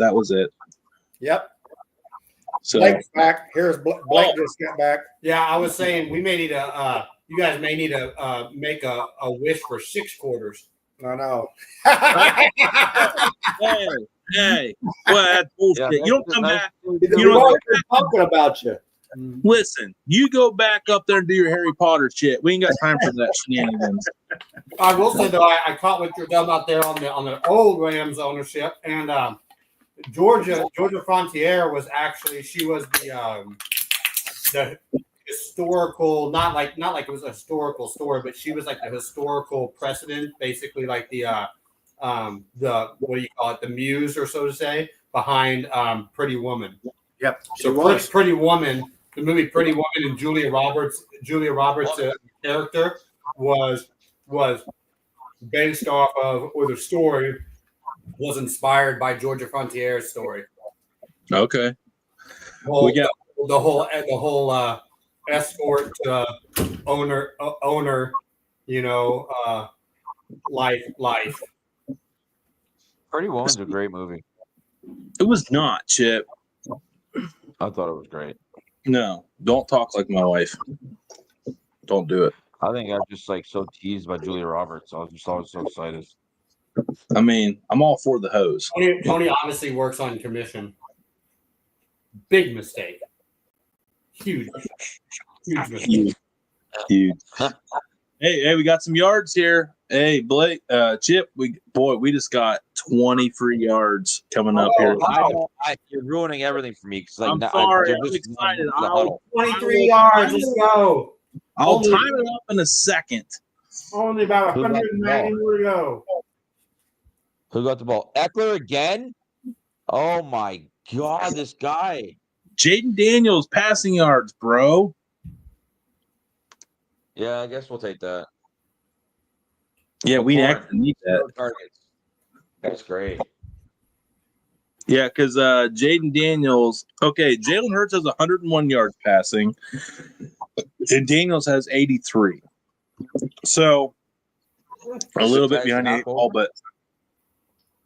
Yep. So Blake's back. Here's Blake just got back. Yeah, I was saying we may need you guys may need to make a wish for 6 quarters. I know. hey, well, that's bullshit. Yeah, you don't come back. You don't talking about you. Listen, you go back up there and do your Harry Potter shit. We ain't got time for that shenanigans. I will say though, I caught what you're talking about there on the old Rams ownership, and Georgia Frontier was actually she was the historical, not like it was a historical story, but she was like the historical precedent, basically like the what do you call it, the muse or so to say behind Pretty Woman. Yep. So Pretty Woman, the movie Pretty Woman, and Julia Roberts' character was based off of, or the story was inspired by Georgia Frontier's story. Okay. We got the whole escort owner, life. Pretty Woman's a great movie. It was not, Chip. I thought it was great. No, don't talk like my wife. Don't do it. I think I was just like so teased by Julia Roberts. I was just always so excited. I mean, I'm all for the hose. Tony obviously works on commission. Big mistake. Huge mistake. Huge. Hey, we got some yards here. Hey, Blake, Chip, we just got 20 free yards coming up here. You're ruining everything for me because I'm sorry. I'm excited. 23 yards. Let's go. I'll time it up in a second. Only about 190 more to go. Who got the ball? Eckler again? Oh my God, this guy. Jaden Daniels passing yards, bro. Yeah, I guess we'll take that. Yeah, we actually need that. Targets. That's great. Yeah, because Jaden Daniels. Okay, Jalen Hurts has 101 yards passing, and Daniels has 83. So a little bit behind the 8 ball, but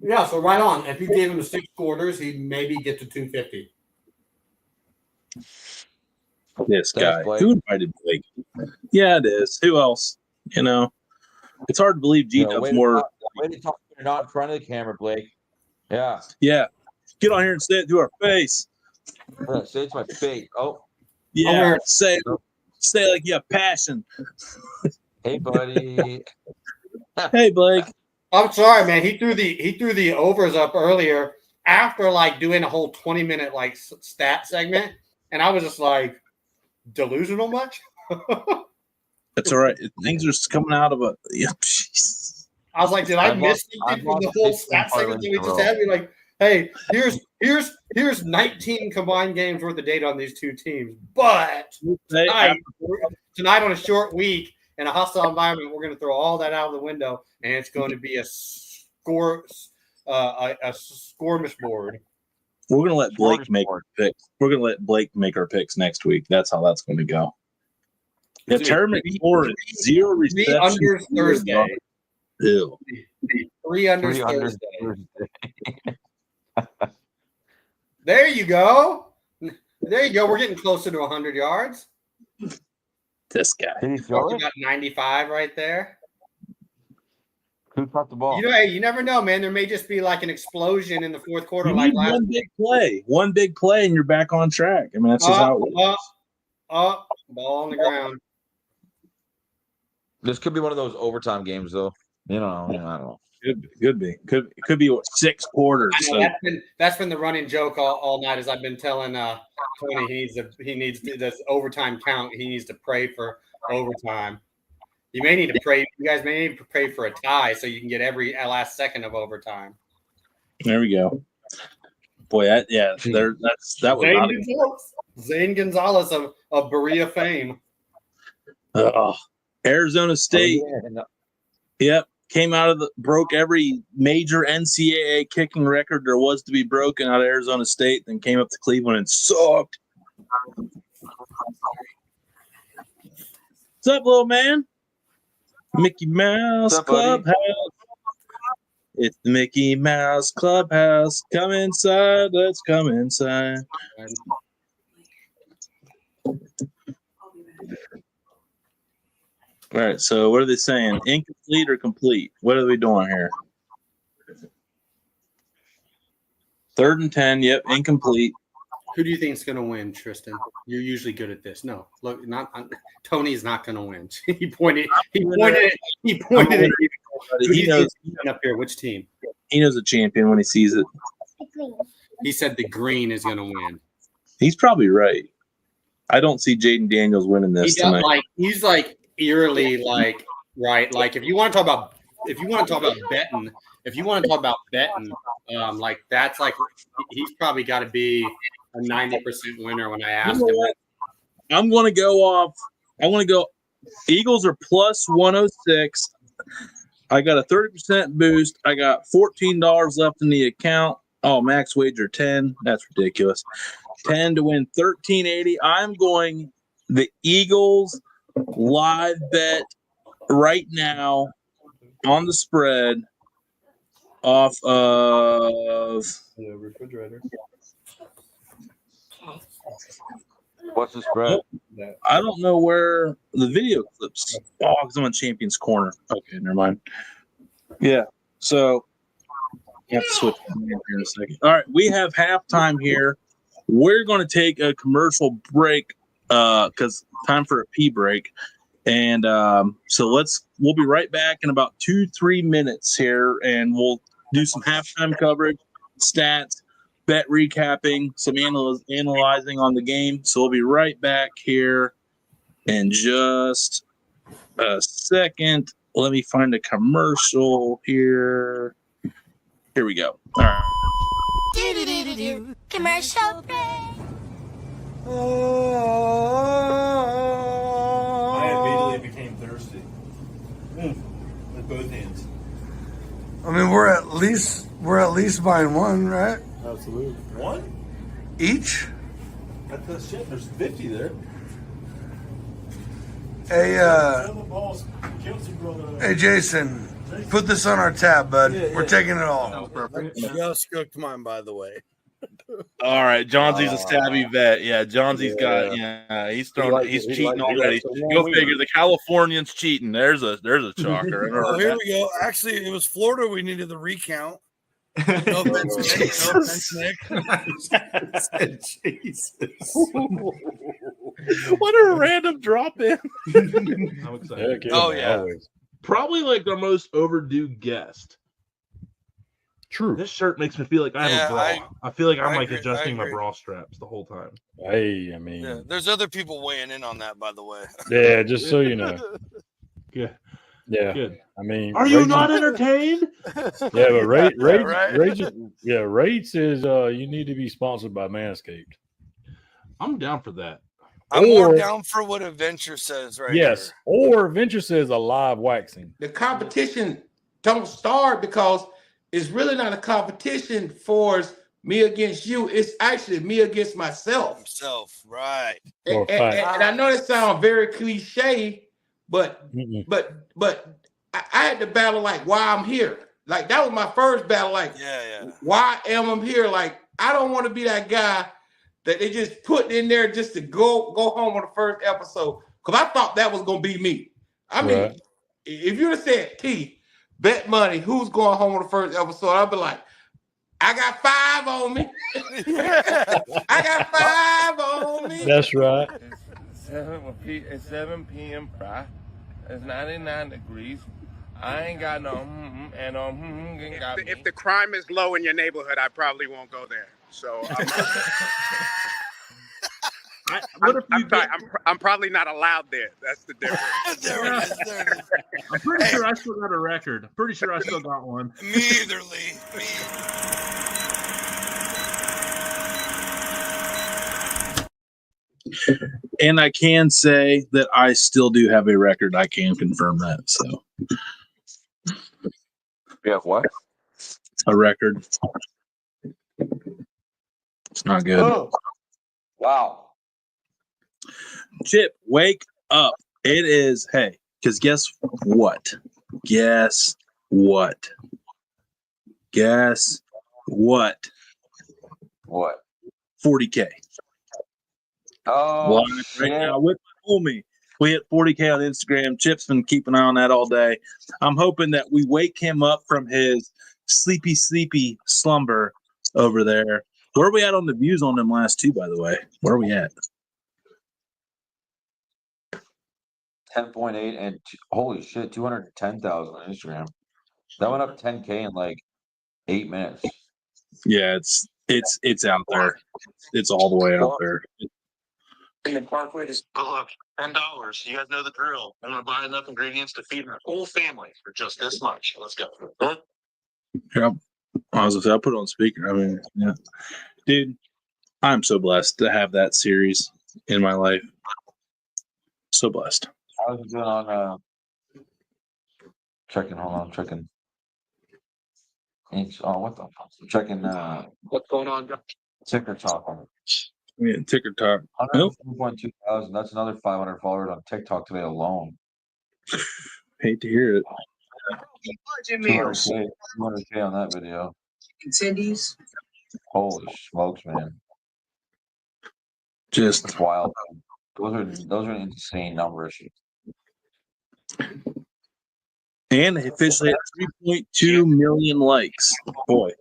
yeah. So right on. If you gave him 6 quarters, he'd maybe get to 250. This guy. Who invited Blake? Yeah, it is. Who else? It's hard to believe G-Dub's more. Way to talk not in front of the camera, Blake. Yeah. Yeah. Get on here and say it to our face. Say it to my face. Oh. Yeah. Say like you have passion. Hey, buddy. Hey, Blake. I'm sorry, man. He threw the overs up earlier after like doing a whole 20-minute like stat segment, and I was just like, delusional much? That's all right. Things are coming out of a. Yeah, I was like, did I miss anything from the whole stat segment that we just had? Be like, hey, here's 19 combined games worth of data on these two teams, but tonight on a short week in a hostile environment, we're going to throw all that out of the window, and it's going to be a skirmish board. We're going to let Blake make our picks. We're going to let Blake make our picks next week. That's how that's going to go. The tournament score is 0 receptions. 3 unders Thursday. Ew. 3 unders Thursday. There you go. There you go. We're getting closer to 100 yards. This guy. Did he throw it? About 95 right there. Who caught the ball? You know, hey, you never know, man. There may just be like an explosion in the fourth quarter. You Like need one big play, and you're back on track. I mean, that's just how it works. Ball on the ground. This could be one of those overtime games, though. I don't know. Could be. Could be 6 quarters. I know, that's been the running joke all night. As I've been telling Tony, he needs this overtime count. He needs to pray for overtime. You may need to pray. You guys may need to pray for a tie so you can get every last second of overtime. There we go. Boy, that was Zane Gonzalez of Berea fame. Arizona State. Yep. Came out of broke every major NCAA kicking record there was to be broken out of Arizona State, then came up to Cleveland and sucked. What's up, little man? Mickey Mouse Clubhouse. It's the Mickey Mouse Clubhouse. Come inside. Let's come inside. All right, so what are they saying? Incomplete or complete? What are we doing here? 3rd and 10. Yep, incomplete. Who do you think is going to win, Tristan? You're usually good at this. No, look, Tony's not going to win. He pointed. He pointed. He knows up here. Which team? He knows a champion when he sees it. He said the green is going to win. He's probably right. I don't see Jaden Daniels winning this tonight. He's like eerily right. Like if you want to talk about betting, like that's like he's probably got to be a 90% winner when I ask him. I'm going to go Eagles are plus 106. I got a 30% boost. I got $14 left in the account. Oh, max wager 10. That's ridiculous. 10 to win 1380. I'm going the Eagles live bet right now on the spread off of the refrigerator. What's the spread? I don't know where the video clips. Oh, because I'm on Champions Corner. Okay, never mind. Yeah, so you have to switch here in a second. All right, we have halftime here. We're going to take a commercial break because time for a pee break. And so we'll be right back in about 2-3 minutes here, and we'll do some halftime coverage, stats, bet recapping, some analyzing on the game. So we'll be right back here in just a second. Let me find a commercial here. Here we go. All right. Commercial break. I immediately became thirsty. With both hands. I mean, we're at least buying one, right? Absolutely. One? Each? That's the shit. There's 50 there. Hey, Jason, put this on our tab, bud. Yeah. We're taking it all. Just cooked mine, by the way. All right, Johnsy's a savvy vet. Yeah, Johnsy's got. Yeah, he's cheating already. Go figure. The Californians cheating. There's a shocker. Oh, here we go. Actually, it was Florida. We needed the recount. No offense, Nick. No offense, Nick. Jesus. What a random drop in. I'm excited. Oh, yeah. Probably like our most overdue guest. True. This shirt makes me feel like I have a bra. I feel like I'm like adjusting my bra straps the whole time. Hey, I mean, Yeah, there's other people weighing in on that, by the way. yeah, just so you know. Good. Yeah. Good. I mean, Are you not entertained? Yeah, but Right. Rates is you need to be sponsored by Manscaped. I'm down for that. I'm more Or- down for what Adventure says right Yes. Or Venture says a live waxing. The competition don't start because it's really not a competition for me against you. It's actually me against myself. Himself, right. And I know that sounds very cliche, but I had to battle like why I'm here. Like that was my first battle. Like, why am I here? Like, I don't want to be that guy that they just put in there just to go home on the first episode. Because I thought that was gonna be me. I mean, if you'd have said, T, bet money, who's going home on the first episode? I'd be like, I got 5 on me. I got 5 on me. That's right. It's 7 p.m. Fry. It's 99 degrees. I ain't got no and if the crime is low in your neighborhood, I probably won't go there. So I'm probably not allowed there. That's the difference. There it is. There it is. I'm pretty sure I still got a record. I'm pretty sure I still got one. Me either, Lee. And I can say that I still do have a record. I can confirm that. So you have what? A record. It's not good. Oh. Wow. Chip, wake up. It is, hey, because guess what? Guess what? Guess what? What? 40K. Oh, right now with my homie. We hit 40K on Instagram. Chip's been keeping an eye on that all day. I'm hoping that we wake him up from his sleepy slumber over there. Where are we at on the views on them last two, by the way? Where are we at? 10.8 and holy shit, 210,000 on Instagram. That went up 10K in like 8 minutes. Yeah, it's out there. It's all the way out there. And the Parkway is $10. You guys know the drill. I'm gonna buy enough ingredients to feed my whole family for just this much. Let's go. Yep. I was I'll put it on speaker. I mean, yeah. Dude, I'm so blessed to have that series in my life. So blessed. How's it doing on checking, hold on, checking. Oh, what the fuck? Checking What's going on, guys? TikTok. Yeah, TikTok. 102,000. That's another 500 followers on TikTok today alone. Hate to hear it. 200K on that video. Cindy's. Holy smokes, man! Just it's wild. Those are insane numbers. And they officially had 3.2 million likes. Boy.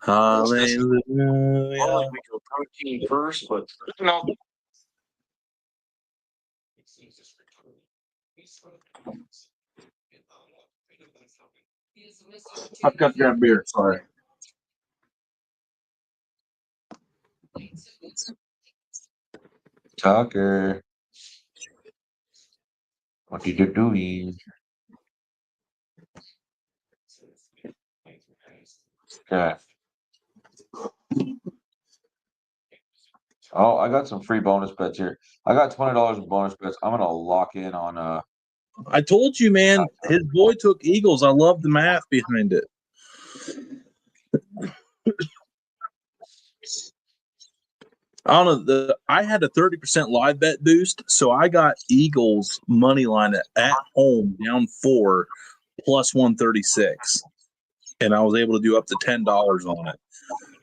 Hallelujah. Normally we go protein first, but no. I've got to grab beer. Sorry. Tucker, what are you doing? Okay. Oh, I got some free bonus bets here. I got $20 in bonus bets. I'm gonna lock in on I told you, man, his boy took Eagles. I love the math behind it. I don't know. I had a 30% live bet boost, so I got Eagles money line at home down 4 plus 136, and I was able to do up to $10 on it.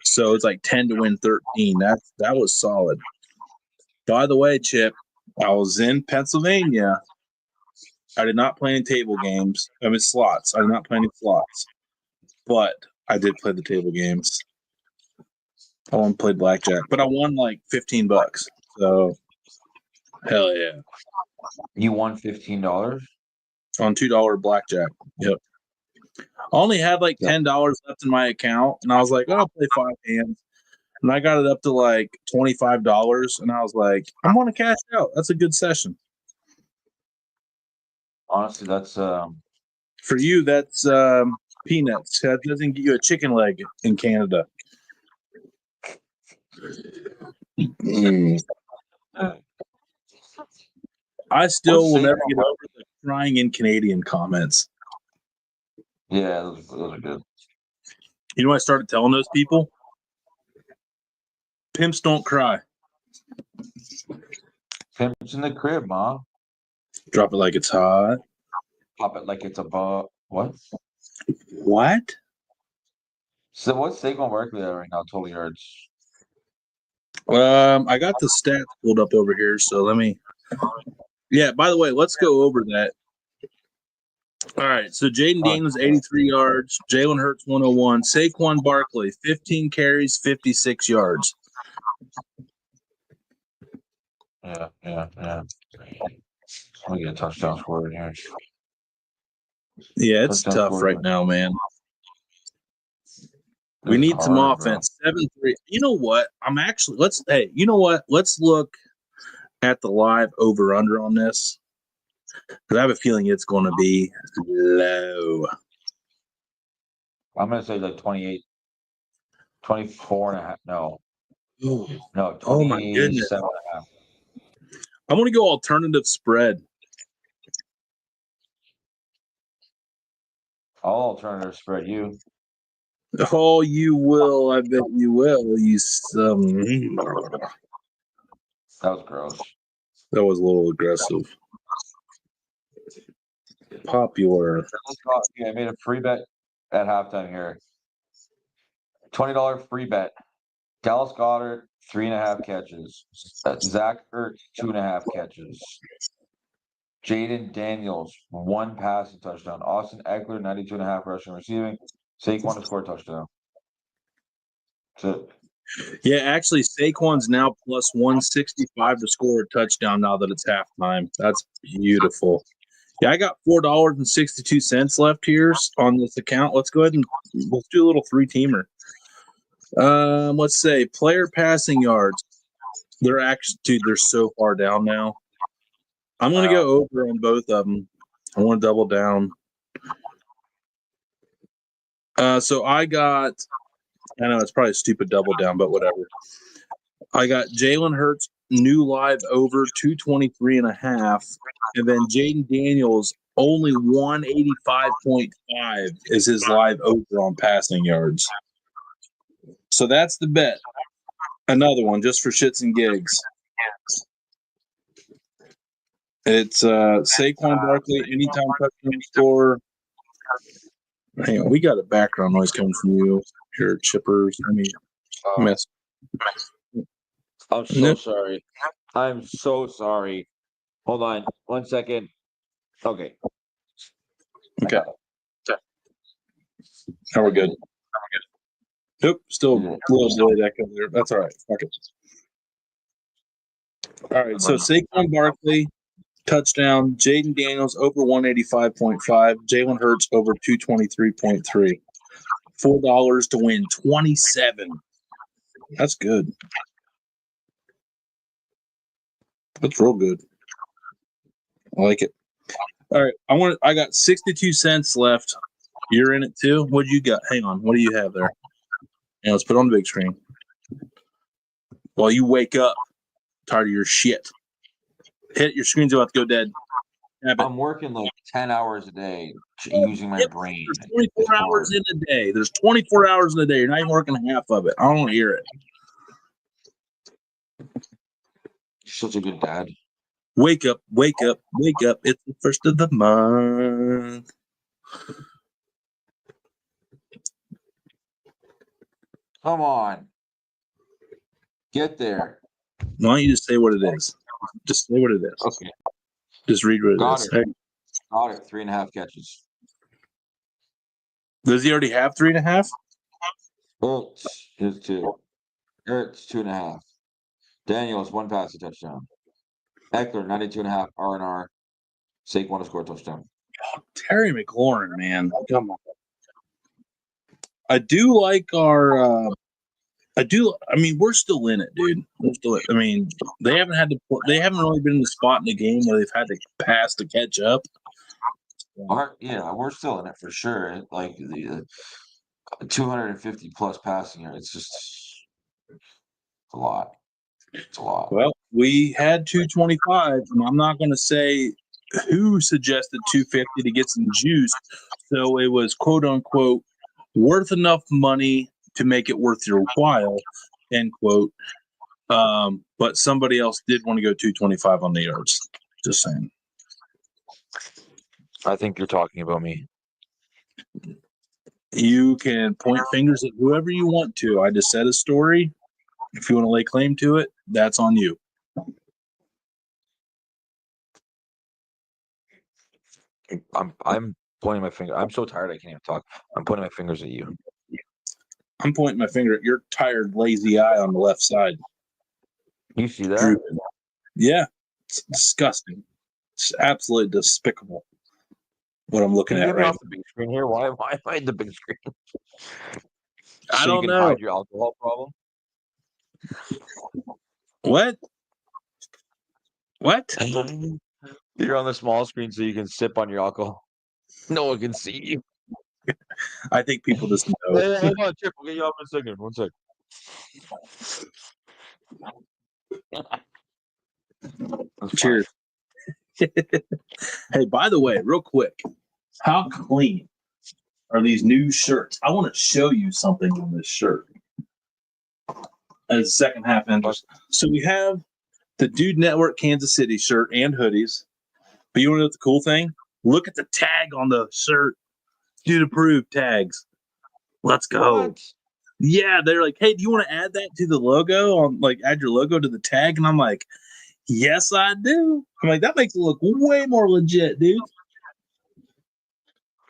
So it's like 10 to win 13. That was solid. By the way, Chip, I was in Pennsylvania. I did not play any table games. I mean slots. I did not play any slots, but I did play the table games. I only played blackjack, but I won like $15. So, hell yeah! You won $15 on $2 blackjack. Yep. I only had like $10 left in my account, and I was like, oh, I'll play 5 hands. And I got it up to like $25, and I was like, I'm going to cash out. That's a good session. Honestly, that's for you. That's peanuts. That doesn't get you a chicken leg in Canada. I still will Saquon never get over the crying in Canadian comments. Yeah, those are good. You know what I started telling those people? Pimps don't cry. Pimps in the crib, Mom. Drop it like it's hot. Pop it like it's a ball. What? What? So what's Saquon Barkley at right now? Total yards. I got the stats pulled up over here, so let me. Yeah, by the way, let's go over that. All right, so Jaden Daniels, 83 yards. Jalen Hurts, 101. Saquon Barkley, 15 carries, 56 yards. Yeah. Let me get a touchdown score in here. Yeah, it's tough right now, man. We need some offense. 7-3. You know what? You know what? Let's look at the live over-under on this. Because I have a feeling it's going to be low. I'm going to say like 28, 24 and a half. No. No, 27 oh my goodness. and a half. I'm going to go alternative spread. I'll alternative spread you. Oh, you will. I bet you will. That was gross. That was a little aggressive. Popular. Yeah, I made a free bet at halftime here. $20 free bet. Dallas Goedert, 3.5 catches. Zach Ertz, 2.5 catches. Jaden Daniels, 1 passing touchdown. Austin Eckler, 92.5 rushing receiving. Saquon to score a touchdown. That's it. Yeah, actually, Saquon's now plus 165 to score a touchdown now that it's halftime. That's beautiful. Yeah, I got $4.62 left here on this account. Let's go ahead and let's do a little 3-teamer. Let's say player passing yards. They're so far down now. I'm going to go over on both of them. I want to double down. So I know it's probably a stupid double down, but whatever. I got Jalen Hurts new live over 223.5, and then Jaden Daniels only 185.5 is his live over on passing yards. So that's the bet. Another one just for shits and gigs. It's Saquon Barkley anytime touchdown score. Hang on, we got a background noise coming from you here, Chippers. I mean, mess. I'm so sorry. I'm so sorry. Hold on 1 second. Okay. Okay. Now we're good. Nope, still a little delayed echo there. That's all right. Fuck it. All right, so Saquon Barkley, touchdown. Jaden Daniels over 185.5. Jalen Hurts over 223.3. $4 to win 27. That's good. That's real good. I like it. All right, I got 62 cents left. You're in it too. What do you got? Hang on. What do you have there? And let's put it on the big screen. While you wake up, tired of your shit. Hit your screen's about to go dead. I'm working like 10 hours a day using my brain. There's 24 hours in a day. There's 24 hours in a day. You're not even working half of it. I don't hear it. You're such a good dad. Wake up, wake up, wake up. It's the first of the month. Come on. Get there. Why don't you just say what it is? Just say what it is. Okay. Just read what it is. Hey. Got it. 3.5 catches. Does he already have 3.5? Ertz is 2. Ertz 2.5. Daniels 1 passing touchdown. Eckler 92.5 R&R. Saquon to score a touchdown. Oh, Terry McLaurin, man, come on. I do like our. I mean, we're still in it, dude. We're still. I mean, they haven't really been in the spot in the game where they've had to pass to catch up. We're still in it for sure. Like the 250 plus passing yards. It's just a lot. It's a lot. Well, We had 225, and I'm not going to say who suggested 250 to get some juice. So it was quote unquote worth enough money to make it worth your while, end quote. But somebody else did want to go 225 on the yards. Just saying. I think you're talking about me. You can point fingers at whoever you want to. I just said a story. If you want to lay claim to it, that's on you. I'm pointing my finger. I'm so tired I can't even talk. I'm pointing my fingers at you. I'm pointing my finger at your tired, lazy eye on the left side. You see that? Drooping. Yeah, it's disgusting. It's absolutely despicable what I'm looking Can you at get me right off the big screen here? Why am I in the big screen? I So don't you can know. hide your alcohol problem? What? What? You're on the small screen so you can sip on your alcohol. No one can see you. I think people just know. Hold on, Chip. We'll get you off in a second. 1 sec. Cheers. Hey, by the way, real quick, how clean are these new shirts? I want to show you something on this shirt. As a second half interest. So we have the Dude Network Kansas City shirt and hoodies. But you want to know what the cool thing? Look at the tag on the shirt. Dude approved tags. Let's go. What? Yeah, they're like, hey, do you want to add that to the logo? On like add your logo to the tag? And I'm like, yes, I do. I'm like, that makes it look way more legit, dude. What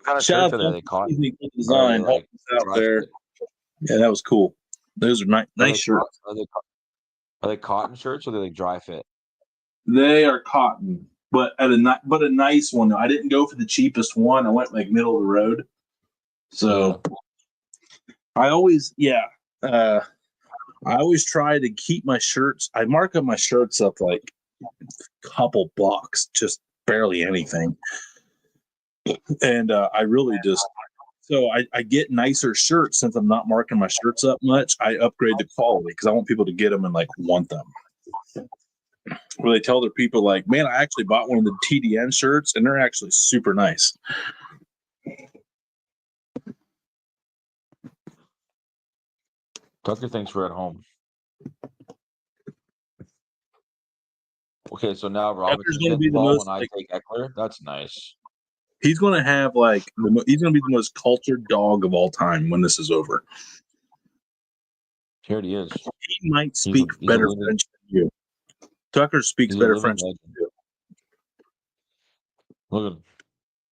kind of Shout shirts out are to they? Cotton? design, Or are they, helping us out there. Yeah, that was cool. Those are nice shirts. Are they cotton shirts or are they like dry fit? They are cotton, but a nice one. I didn't go for the cheapest one. I went like middle of the road. So I always, I always try to keep my shirts. I mark up my shirts up like a couple bucks, just barely anything. And I really just, so I get nicer shirts since I'm not marking my shirts up much. I upgrade the quality because I want people to get them and like want them. Where they tell their people like, man, I actually bought one of the TDN shirts and they're actually super nice. Tucker thinks we're at home. Okay, so now Robinson's gonna getting be the involved most, when I like- take Eckler. That's nice. He's going to have like, he's going to be the most cultured dog of all time when this is over. Here he is. He might speak better French than you. Tucker speaks better French than you. Look at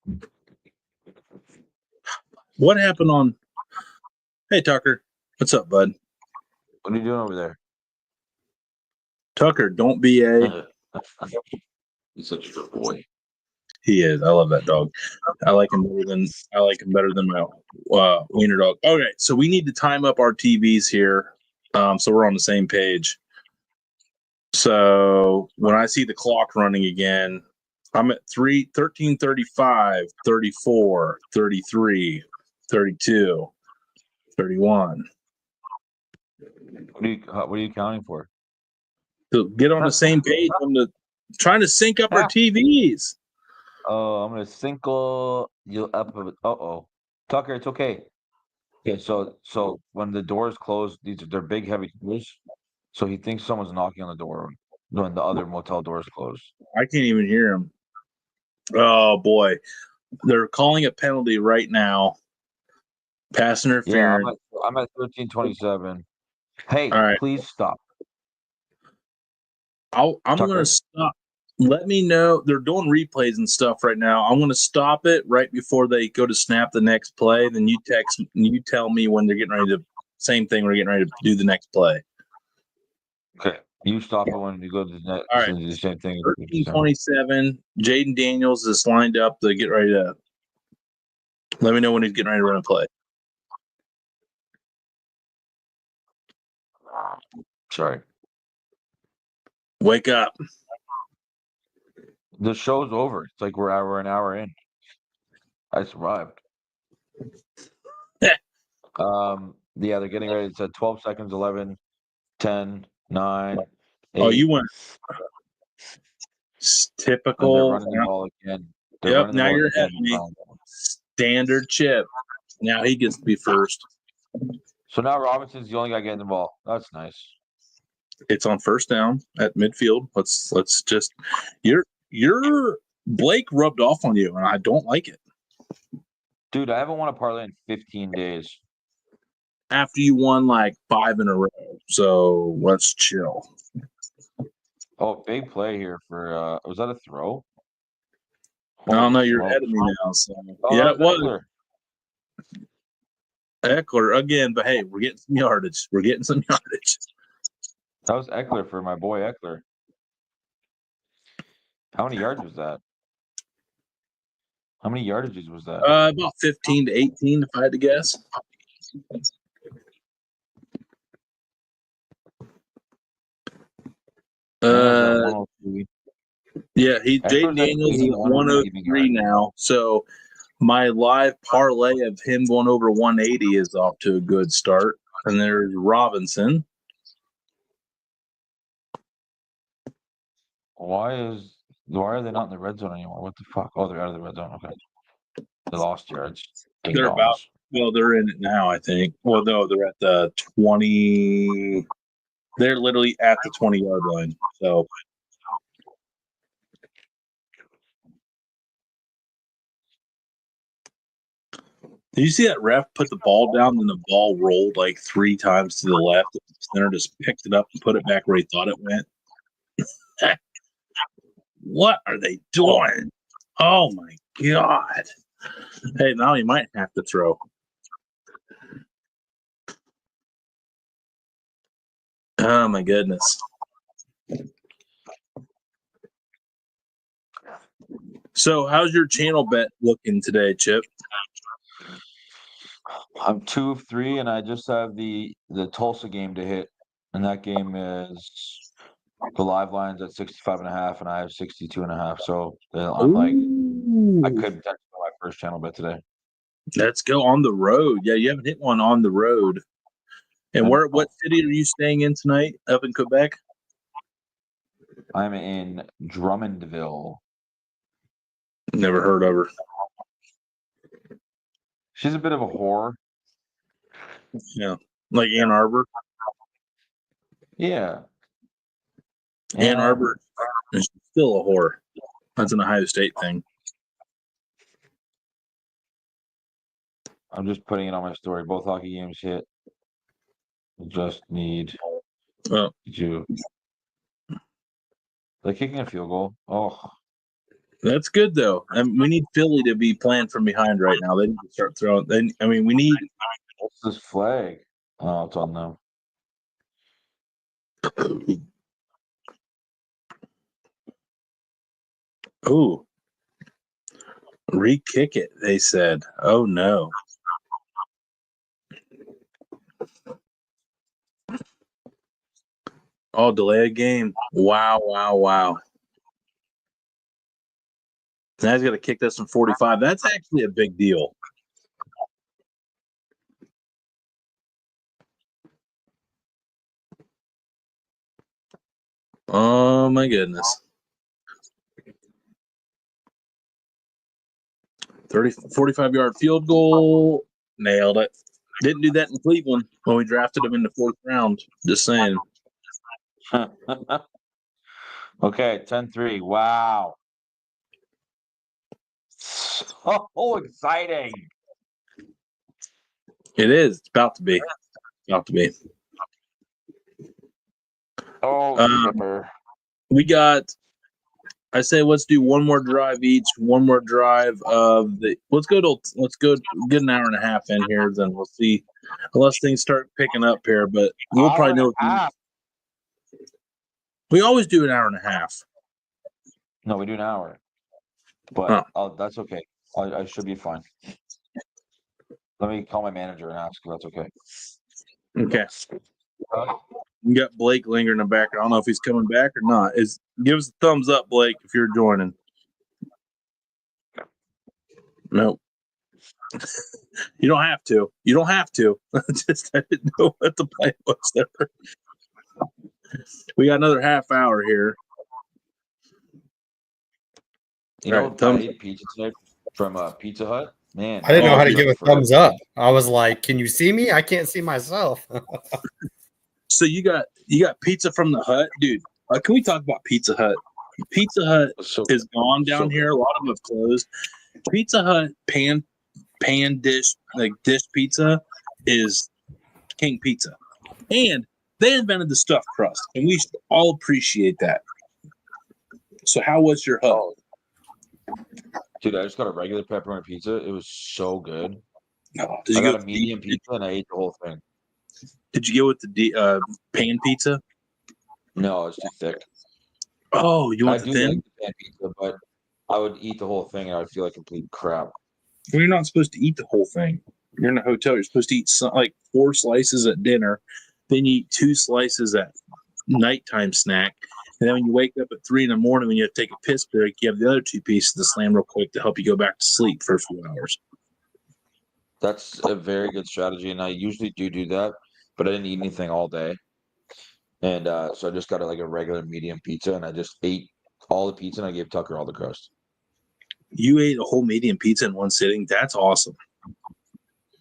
him. What happened on? Hey, Tucker. What's up, bud? What are you doing over there? Tucker, don't be a. He's such a good boy. He is. I love that dog. I like him better than my wiener dog. Okay, so we need to time up our TVs here, so we're on the same page. So when I see the clock running again, I'm at 13, 35, 34, 33, 32, 31. What are you counting for? To get on the same page. I'm trying to sync up our TVs. Oh, I'm gonna sinkle you up. Tucker, it's okay. Okay, so when the doors close, they're big, heavy doors. So he thinks someone's knocking on the door when the other motel doors close. I can't even hear him. Oh boy, they're calling a penalty right now. Pass interference. Yeah, I'm at 13:27. Hey, All right. please stop. I'm going to stop. Let me know. They're doing replays and stuff right now. I'm going to stop it right before they go to snap the next play. Then you tell me when they're getting ready to. Same thing. We're getting ready to do the next play. Okay, you stop it when you go to the next. All right. The same thing. 13:27. Jaden Daniels is lined up to get ready to. Let me know when he's getting ready to run a play. Sorry. Wake up. The show's over. It's like we're an hour in. I survived. Yeah, they're getting ready. It's at 12 seconds, 11, 10, 9, Oh, you went And they're typical. running the ball again. They're Yep. running the Now ball you're again. at me. Standard Chip. Now he gets to be first. So now Robinson's the only guy getting the ball. That's nice. It's on first down at midfield. Let's just your Blake rubbed off on you, and I don't like it. Dude, I haven't won a parlay in 15 days. After you won like 5 in a row, so let's chill. Oh, big play here for was that a throw? I don't know. You're Holy ahead of me smokes. now. So Oh, yeah, that it was Eckler. Eckler again. But hey, we're getting some yardage. That was Eckler for my boy Eckler. How many yards was that? How many yardages was that? About 15 to 18, if I had to guess. Yeah, Jaden Daniels is at 103 now. So my live parlay of him going over 180 is off to a good start. And there's Robinson. Why are they not in the red zone anymore? What the fuck? Oh, they're out of the red zone. Okay. They lost yards. They're they're in it now, I think. Well, no, they're at the 20. They're literally at the 20-yard line. So did you see that ref put the ball down and the ball rolled like 3 times to the left? The center just picked it up and put it back where he thought it went. What are they doing? Oh my God. Hey, now he might have to throw. Oh my goodness. So how's your channel bet looking today, Chip? I'm 2 of 3, and I just have the Tulsa game to hit, and that game is the live line's at 65.5, and I have 62.5. So I'm like, I could potentially my first channel bet today. Let's go on the road. Yeah, you haven't hit one on the road. And what city are you staying in tonight? Up in Quebec? I'm in Drummondville. Never heard of her. She's a bit of a whore. Yeah, like Ann Arbor. Yeah. Ann Arbor is still a whore. That's an Ohio State thing. I'm just putting it on my story. Both hockey games hit. We just need to. They're kicking a field goal. Oh, that's good though. We need Philly to be playing from behind right now. They need to start throwing. We need. What's this flag? Oh, it's on them. Ooh. Re-kick it, they said. Oh, no. Oh, delay a game. Wow. Now he's got to kick this from 45. That's actually a big deal. Oh, my goodness. 45-yard field goal. Nailed it. Didn't do that in Cleveland when we drafted him in the 4th round. Just saying. Okay, 10-3. Wow. So exciting. It is. It's about to be. Oh, we got. I say let's do one more drive each. One more drive of the. Let's go get an hour and a half in here. Then we'll see, unless things start picking up here. But we'll probably know. We always do an hour and a half. No, we do an hour. But that's okay. I should be fine. Let me call my manager and ask if that's okay. Okay. You got Blake lingering in the back. I don't know if he's coming back or not. Give us a thumbs up, Blake, if you're joining. Nope. You don't have to. Just I didn't know what the play was there. We got another half hour here. You know, I ate pizza today from Pizza Hut. Man, I didn't know how to give a thumbs up. I was like, "Can you see me? I can't see myself." So you got pizza from the Hut, dude. Can we talk about Pizza Hut? Pizza Hut is gone down here. A lot of them have closed. Pizza Hut pan dish, like dish pizza, is king pizza, and they invented the stuffed crust, and we should all appreciate that. So, how was your Hut? Dude, I just got a regular pepperoni pizza. It was so good. Did you I got a medium pizza and I ate the whole thing. Did you go with the pan pizza? No, it's too thick. Oh, you want the thin? Like the pan pizza, but I would eat the whole thing and I would feel like complete crap. Well, you're not supposed to eat the whole thing. You're in a hotel. You're supposed to eat like 4 slices at dinner. Then you eat 2 slices at nighttime snack. And then when you wake up at 3 in the morning, when you have to take a piss break, you have the other 2 pieces to slam real quick to help you go back to sleep for a few hours. That's a very good strategy, and I usually do that, but I didn't eat anything all day. And so I just got like a regular medium pizza, and I just ate all the pizza, and I gave Tucker all the crust. You ate a whole medium pizza in one sitting? That's awesome.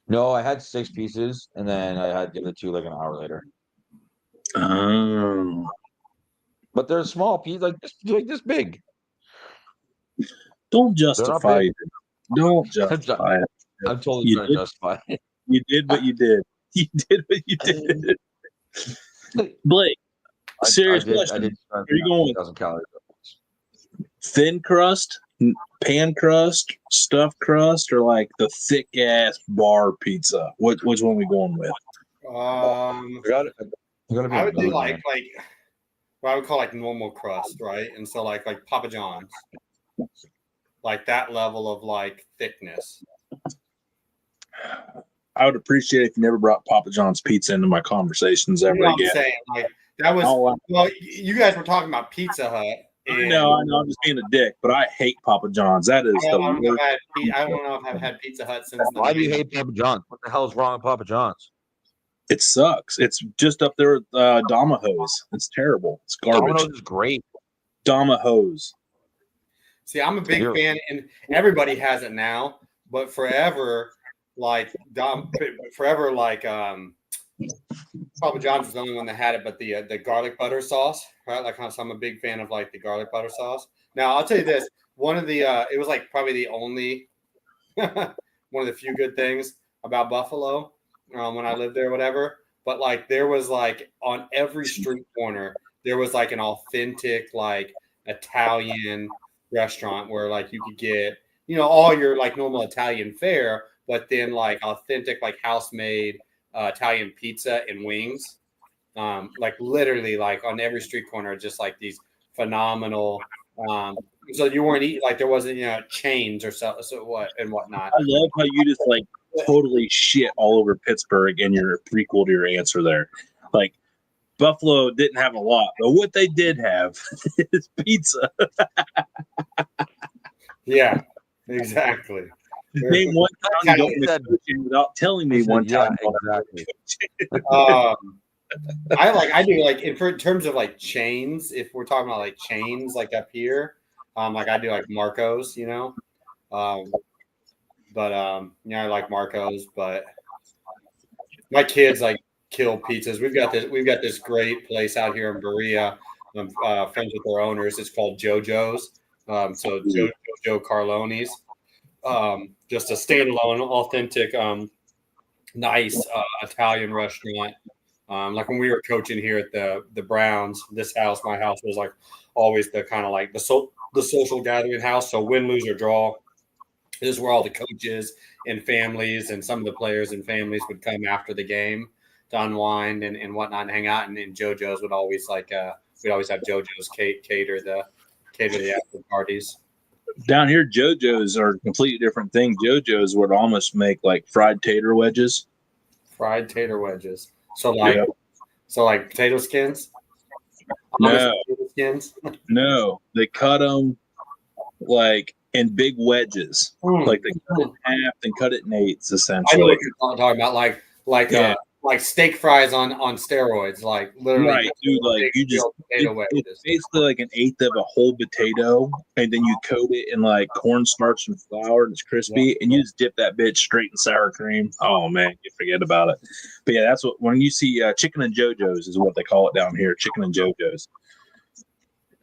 No, I had 6 pieces, and then I had to give it to like an hour later. Oh. But they're small pieces, like this big. Don't justify it. Don't justify it. I'm totally trying to justify it. You did what you did. You did what you did. Blake, serious question. Are you going with calories. Thin crust, pan crust, stuffed crust, or like the thick ass bar pizza? Which one are we going with? I would do like what I would call like normal crust, right? And so like Papa John's, like that level of like thickness. I would appreciate it if you never brought Papa John's pizza into my conversations ever again. I'm saying, like that was well, you guys were talking about Pizza Hut. I know, I'm just being a dick, but I hate Papa John's. That is I don't know if I've had Pizza Hut since. Why do you hate Papa John's? What the hell is wrong with Papa John's? It sucks. It's just up there with Domino's. It's terrible. It's garbage. Domino's is great. Domino's. See, I'm a big fan, and everybody has it now, but forever, Papa John's was the only one that had it, but the garlic butter sauce, right? Like, so I'm a big fan of like the garlic butter sauce. Now, I'll tell you this: one of the it was like probably the only one of the few good things about Buffalo when I lived there, whatever. But like, there was like on every street corner, there was like an authentic like Italian restaurant where like you could get all your like normal Italian fare, but then like authentic like house-made Italian pizza and wings, like literally like on every street corner, just like these phenomenal. So you weren't eating like there wasn't chains or so what and whatnot. I love how you just like totally shit all over Pittsburgh and your prequel to your answer there. Like Buffalo didn't have a lot, but what they did have is pizza. Yeah, exactly. Name one time you don't without telling me one time. Exactly. I do like in terms of like chains. If we're talking about like chains, like up here, like I do like Marco's, I like Marco's, but my kids like kill pizzas. We've got this great place out here in Berea. I'm friends with their owners. It's called JoJo's. Jojo Carlone's. Just a standalone, authentic, nice Italian restaurant. Like when we were coaching here at the Browns, my house was like always the kind of like the social gathering house. So win, lose, or draw, this is where all the coaches and families and some of the players and families would come after the game to unwind and whatnot and hang out. And JoJo's would always we'd always have JoJo's cater the after parties. Down here, JoJo's are a completely different thing. JoJo's would almost make like fried tater wedges. Fried tater wedges. So like potato skins? No. Potato skins? No. They cut them like in big wedges. Like they cut it in half and cut it in eighths, essentially. I know what you're talking about. like steak fries on steroids, like literally. Right, dude. Like you just it's basically like an eighth of a whole potato, and then you coat it in like cornstarch and flour, and it's crispy, and you just dip that bitch straight in sour cream. Oh man, you forget about it. But yeah, that's what when you see chicken and JoJo's is what they call it down here, chicken and JoJo's.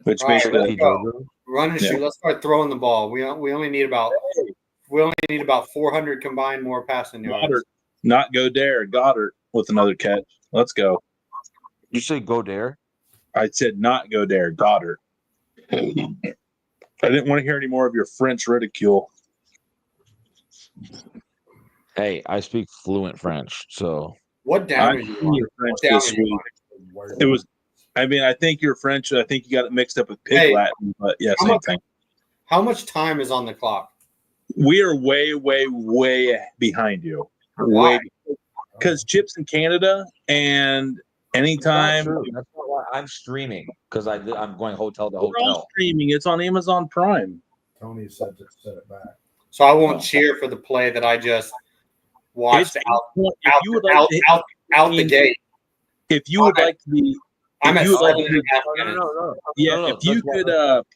Which basically run and shoot. Let's start throwing the ball. We only need about 400 combined more passing yards. Goddard, not go dare. Goddard with another catch. Let's go. You say go dare? I said not go dare. Goddard. I didn't want to hear any more of your French ridicule. Hey, I speak fluent French, so. What down are you on? French this week. It was. I mean, I think you're French. I think you got it mixed up with Pig Latin, but yeah, same thing. How much time is on the clock? We are way, way, way behind you. Why? Because Chip's in Canada, and anytime That's not why I'm streaming because I'm going hotel to hotel. We're all streaming. It's on Amazon Prime. Tony said to set it back. So I won't cheer for the play that I just watched out the gate. If you would like to be, I'm at 7.5 minutes. If you could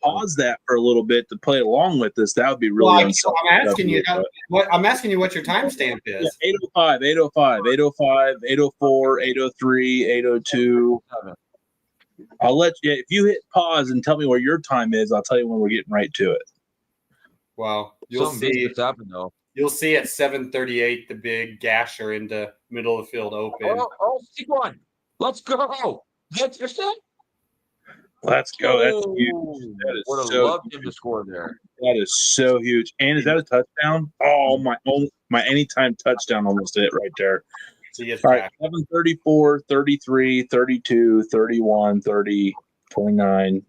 pause that for a little bit to play along with us, that would be really. Well, I'm asking you what your timestamp is. 805, 805, 805, 804, 803, 802. I'll let you. If you hit pause and tell me where your time is, I'll tell you when we're getting right to it. Well, you'll see. You'll see at 7:38 the big gasher into middle of the field open. Oh, see one. Let's go. That's your set. Let's go. That's huge. That is would have so loved him to score there. That is so huge. And is that a touchdown? Oh, my anytime touchdown almost hit right there. All right, 7, 34, 33, 32, 31, 30, 29,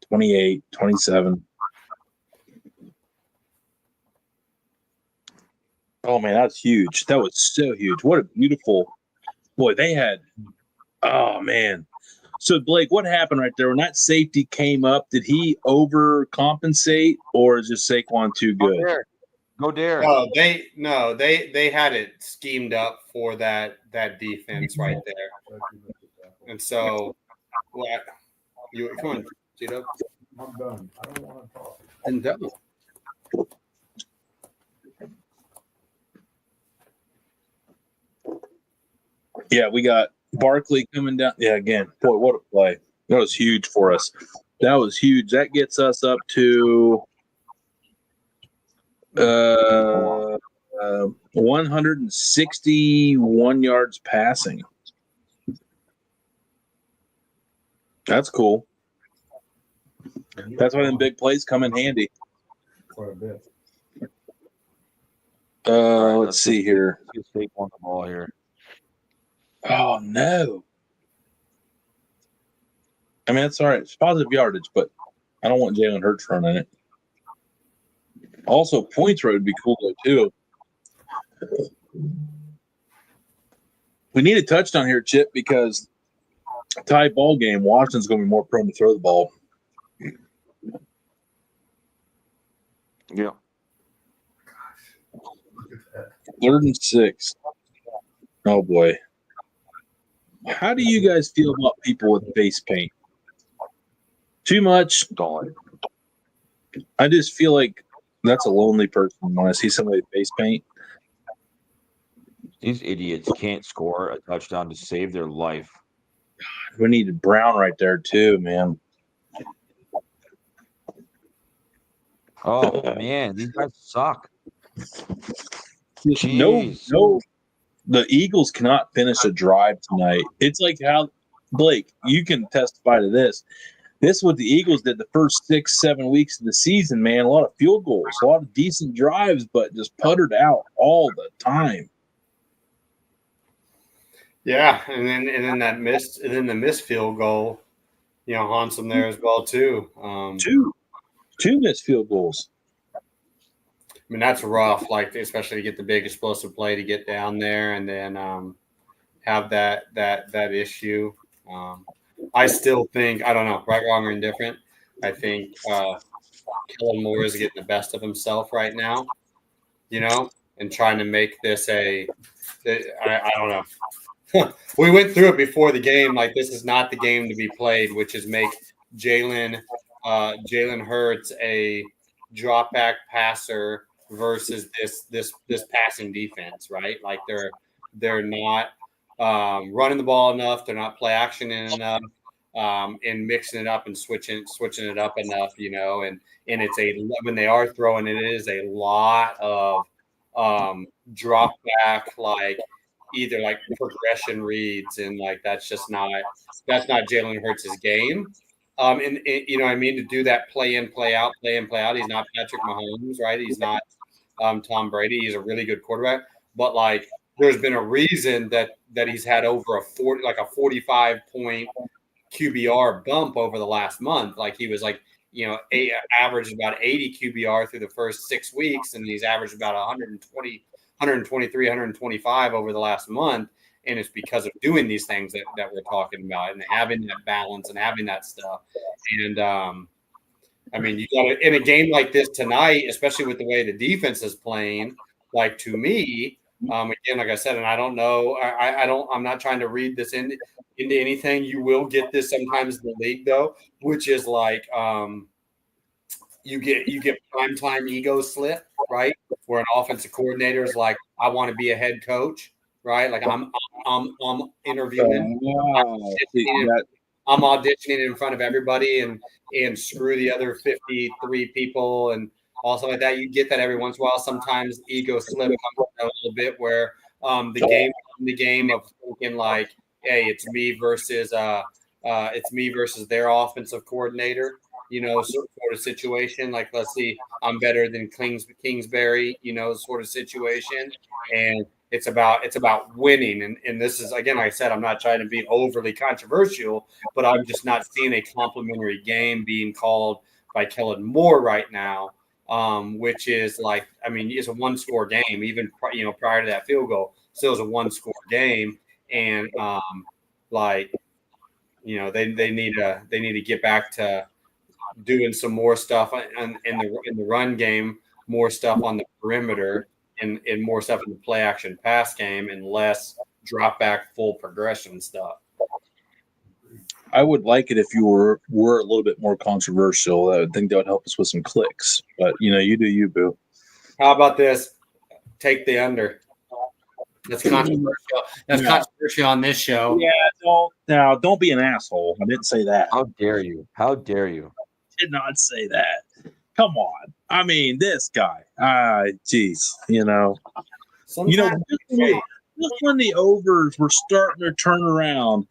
28, 27. Oh, man, that's huge. That was so huge. What a beautiful – boy, they had – oh, man. So, Blake, what happened right there? When that safety came up, did he overcompensate or is just Saquon too good? Go dare. No, they had it schemed up for that defense right there. And so, you come on, Tito. I'm done. I don't want to talk. And done. Yeah, we got Barkley coming down. Yeah, again, boy, what a play. That was huge for us. That was huge. That gets us up to 161 yards passing. That's cool. That's why them big plays come in handy. Quite a bit. Let's see here. Let's take on the ball here. Oh, no. I mean, it's all right. It's positive yardage, but I don't want Jalen Hurts running it. Also, points road would be cool, though, too. We need a touchdown here, Chip, because tie ball game, Washington's going to be more prone to throw the ball. Yeah. 3rd and 6. Oh, boy. How do you guys feel about people with face paint? Too much? I just feel like that's a lonely person when I see somebody with face paint. These idiots can't score a touchdown to save their life. We needed Brown right there too, man. Oh man, these guys suck. No, the Eagles cannot finish a drive tonight. It's like how Blake, you can testify to this. This is what the Eagles did the first 6-7 weeks of the season, man. A lot of field goals, a lot of decent drives, but just puttered out all the time. Yeah, and then the missed field goal, haunts them there as well too. Two missed field goals. I mean, that's rough, like especially to get the big explosive play to get down there and then have that issue. I still think, I don't know, right, wrong, or indifferent. I think Kellen Moore is getting the best of himself right now, and trying to make this I don't know. We went through it before the game. Like, this is not the game to be played, which is make Jalen Hurts a drop back passer versus this passing defense, right? Like they're not running the ball enough. They're not play action enough, and mixing it up and switching it up enough, and it's when they are throwing it is a lot of drop back, like either like progression reads, and like that's not Jalen Hurts' game. And you know what I mean, to do that play in, play out. He's not Patrick Mahomes, right? He's not Tom Brady. He's a really good quarterback, but like there's been a reason that he's had over a 45 point QBR bump over the last month. Like he was like, averaged about 80 QBR through the first 6 weeks, and he's averaged about 120, 123, 125 over the last month. And it's because of doing these things that we're talking about and having that balance and having that stuff. And I mean, you got to, in a game like this tonight, especially with the way the defense is playing, like to me, again, like I said, and I don't know, I'm not trying to read this into anything. You will get this sometimes in the league though, which is like you get primetime ego slip, right? Where an offensive coordinator is like, I want to be a head coach, right? Like I'm interviewing, I'm auditioning in front of everybody and screw the other 53 people and all stuff like that. You get that every once in a while. Sometimes ego slip comes out a little bit where the game of thinking like, hey, it's me versus their offensive coordinator, sort of situation. Like, let's see, I'm better than Kingsbury, sort of situation. And it's about winning. And this is, again, like I said, I'm not trying to be overly controversial, but I'm just not seeing a complimentary game being called by Kellen Moore right now, which is like, I mean, it's a 1-score game, even, prior to that field goal, still is a 1-score game. And they need to get back to doing some more stuff in the run game, more stuff on the perimeter, and more stuff in the play action pass game, and less drop back full progression stuff. I would like it if you were a little bit more controversial. I would think that would help us with some clicks. But you do you, boo. How about this? Take the under. That's controversial. That's controversial on this show. Yeah, don't be an asshole. I didn't say that. How dare you? How dare you? Did not say that. Come on. I mean, this guy. Geez. Just when the overs were starting to turn around,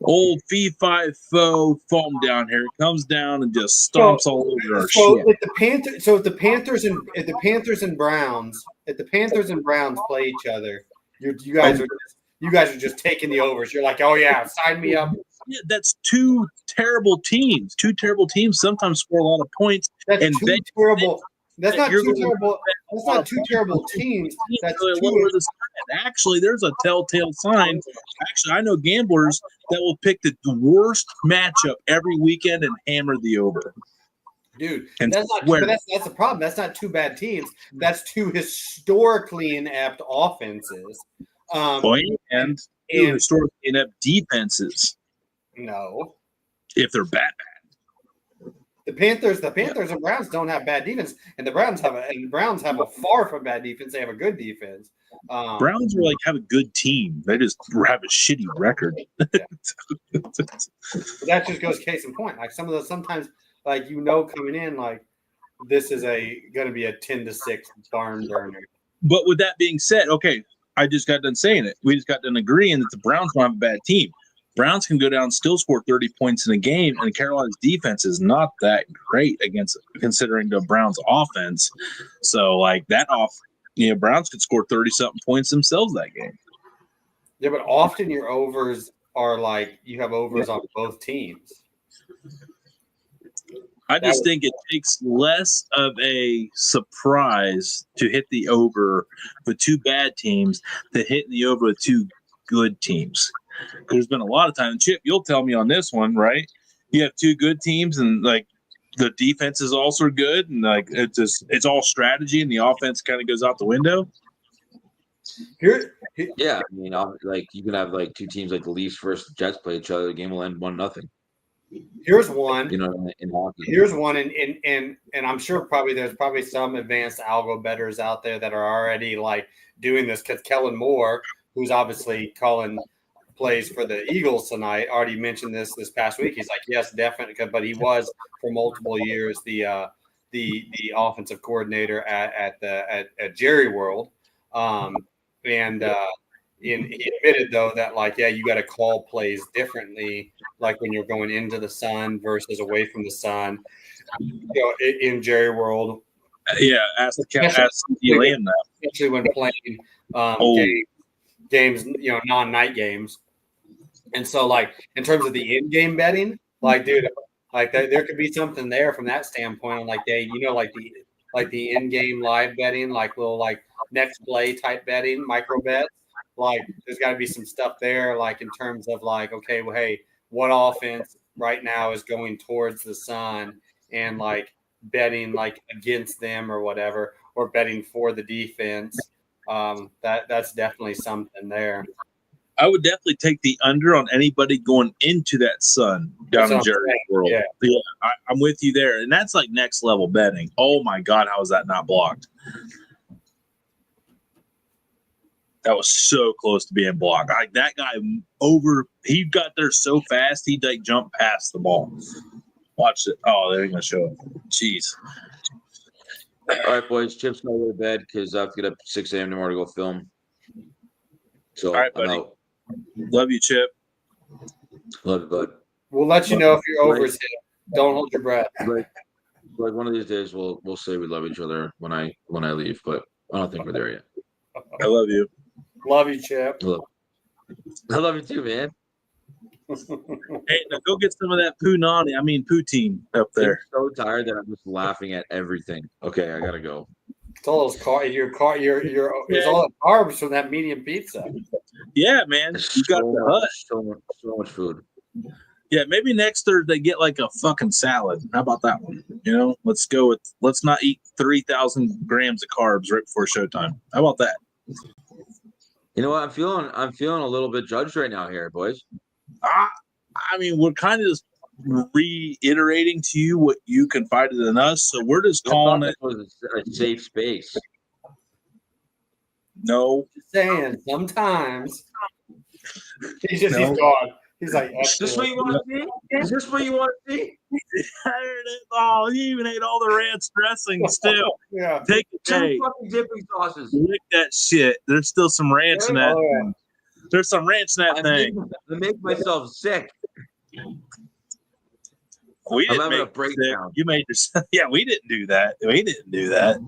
old fee fi fo foam down here comes down and just stomps all over our shit. If the Panthers and Browns play each other, you guys are just taking the overs. You're like, oh yeah, sign me up. Yeah, that's two terrible teams. Two terrible teams sometimes score a lot of points. That's not two terrible. That's not two terrible teams. That's two. Actually, there's a telltale sign. Actually, I know gamblers that will pick the worst matchup every weekend and hammer the over. Dude, that's the problem. That's not two bad teams. That's two historically inept offenses. And historically inept defenses. No. If they're bad. The Panthers and Browns don't have bad defense, and the Browns have a far from bad defense. They have a good defense. Browns are have a good team. They just have a shitty record. That just goes case in point. Like sometimes coming in, like this is going to be a 10-6 barn burner. But with that being said, okay, I just got done saying it. We just got done agreeing that the Browns don't have a bad team. Browns can go down and still score 30 points in a game, and Carolina's defense is not that great considering the Browns' offense. So, Browns could score 30-something points themselves that game. Yeah, but often your overs are you have overs on both teams. I just think it takes less of a surprise to hit the over with two bad teams than hitting the over with two good teams. There's been a lot of time. Chip, you'll tell me on this one, right? You have two good teams, and the defense is also good, and it's all strategy, and the offense kind of goes out the window. Yeah, I mean, like you can have like two teams like the Leafs versus the Jets play each other. The game will end 1-0. Here's one. You know, in hockey. Here's one, and I'm sure there's probably some advanced algo bettors out there that are already like doing this because Kellen Moore, who's obviously calling plays for the Eagles tonight, already mentioned this past week. He's like, yes, definitely, but he was for multiple years the offensive coordinator at Jerry World, and he admitted though that like, yeah, you got to call plays differently, like when you're going into the sun versus away from the sun. You know, in Jerry World. Yeah, ask Elaine that. Especially when playing games, you know, non-night games. And so, like, in terms of the in-game betting, like, dude, like there could be something there from that standpoint. Like the in-game live betting, like little like next play type betting, micro bets. Like, there's got to be some stuff there, like in terms of like, okay, well, hey, what offense right now is going towards the sun, and like betting like against them or whatever, or betting for the defense. That's definitely something there. I would definitely take the under on anybody going into that sun down in Jerry's World. Yeah, I'm with you there. And that's like next level betting. Oh my God, how is that not blocked? That was so close to being blocked. Like that guy he got there so fast, he like jumped past the ball. Watch it. Oh, they're gonna show it. Jeez. All right, boys. Chip's gonna go to bed because I have to get up at 6 a.m. tomorrow to go film. So, all right, buddy. Love you, Chip. Love you, bud. We'll let you know if you're over. Don't hold your breath. Like one of these days, we'll say we love each other when I leave, but I don't think we're there yet. I love you. Love you, Chip. I love you too, man. Hey, now go get some of that poutine up there. I'm so tired that I'm just laughing at everything. Okay, I gotta go. It's all those it's all the carbs from that medium pizza. Yeah, man. You got the hut. So much food. Yeah, maybe next Thursday get like a fucking salad. How about that one? You know, let's not eat 3,000 grams of carbs right before showtime. How about that? You know what? I'm feeling a little bit judged right now here, boys. I mean, we're kind of just reiterating to you what you confided in us, so we're just calling it a safe space. No, just saying. Sometimes he's gone. He's like, is this what you want to see? Is this what you want to see? Oh, you even ate all the ranch dressing still. Yeah. Take it. Two fucking dipping sauces. Lick that shit. There's still some ranch in that. Yeah. There's some ranch in that thing. I make myself sick. We didn't I'm having make a breakdown. You made yourself. Yeah, we didn't do that. We didn't do that.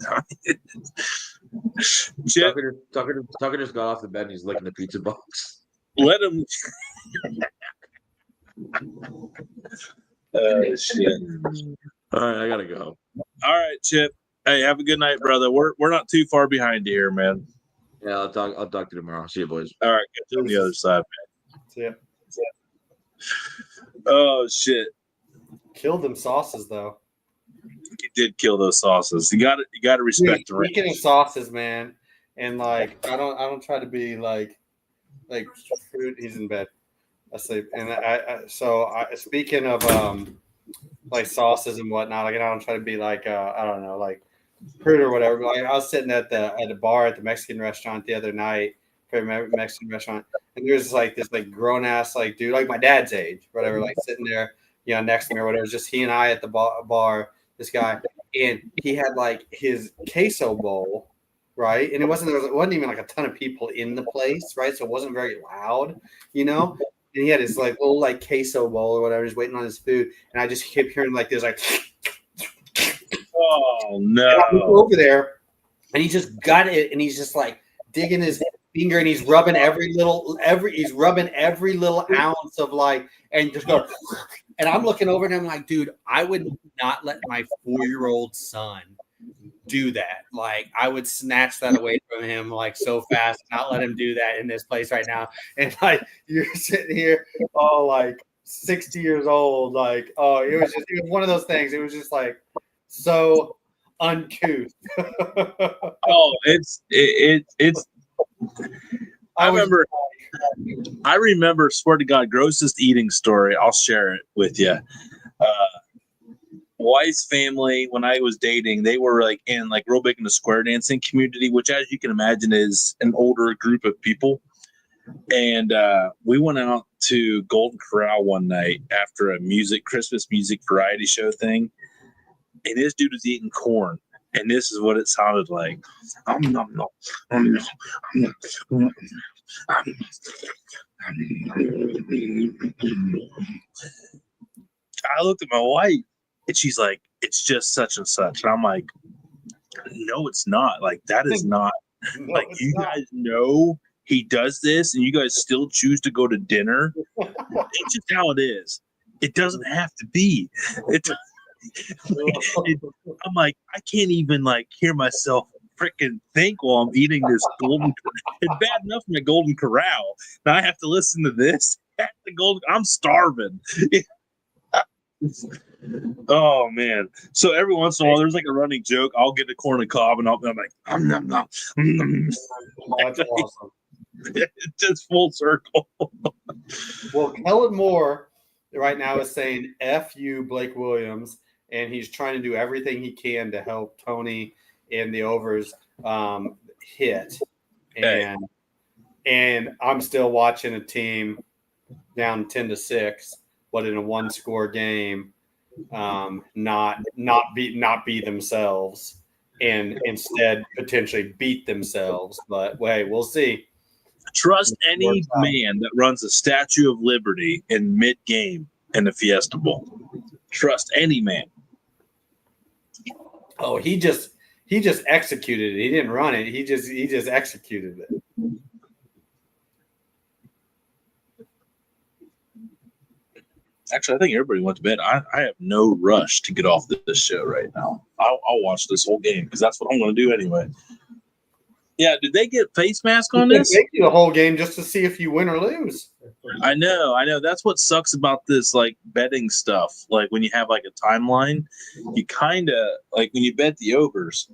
Chip, Tucker just got off the bed and he's licking the pizza box. Let him. Oh shit! All right, I gotta go. All right, Chip. Hey, have a good night, brother. We're not too far behind you here, man. Yeah, I'll talk to you tomorrow. See you, boys. All right, get to the other side, man. See ya. Oh shit! Killed them sauces though. He did kill those sauces. You got to respect the range. Speaking of sauces, man, and like I don't try to be like food. He's in bed asleep, and speaking of like sauces and whatnot, like I don't try to be like I don't know, like prude or whatever. But, like I was sitting at the bar at the Mexican restaurant the other night, Mexican restaurant, and there's like this like grown ass like dude, like my dad's age, whatever, like sitting there, you know, next to me or whatever. It was just he and I at the bar. This guy, and he had like his queso bowl, right? And it wasn't even like a ton of people in the place, right? So it wasn't very loud, you know. And he had his like little like queso bowl or whatever, just waiting on his food. And I just kept hearing like this, like, oh no! And I look over there, and he just got it, and he's just like digging his finger, and he's rubbing every little ounce of like, and just go. And I'm looking over and I'm like, dude, I would not let my 4-year-old son do that. Like, I would snatch that away from him like so fast, not let him do that in this place right now. And like, you're sitting here, oh, like 60 years old, like, oh, it was one of those things. It was just like so uncouth. Oh, it's I remember, swear to God, grossest eating story. I'll share it with you. Wife's family, when I was dating, they were like real big in the square dancing community, which, as you can imagine, is an older group of people. And we went out to Golden Corral one night after a Christmas music variety show thing, and this dude was eating corn, and this is what it sounded like. I looked at my wife, and she's like, "It's just such and such," and I'm like, "No, it's not. Like that is not. Like you guys know." He does this, and you guys still choose to go to dinner. It's just how it is. It doesn't have to be. I'm like, I can't even hear myself freaking think while I'm eating this golden. It's bad enough in the Golden Corral. Now I have to listen to this at the Golden. I'm starving. Oh man! So every once in a while, there's like a running joke. I'll get a corn and cob, and I'm like, That's awesome. It's just full circle. Well, Kellen Moore right now is saying F you, Blake Williams, and he's trying to do everything he can to help Tony and the overs hit. And I'm still watching a team down 10-6, but in a one-score game, not be themselves, and instead potentially beat themselves. But hey, we'll see. Trust any man that runs a Statue of Liberty in mid-game in the Fiesta Bowl. Trust any man. Oh, he just executed it. He didn't run it. He just executed it. Actually, I think everybody went to bed. I have no rush to get off this show right now. I'll watch this whole game because that's what I'm going to do anyway. Yeah, did they get face mask on this? They do the whole game just to see if you win or lose. I know. That's what sucks about this betting stuff. Like when you have a timeline, you kind of when you bet the overs.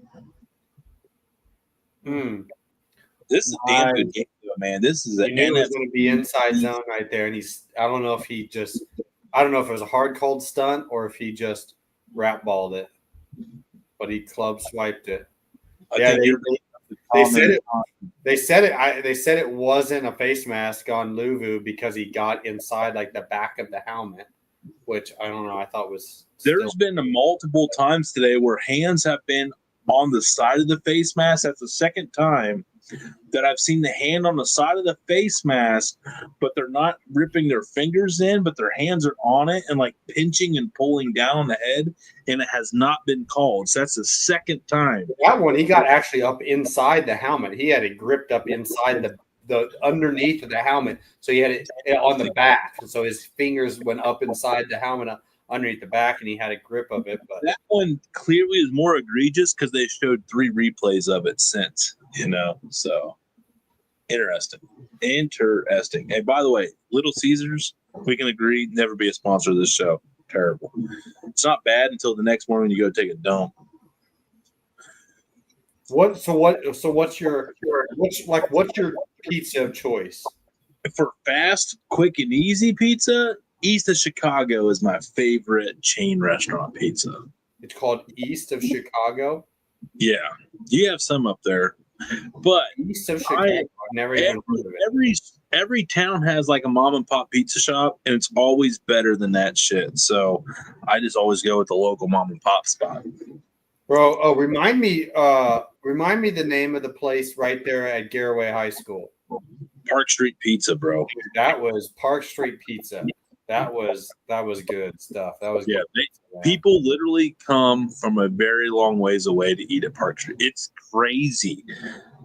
This is a damn good game, though, man. This is He knew it was going to be inside zone right there, and I don't know if it was a hard cold stunt or if he just rap balled it, but he club swiped it. They said it wasn't a face mask on Luvu because he got inside the back of the helmet, which I don't know. I thought was there's been multiple times today where hands have been on the side of the face mask. That's the second time that I've seen the hand on the side of the face mask, but they're not ripping their fingers in, but their hands are on it and pinching and pulling down on the head, and it has not been called. So that's the second time. That one, he got actually up inside the helmet. He had it gripped up inside the underneath of the helmet. So he had it on the back. So his fingers went up inside the helmet underneath the back, and he had a grip of it. But that one clearly is more egregious because they showed 3 replays of it since. So interesting. Hey, by the way, Little Caesars, we can agree, never be a sponsor of this show. Terrible. It's not bad until the next morning you go take a dump. What's your pizza of choice? For fast, quick, and easy pizza, East of Chicago is my favorite chain restaurant pizza. It's called East of Chicago? Yeah. You have some up there. But East of Chicago, I've never even heard of it. Every town has a mom and pop pizza shop, and it's always better than that shit. So I just always go with the local mom and pop spot. Bro, remind me the name of the place right there at Garraway High School. Park Street Pizza, bro. That was Park Street Pizza. That was good stuff. That was good. People literally come from a very long ways away to eat at Park Street. It's crazy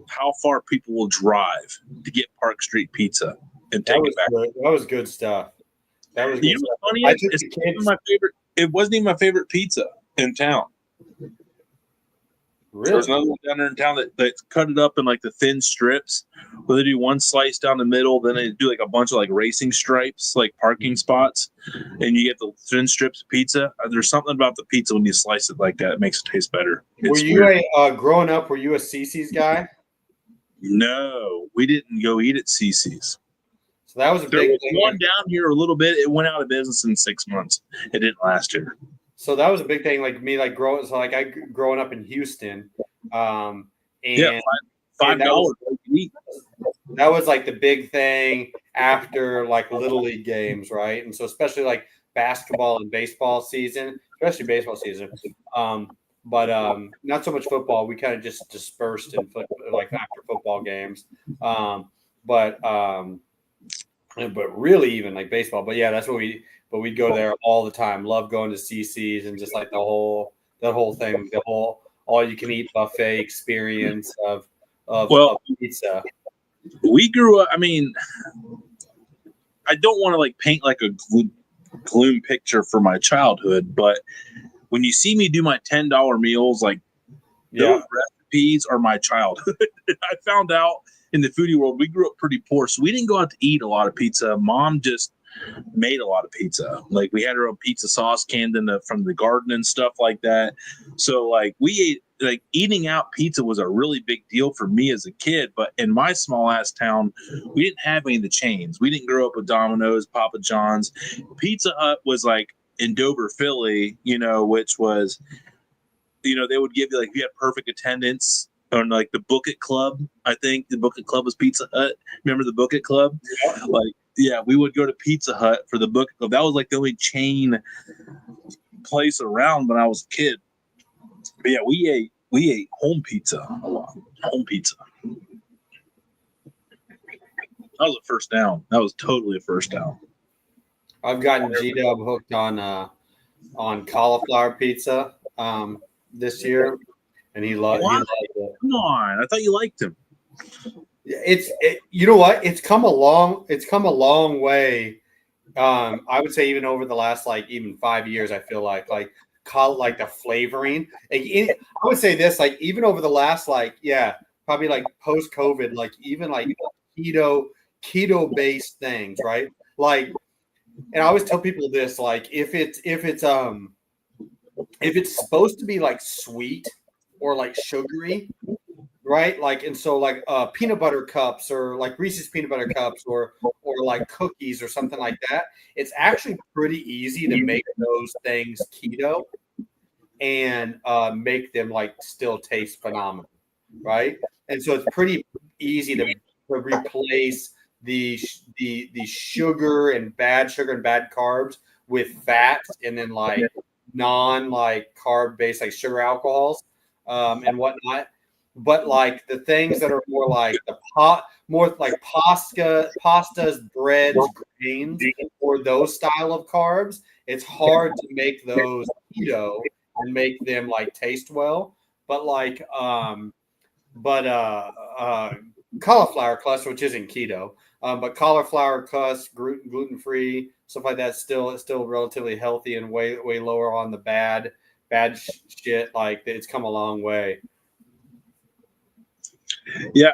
how far people will drive to get Park Street Pizza and take it back. That was good stuff. That was good stuff. Funny it wasn't even my favorite pizza in town. Really? There's another one down there in town that cut it up in the thin strips, where they do one slice down the middle, then they do a bunch of racing stripes, parking spots, and you get the thin strips of pizza. There's something about the pizza when you slice it like that, it makes it taste better. Growing up, were you a CC's guy? No, we didn't go eat at CC's. So that was a There big was thing. one down here a little bit. It went out of business in 6 months. It didn't last here. So that was a big thing, like me, like growing up in Houston, and Yeah, $5 that was like the big thing after like Little League games, right? And so especially like basketball and baseball season, especially baseball season, but not so much football. We kind of just dispersed in like after football games, but really even like baseball. But yeah, that's what we'd go there all the time. Love going to CC's and just like that whole thing, the whole all you can eat buffet experience of pizza. We grew up. I mean, I don't want to like paint like a gloom picture for my childhood, but when you see me do my $10 meals, like those recipes are my childhood. I found out in the foodie world, we grew up pretty poor, so we didn't go out to eat a lot of pizza. Mom just made a lot of pizza. Like we had our own pizza sauce canned from the garden and stuff like that. So like we ate, like eating out pizza was a really big deal for me as a kid. But in my small ass town, we didn't have any of the chains. We didn't grow up with Domino's, Papa John's. Pizza Hut was like in Dover, Philly, which was, they would give you like, if you had perfect attendance on like the Book It Club. I think the Book It Club was Pizza Hut. Remember the Book It Club? Like, yeah, we would go to Pizza Hut for the Book It Club. That was like the only chain place around when I was a kid. But yeah, we ate home pizza a lot. Home pizza. That was a first down. That was totally a first down. I've gotten G-Dub hooked on cauliflower pizza this year, and he loved it. Come on, I thought you liked him. You know what? It's come a long way. I would say even over the last like even 5 years, I feel like the flavoring. I would say this, like even over the last probably like post COVID, like even like keto based things, right? Like, and I always tell people this, like if it's supposed to be like sweet or like sugary, right? Like, and so like peanut butter cups or like Reese's peanut butter cups or like cookies or something like that. It's actually pretty easy to make those things keto and make them like still taste phenomenal, right? And so it's pretty easy to replace the sugar and bad carbs with fats and then like non like carb based like sugar alcohols and whatnot. But like the things that are more like more like pastas, breads, grains, or those style of carbs, it's hard to make those keto and make them like taste well. But like cauliflower crust, which isn't keto, but cauliflower crust, gluten free, stuff like that, it's still relatively healthy and way lower on the bad shit. Like it's come a long way. Yeah,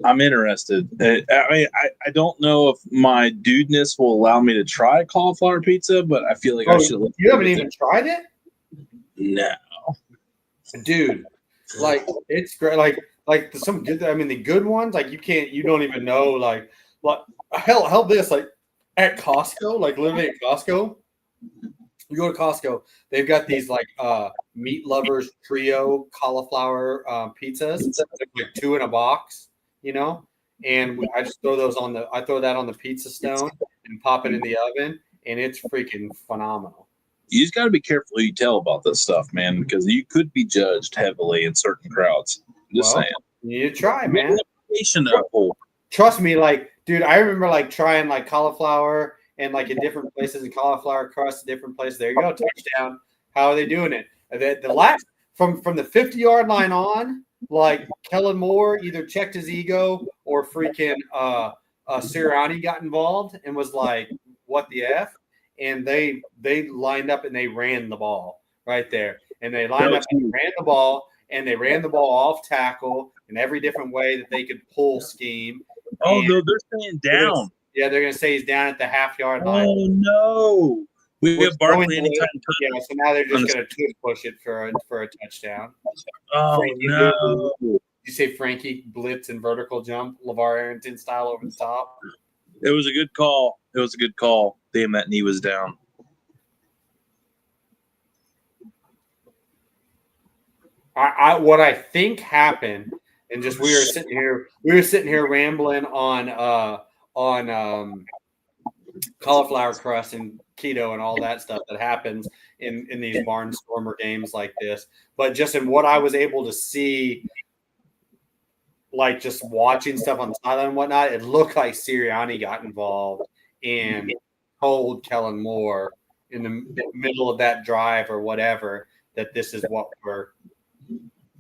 I'm interested. I mean, I don't know if my dudeness will allow me to try cauliflower pizza, but I feel like I should. You haven't even tried it? No, dude. Like it's great. Like some good. I mean, the good ones. Like you don't even know. Like hell, this like at Costco. Like literally at Costco. You go to Costco, they've got these like meat lovers trio cauliflower pizzas. It's like 2 in a box, and I just throw that on the pizza stone and pop it in the oven, and it's freaking phenomenal. You just got to be careful who you tell about this stuff, man, because you could be judged heavily in certain crowds. Just saying. You need to try, man. Trust me, like, dude, I remember like trying like cauliflower and like in different places and cauliflower crust, different places. There you go, touchdown. How are they doing it? The last from the 50-yard line on, like Kellen Moore either checked his ego or freaking Sirianni got involved and was like, "What the f?" And they lined up and they ran the ball right there, and they lined up and ran the ball, and they ran the ball off tackle in every different way that they could pull scheme. Oh, they're staying down. They're going to say he's down at the half-yard line. Oh, no. We have Barkley anytime. Yeah, so now they're just going to push it for a touchdown. Oh, no. you say Frankie blitz and vertical jump, LeVar Arrington style over the top? It was a good call. It was a good call. Damn, that knee was down. What I think happened, and just we were sitting here rambling on cauliflower crust and keto and all that stuff that happens in these barnstormer games like this. But just in what I was able to see, like just watching stuff on the sideline and whatnot, it looked like Sirianni got involved and told Kellen Moore in the middle of that drive or whatever that this is what we're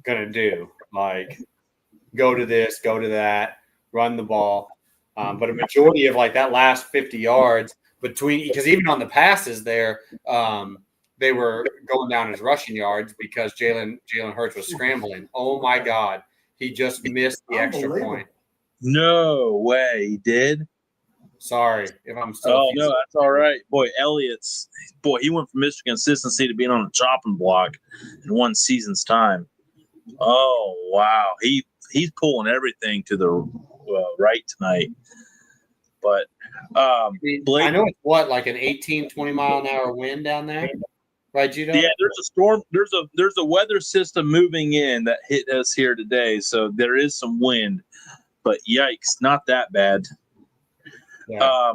going to do. Like, go to this, go to that, run the ball. But a majority of like that last 50 yards between, because even on the passes there, they were going down as rushing yards because Jalen Hurts was scrambling. Oh my God. He just missed the extra point. No way, he did. Sorry if I'm still. Oh no, that's all right. Boy, he went from Mr. Consistency to being on a chopping block in one season's time. Oh wow, he's pulling everything to the right tonight. But Blake, I know it's like an 18, 20 mile an hour wind down there, right, Judo? Yeah, there's a storm. There's a weather system moving in that hit us here today, so there is some wind. But yikes, not that bad. Yeah.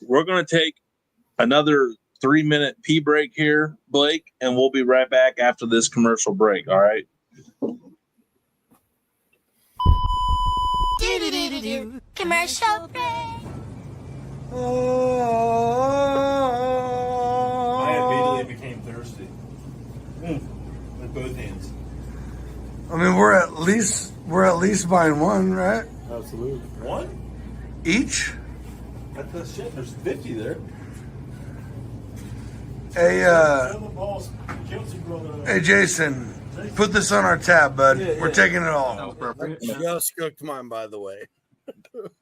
We're going to take another 3-minute pee break here, Blake, and we'll be right back after this commercial break. All right. Commercial break. I immediately became thirsty. With both hands. I mean, we're at least buying one, right? Absolutely. One? Each? That's shit. There's 50 there. Hey, Tell the boss, Kelsey brother. hey, Jason, put this on our tab, bud. Yeah, We're yeah. taking it all. Just cooked mine, by the way.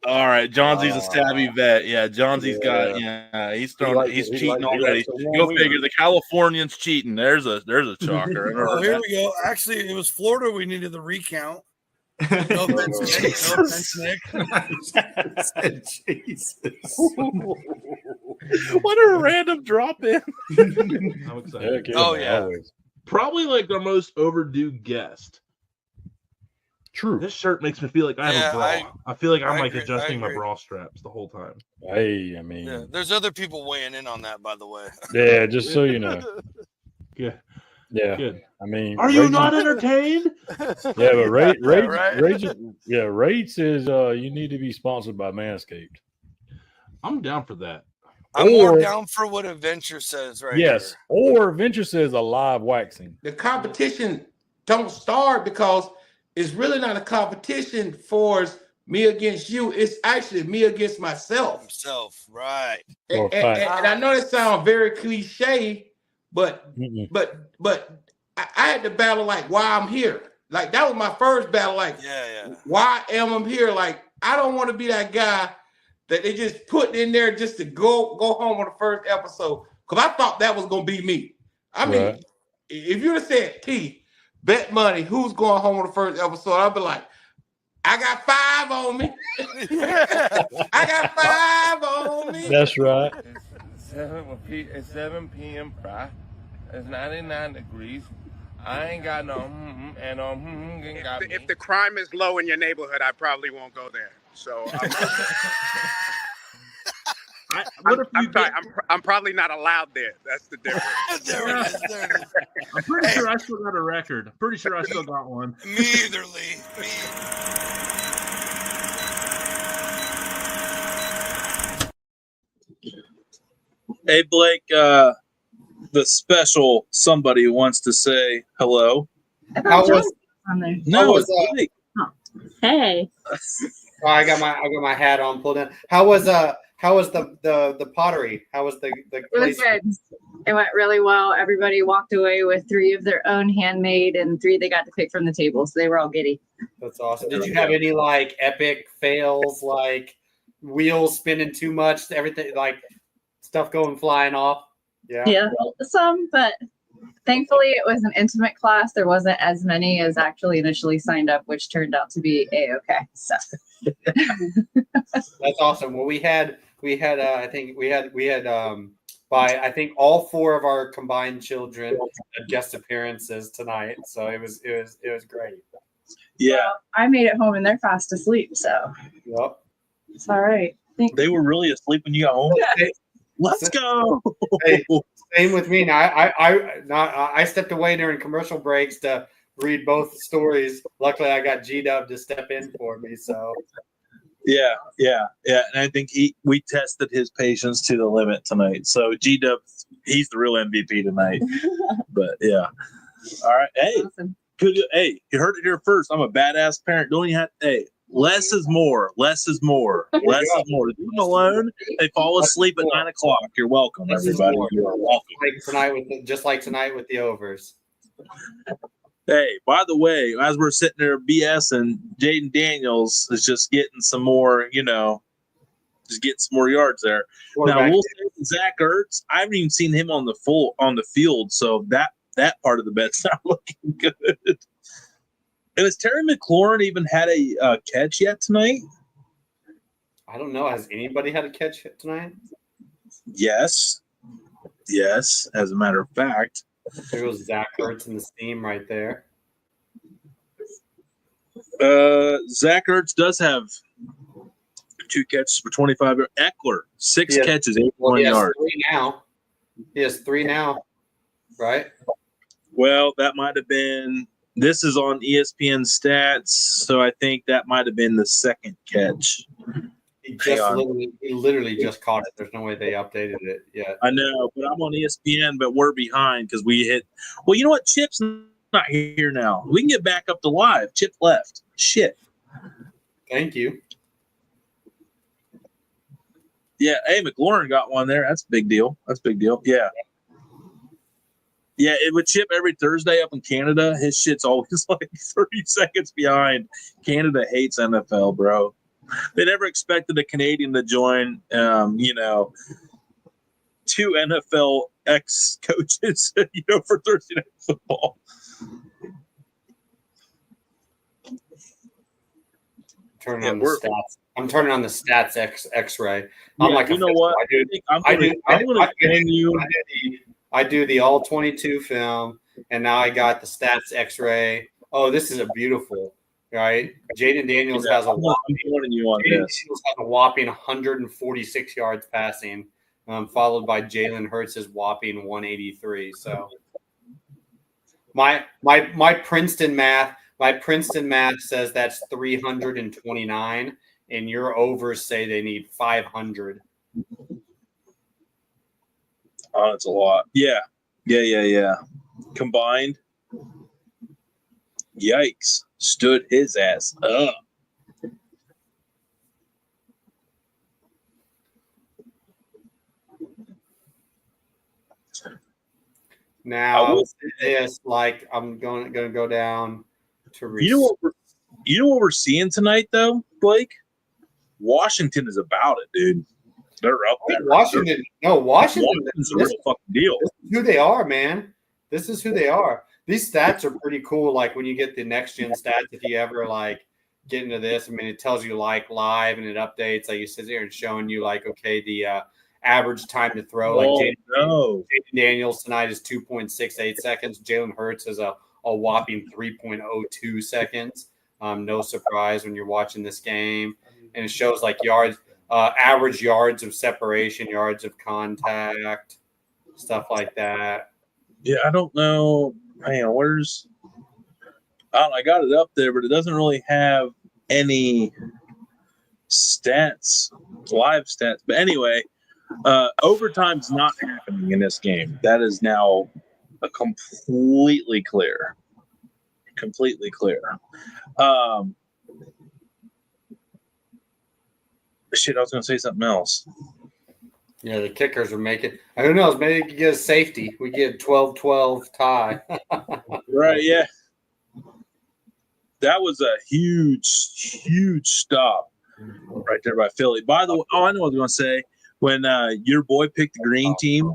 All right, Johnsy's a savvy vet. Yeah, Johnsy's got. Yeah, he's cheating already. Go figure. The Californians cheating. There's a shocker. Oh, here we go. Actually, it was Florida. We needed the recount. No offense, Nick. Jesus. What a random drop in. I'm excited. Oh yeah, always. Probably like our most overdue guest. True. This shirt makes me feel like I have a bra. I feel like I'm like agree, adjusting my bra straps the whole time. Hey, I mean, Yeah, there's other people weighing in on that, by the way. yeah, just so you know. Yeah. Yeah. Good. I mean, Are you not entertained? Yeah, but rates is you need to be sponsored by Manscaped. I'm down for that. I'm more down for what Adventure says right Yes, here. or Venture says a live waxing. The competition don't start because it's really not a competition for me against you. It's actually me against myself. Right. And I know that sounds very cliche, but I had to battle like why I'm here. Like that was my first battle. Like, why am I here? Like, I don't want to be that guy that they just put in there just to go home on the first episode. Because I thought that was gonna be me. I mean, if you'd have said T, bet money, who's going home on the first episode? I'd be like, I got 5 on me. I got 5 on me. That's right. It's 7 p.m. Fry. It's 99 degrees. I ain't got no and got me. If the crime is low in your neighborhood, I probably won't go there. So I'm probably not allowed there. That's the difference. There it is. I'm pretty sure I still got a record. I'm pretty sure I still got one. Me either, Lee. Hey, Blake, the special somebody wants to say hello. How was No, was, Blake. Hey. Oh, I got my hat on pulled in. How was the pottery? How was the It was good. It went really well. Everybody walked away with 3 of their own handmade and 3 they got to pick from the table. So they were all giddy. That's awesome. Did you have any like epic fails, like wheels spinning too much, everything like stuff going flying off? Yeah. Yeah, some, but Thankfully, it was an intimate class. There wasn't as many as actually initially signed up, which turned out to be a-okay. So That's awesome. Well, we had I think we had by I think all 4 of our combined children had guest appearances tonight, so it was great. Yeah, well, I made it home and they're fast asleep, so Yep. it's all right. They were really asleep when you got home. Let's go. Hey, same with me. Now, I stepped away during commercial breaks to read both stories. Luckily, I got G-Dub to step in for me. So, yeah. And I think we tested his patience to the limit tonight. So G-Dub, he's the real MVP tonight. But yeah, all right. Hey, awesome. Good. Hey, you heard it here first. I'm a badass parent. Don't you have? Hey, less is more. Less is more. Less is more. Leave them alone. They fall asleep at 9 o'clock. You're welcome, everybody. You are welcome. Just like tonight with the overs. Hey, by the way, as we're sitting there BSing, Jaden Daniels is just getting some more, just getting some more yards there. Now we'll say Zach Ertz. I haven't even seen him on the field, so that part of the bet's not looking good. And has Terry McLaurin even had a catch yet tonight? I don't know. Has anybody had a catch tonight? Yes. As a matter of fact. There goes Zach Ertz in the steam right there. Zach Ertz does have 2 catches for 25 yards. Eckler, 6 catches, 81 yards. He has 3 now, right? Well, that might have been – this is on ESPN stats, so I think that might have been the second catch. He literally just caught it. There's no way they updated it yet. I know, but I'm on ESPN, but we're behind because we hit – well, you know what? Chip's not here now. We can get back up to live. Chip left. Shit. Thank you. Yeah, hey, McLaurin got one there. That's a big deal. Yeah. Yeah, it would Chip every Thursday up in Canada. His shit's always like 30 seconds behind. Canada hates NFL, bro. They never expected a Canadian to join, 2 NFL ex-coaches, for Thursday Night Football. I'm turning on the stats X-ray. You know what? I do the all 22 film, and now I got the stats X-ray. Oh, this is a beautiful, right? Jaden Daniels has a whopping 146 yards passing, followed by Jalen Hurts' whopping 183. So my Princeton math says that's 329, and your overs say they need 500. Oh, that's a lot. Yeah. Combined, yikes, stood his ass up. Now, I'm going to go down to you know what we're seeing tonight, though, Blake? Washington is about it, dude. They're up there. Washington's a real fucking deal. This is who they are, man. This is who they are. These stats are pretty cool. Like when you get the next gen stats, if you ever get into this, I mean, it tells you live and it updates. Like you sit there and showing you okay, the average time to throw. Jaden Daniels tonight is 2.68 seconds. Jalen Hurts is a whopping 3.02 seconds. No surprise when you're watching this game. And it shows yards. Average yards of separation, yards of contact, stuff like that. Yeah, I don't know. Hang on, I got it up there, but it doesn't really have any stats, live stats. But anyway, overtime's not happening in this game. That is now completely clear. Shit, I was going to say something else. Yeah, the kickers are making. Who knows? Maybe you could get a safety. We get 12-12 tie. Right, yeah. That was a huge stop right there by Philly. By the way, I know what I was going to say. When your boy picked the green team,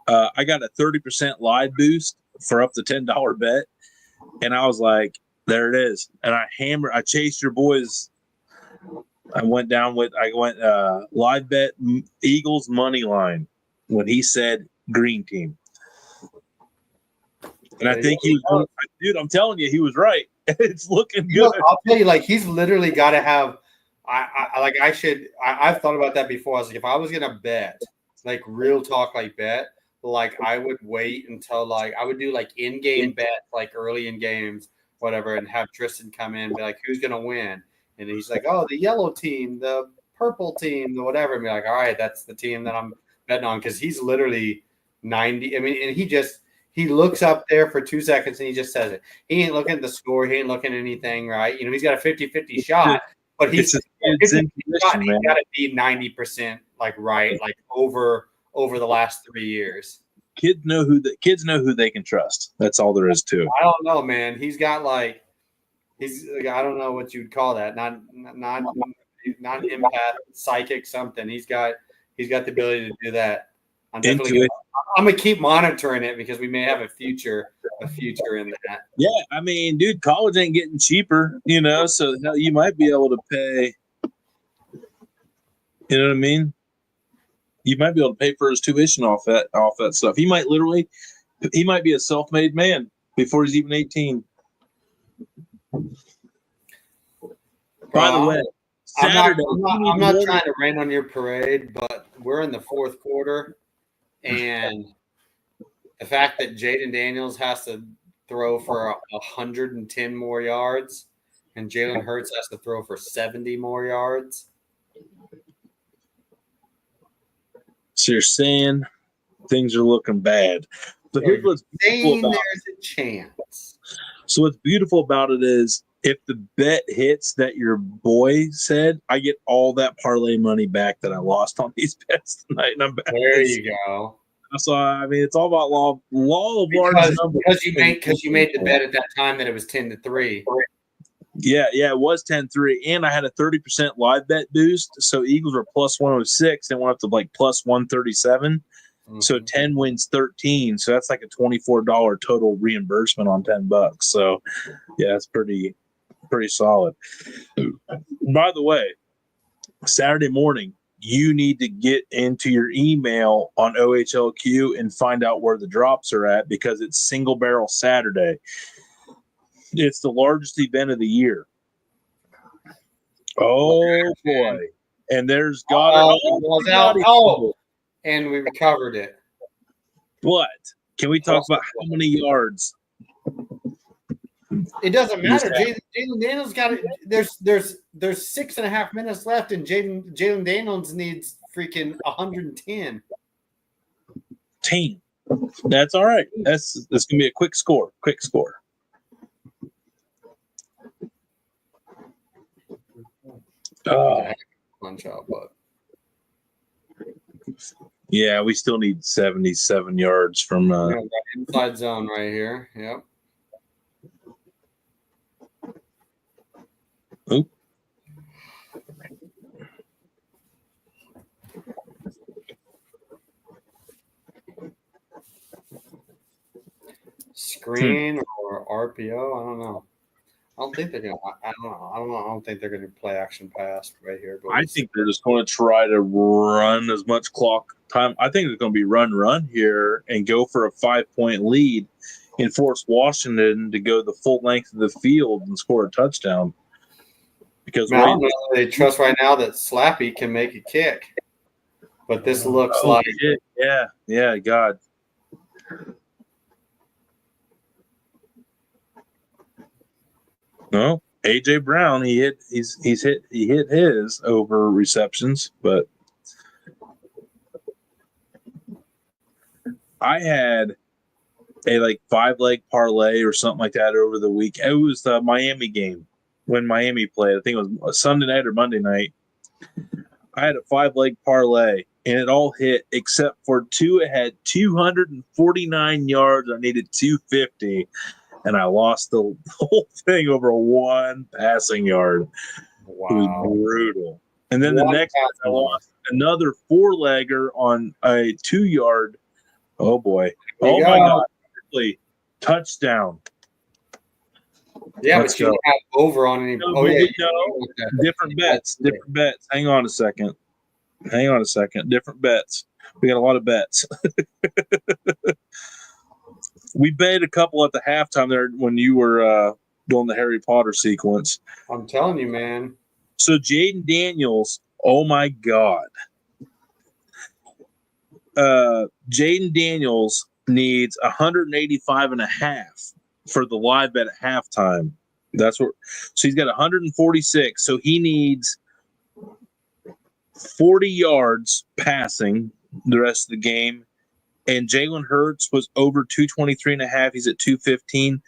I got a 30% live boost for up to $10 bet. And I was like, there it is. And I chased your boys. I went live bet Eagles money line when he said green team. And I think dude, I'm telling you, he was right. It's looking good. I'll tell you, like, he's literally got to have. I've thought about that before. I was like, if I was gonna bet, like real talk, like bet, like I would wait until like I would do like in-game bet, like early in games, whatever, and have Tristan come in and be like, who's gonna win? And he's like, oh, the yellow team, the purple team, the whatever. And be like, all right, that's the team that I'm betting on, because he's literally 90. I mean, and he looks up there for 2 seconds and he just says it. He ain't looking at the score. He ain't looking at anything, right? You know, he's got a 50-50 shot, but he's got to be 90% like right, like over the last 3 years. Kids know who they can trust. That's all there is to it. I don't know, man. He's got like I don't know what you'd call that. Not empath, psychic, something. He's got the ability to do that. I'm gonna keep monitoring it because we may have a future in that. Yeah, I mean, dude, college ain't getting cheaper, you know, so you might be able to pay. You know what I mean? You might be able to pay for his tuition off that stuff. He might be a self-made man before he's even 18. By the way, Saturday, I'm not trying to rain on your parade, but we're in the fourth quarter. And the fact that Jaden Daniels has to throw for 110 more yards and Jalen Hurts has to throw for 70 more yards. So you're saying things are looking bad. So here's what's beautiful about there's a chance. So what's beautiful about it is if the bet hits that your boy said, I get all that parlay money back that I lost on these bets tonight. And I'm back. There you go. So I mean, it's all about law of large numbers. Because you made the bet at that time that it was 10-3. Yeah, it was 10-3, and I had a 30% live bet boost. So Eagles were plus 106 and went up to like plus 137. Mm-hmm. So 10 wins 13. So that's like a $24 total reimbursement on $10. So yeah, it's pretty solid. By the way, Saturday morning, you need to get into your email on OHLQ and find out where the drops are at, because it's Single Barrel Saturday. It's the largest event of the year. Oh boy. And there's and we recovered it. What? Can we talk about how many yards? It doesn't matter. Jalen Daniels got it. There's 6.5 minutes left, and Jalen Daniels needs freaking 110. That's all right. That's gonna be a quick score. Punch out, but yeah, we still need 77 yards from inside zone right here. Yep. Oop. Screen or RPO? I don't know. I don't think they're gonna. I don't think they're gonna play action pass right here. But I think they're just going to try to run as much clock time. I think it's going to be run here and go for a 5-point lead and force Washington to go the full length of the field and score a touchdown. Because I don't know if they trust right now that Slappy can make a kick, but this looks like yeah, God. No, AJ Brown, he hit his over receptions, but I had a 5-leg parlay or something like that over the week. It was the Miami game when Miami played. I think it was a Sunday night or Monday night. I had a 5-leg parlay and it all hit except for two. It had 249 yards. I needed 250. And I lost the whole thing over one passing yard. Wow. It was brutal. And then the next one, I lost another 4-legger on a 2-yard Oh boy. There you Oh my go. God. Really? Touchdown. Yeah, Let's but you go. don't have over on any. No, Oh but yeah, we know. Different bets. Different bets. Hang on a second. Different bets. We got a lot of bets. We bet a couple at the halftime there when you were doing the Harry Potter sequence. I'm telling you, man. So Jaden Daniels, oh my God. Jaden Daniels needs 185 and a half for the live bet at halftime. That's what. So he's got 146. So he needs 40 yards passing the rest of the game. And Jalen Hurts was over 223 and a half. He's at 215.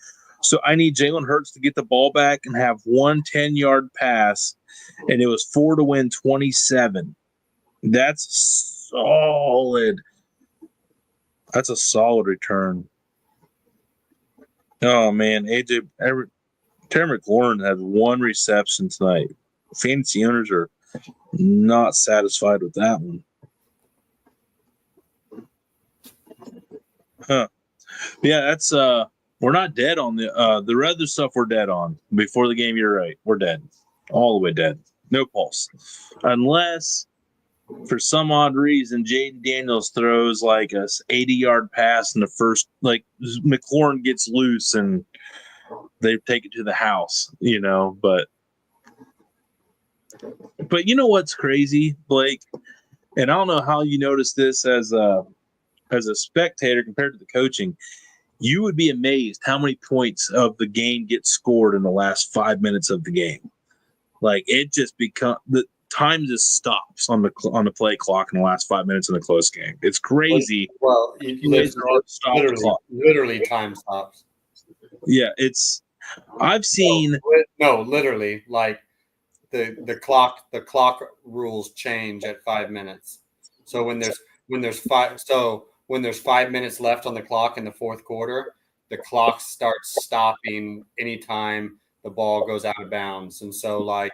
So I need Jalen Hurts to get the ball back and have 1 10-yard pass. And it was 4 to win 27. That's solid. That's a solid return. Oh, man. Terry McLaurin had 1 reception tonight. Fantasy owners are not satisfied with that one. Huh. Yeah, that's we're not dead on the other stuff we're dead on. Before the game, you're right. We're dead. All the way dead. No pulse. Unless for some odd reason Jaden Daniels throws like a 80-yard pass in the first, like McLaurin gets loose and they take it to the house, but you know what's crazy, Blake? And I don't know how you noticed this as a spectator compared to the coaching. You would be amazed how many points of the game get scored in the last 5 minutes of the game. Like it just the time just stops on the play clock in the last 5 minutes in a close game. It's crazy. Well, literally time stops. Yeah, I've seen literally like the clock rules change at 5 minutes. So when there's 5 minutes left on the clock in the fourth quarter, the clock starts stopping anytime the ball goes out of bounds. And so like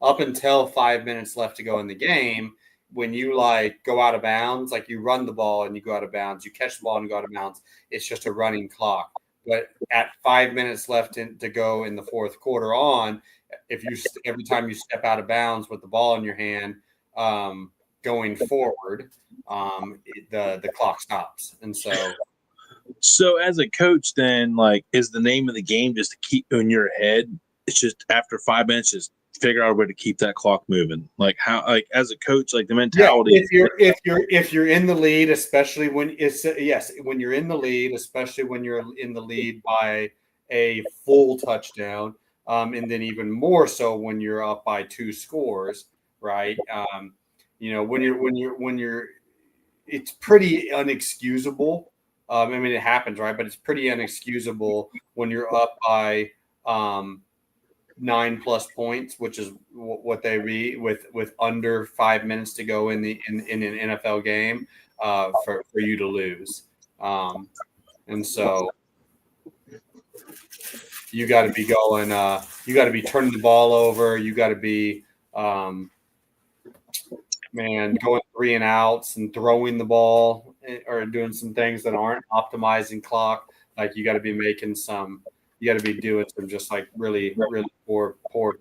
up until 5 minutes left to go in the game, when you like go out of bounds, like you run the ball and you go out of bounds, you catch the ball and you go out of bounds, it's just a running clock. But at 5 minutes left to go in the fourth quarter on, every time you step out of bounds with the ball in your hand, going forward, the clock stops. And so as a coach, then like is the name of the game just to keep in your head? It's just after 5 minutes, just figure out a way to keep that clock moving. Like how, like as a coach, like the mentality. Yeah, if you're in the lead, especially when when you're in the lead, especially when you're in the lead by a full touchdown, and then even more so when you're up by 2 scores, right? When you're, it's pretty unexcusable. I mean, it happens, right? But it's pretty unexcusable when you're up by 9+ points, which is what they read with under 5 minutes to go in an NFL game, for you to lose. And so you got to be going. You got to be turning the ball over. You got to be, going 3 and outs and throwing the ball or doing some things that aren't optimizing clock. Like you got to be making some. You got to be doing some just like really, really poor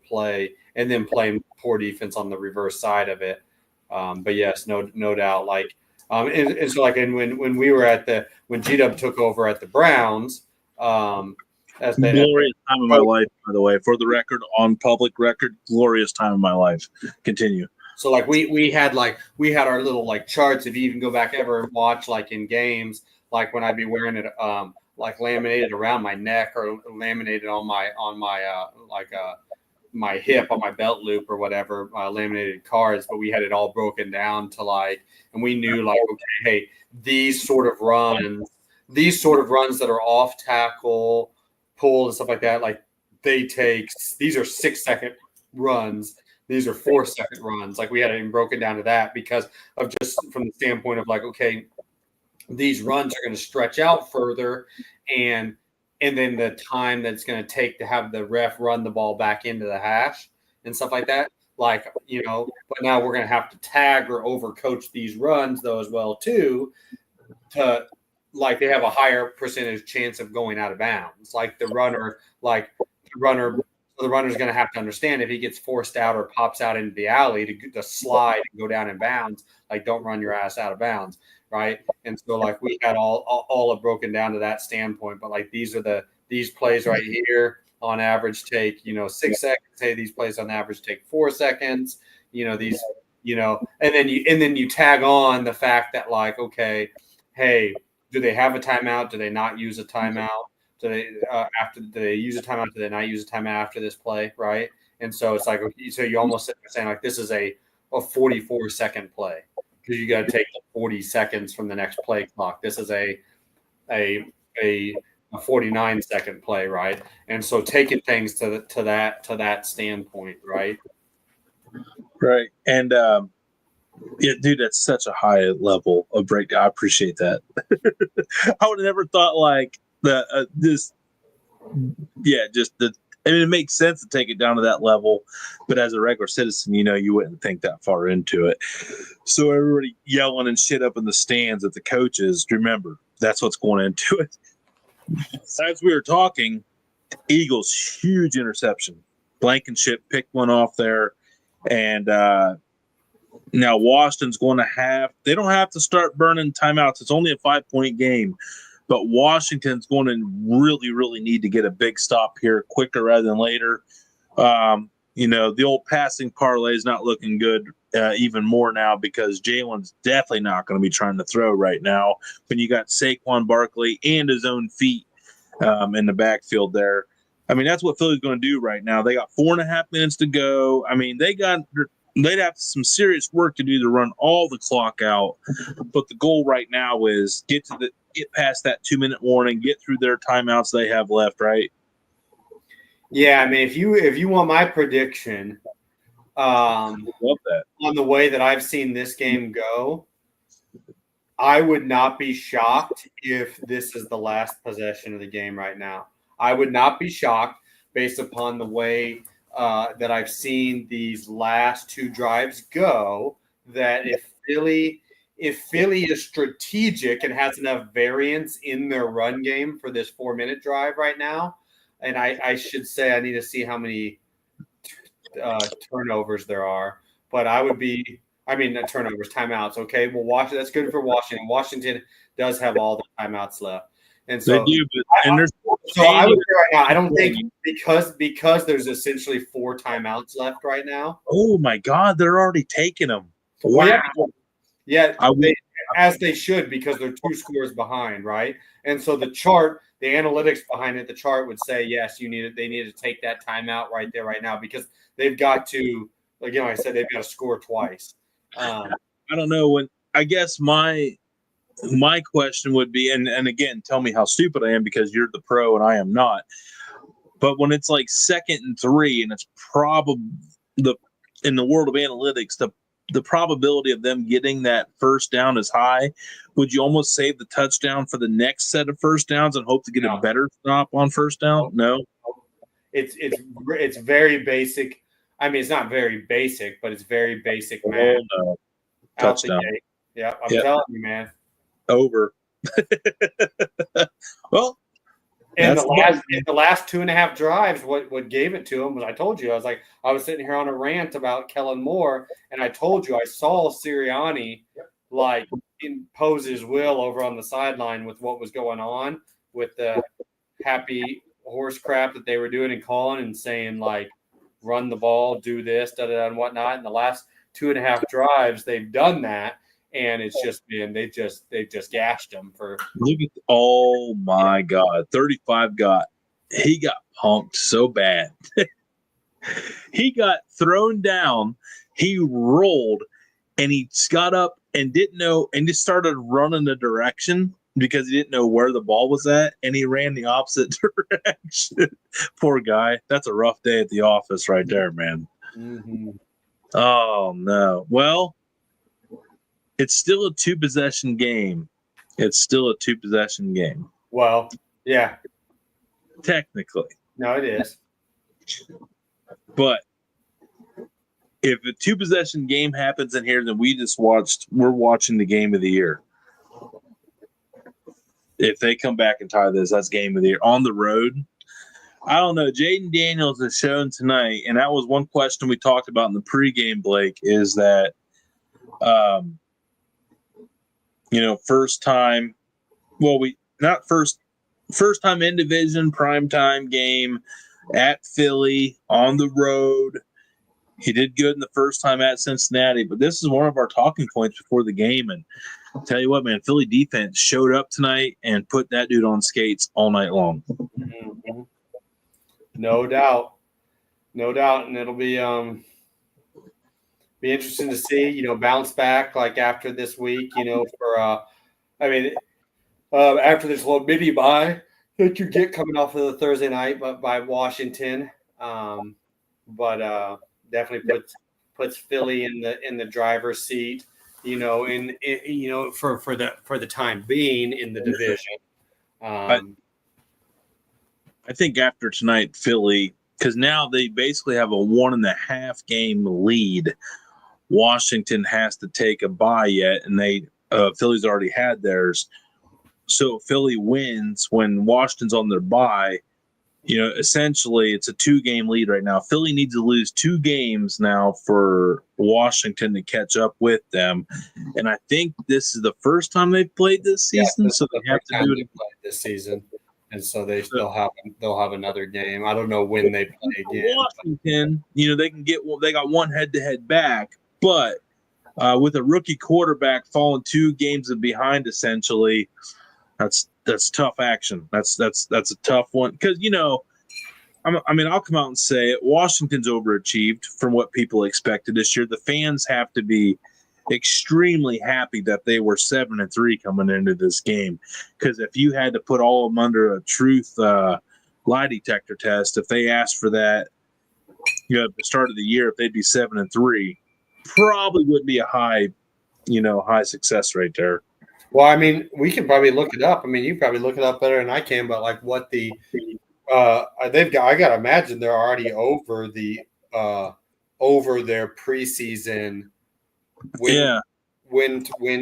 play, and then playing poor defense on the reverse side of it. But yes, no doubt. Like, and so like, and when we were when G-Dub took over at the Browns, as the glorious time of my life, by the way, for the record, on public record, glorious time of my life. Continue. So like we had our little like charts. If you even go back ever and watch like in games, like when I'd be wearing it like laminated around my neck or laminated on my my hip on my belt loop or whatever, laminated cards, but we had it all broken down to like, and we knew like, okay, hey, these sort of runs that are off tackle, pull and stuff like that, like these are 6-second runs. These are 4-second runs. Like we had it even broken down to that because of just from the standpoint of like, okay, these runs are going to stretch out further, and then the time that's going to take to have the ref run the ball back into the hash and stuff like that. Like, but now we're going to have to tag or overcoach these runs though as well too. to like they have a higher percentage chance of going out of bounds. The runner's going to have to understand if he gets forced out or pops out into the alley to slide and go down in bounds. Don't run your ass out of bounds, right? And so we had all of broken down to that standpoint. But these plays right here on average take 6 seconds. Hey, these plays on average take 4 seconds. And then you tag on the fact that okay, hey, do they have a timeout? Do they not use a timeout? Do they use a timeout? Do they not use a timeout after this play? Right. And so it's so you almost sit there saying this is a 44-second play because you got to take 40 seconds from the next play clock. This is a 49-second play. Right. And so taking things to that standpoint. Right. Right. And, yeah, dude, that's such a high level of breakdown. I appreciate that. I would have never thought it makes sense to take it down to that level, but as a regular citizen, you wouldn't think that far into it. So everybody yelling and shit up in the stands at the coaches, remember, that's what's going into it. As we were talking, Eagles, huge interception. Blankenship picked one off there, and now Washington's going to they don't have to start burning timeouts. It's only a 5-point game, but Washington's going to really, really need to get a big stop here quicker rather than later. The old passing parlay is not looking good even more now because Jalen's definitely not going to be trying to throw right now when you got Saquon Barkley and his own feet in the backfield there. I mean, that's what Philly's going to do right now. They got 4.5 minutes to go. I mean, they'd have some serious work to do to run all the clock out. But the goal right now is get past that 2-minute warning, get through their timeouts they have left, right? Yeah, I mean, if you want my prediction, love that. On the way that I've seen this game go, I would not be shocked if this is the last possession of the game right now. I would not be shocked based upon the way that I've seen these last 2 drives go, that if Philly is strategic and has enough variance in their run game for this 4-minute drive right now, and I should say I need to see how many turnovers there are, but turnovers, timeouts. Okay, well, that's good for Washington. Washington does have all the timeouts left. And so, they do, I would say right now, I don't think because there's essentially 4 timeouts left right now. Oh my God, they're already taking them. Wow. Yeah, as they should, because they're 2 scores behind, right? And so the analytics behind it, the chart would say yes, they need to take that timeout right there, right now, because they've got to, like I said, they've got to score twice. I don't know I guess my question would be, and again, tell me how stupid I am because you're the pro and I am not. But when it's 2nd and 3, and it's probably in the world of analytics, the probability of them getting that first down is high. Would you almost save the touchdown for the next set of first downs and hope to get a better stop on first down? No. It's very basic. I mean, it's not very basic, but it's very basic math. Touchdown. Yeah, I'm telling you, man. Over. Well, in the last 2.5 drives, what gave it to him was, I told you, I was sitting here on a rant about Kellen Moore, and I told you I saw Sirianni impose his will over on the sideline with what was going on with the happy horse crap that they were doing and calling and saying run the ball, do this, and whatnot. In the last 2.5 drives, they've done that. And it's just been they've just gashed him for. Look at oh my God, 35 he got punked so bad. He got thrown down. He rolled, and he got up and didn't know, and just started running the direction because he didn't know where the ball was at, and he ran the opposite direction. Poor guy. That's a rough day at the office right there, man. Mm-hmm. Oh no. Well. It's still a 2-possession game. Well, yeah. Technically. No, it is. But if a 2-possession game happens in here, then we're watching the game of the year. if they come back and tie this, that's game of the year. On the road, I don't know. Jaden Daniels has shown tonight, and that was one question we talked about in the pregame, Blake, is that, first time, first time in division, primetime game at Philly on the road. He did good in the first time at Cincinnati, but this is one of our talking points before the game. And I'll tell you what, man, Philly defense showed up tonight and put that dude on skates all night long. Mm-hmm. No doubt. And it'll be interesting to see, bounce back like after this week, after this little mini bye that you get coming off of the Thursday night by Washington. But definitely puts Philly in the driver's seat, for the time being in the division. I think after tonight, Philly, because now they basically have a 1.5 game lead. Washington has to take a bye yet, and Philly's already had theirs. So Philly wins when Washington's on their bye. Essentially it's a 2-game lead right now. Philly needs to lose 2 games now for Washington to catch up with them. And I think this is the first time they've played this season, so they have to do it this season. And so they'll have another game. I don't know when they play again. Washington, they got one head-to-head back, but with a rookie quarterback falling 2 games behind, essentially, that's tough action. That's a tough one because I'll come out and say it. Washington's overachieved from what people expected this year. The fans have to be extremely happy that they were 7-3 coming into this game, because if you had to put all of them under a truth lie detector test, if they asked for that, at the start of the year, if they'd be 7-3, probably wouldn't be a high success rate there. Well, I mean, we can probably look it up. I mean, you probably look it up better than I can. But like, what I gotta imagine they're already over their preseason win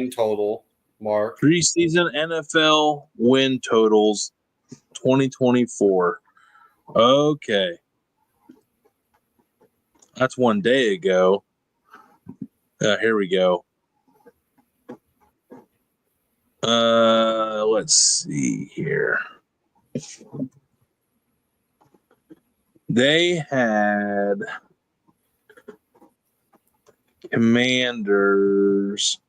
total mark. Preseason NFL win totals 2024. Okay, that's one day ago. Here we go. Let's see here. They had Commanders.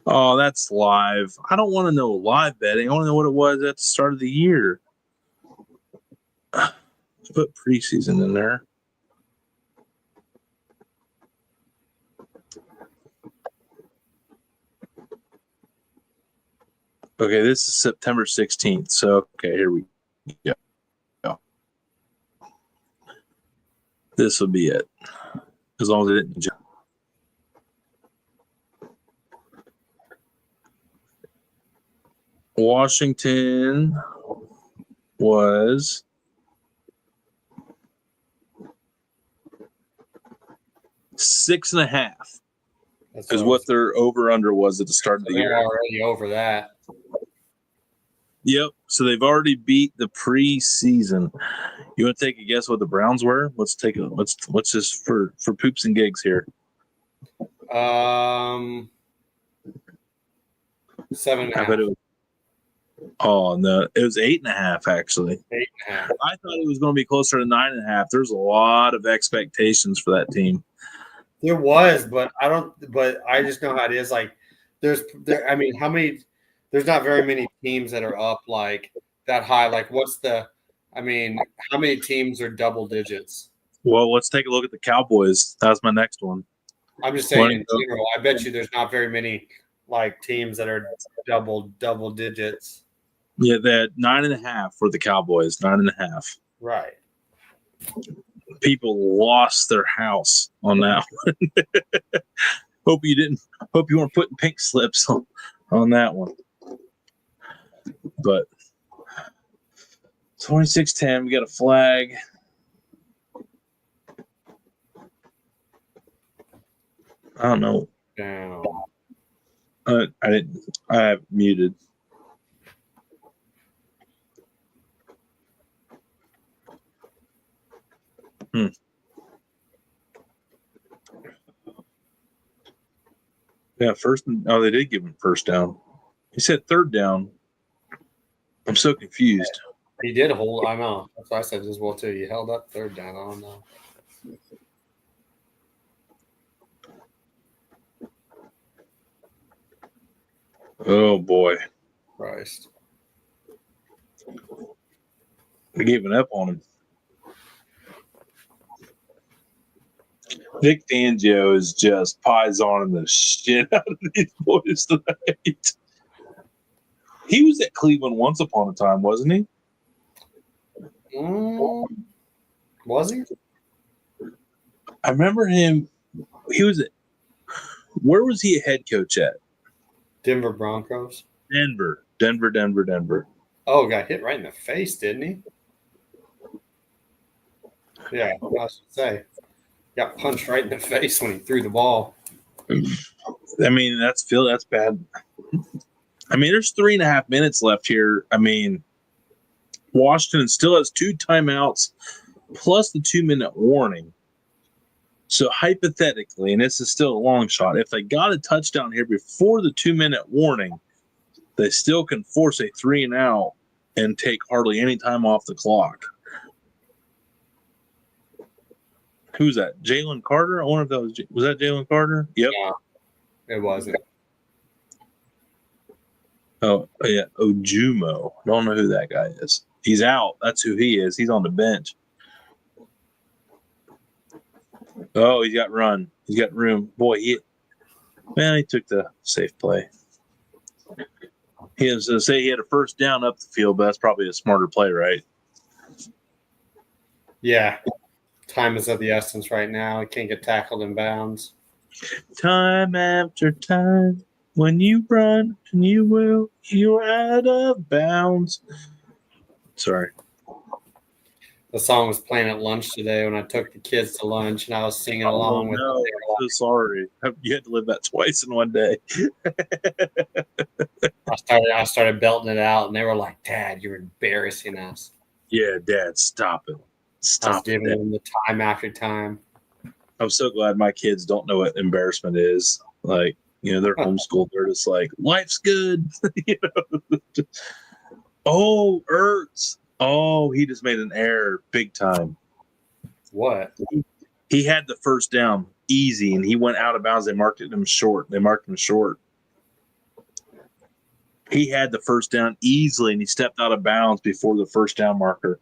Oh, that's live. I don't want to know live betting. I want to know what it was at the start of the year. Let's put preseason in there. Okay, this is September 16th. So, okay, here we go. This will be it. As long as it didn't jump. Washington was $6.5. Is what their over-under was at the start of the year. They're already over that. Yep. So they've already beat the preseason. You want to take a guess what the Browns were? Let's just for poops and gigs here. 7.5. Oh no, it was 8.5 actually. 8.5. I thought it was going to be closer to 9.5. There's a lot of expectations for that team. There was, but I just know how it is. Like, there's not very many teams that are up like that high. Like, how many teams are double digits? Well, let's take a look at the Cowboys. That's my next one. I'm just saying in general, I bet you there's not very many like teams that are double digits. Yeah, they had 9.5 for the Cowboys. 9.5. Right. People lost their house on that one. Hope you weren't putting pink slips on that one. But 26-10, we got a flag. I don't know. Down. I have muted. Yeah, they did give him first down. He said third down. I'm so confused. He did hold. I know. That's what I said as well too. He held up third down. I don't know. Oh boy, Christ! they giving up on him. Vic Fangio is just pies-on the shit out of these boys tonight. He was at Cleveland once upon a time, wasn't he? Was he? I remember him. He was at. Where was he a head coach at? Denver Broncos. Denver. Oh, got hit right in the face, didn't he? Yeah, I was gonna say. Got punched right in the face when he threw the ball. I mean, that's bad. I mean, there's 3.5 minutes left here. I mean, Washington still has 2 timeouts plus the 2-minute warning. So hypothetically, and this is still a long shot, if they got a touchdown here before the 2-minute warning, they still can force a 3-and-out and take hardly any time off the clock. Who's that? Jalen Carter? I wonder if that was that Jalen Carter? Yep. Yeah, it wasn't. Oh, yeah. Ojumo. Don't know who that guy is. He's out. That's who he is. He's on the bench. Oh, he's got run. He's got room. Boy, he took the safe play. He was to say he had a first down up the field, but that's probably a smarter play, right? Yeah. Time is of the essence right now. He can't get tackled in bounds. Time after time, when you run and you're out of bounds. Sorry. The song was playing at lunch today when I took the kids to lunch, and I was singing along with them. I'm so sorry. You had to live that twice in one day. I started belting it out, and they were like, "Dad, you're embarrassing us." Yeah, Dad, stop it. I was giving them the time after time. I'm so glad my kids don't know what embarrassment is. Like, they're homeschooled. They're just like, life's good. Oh, Ertz. Oh, he just made an error big time. What? He had the first down easy, and he went out of bounds. They marked him short. He had the first down easily, and he stepped out of bounds before the first down marker.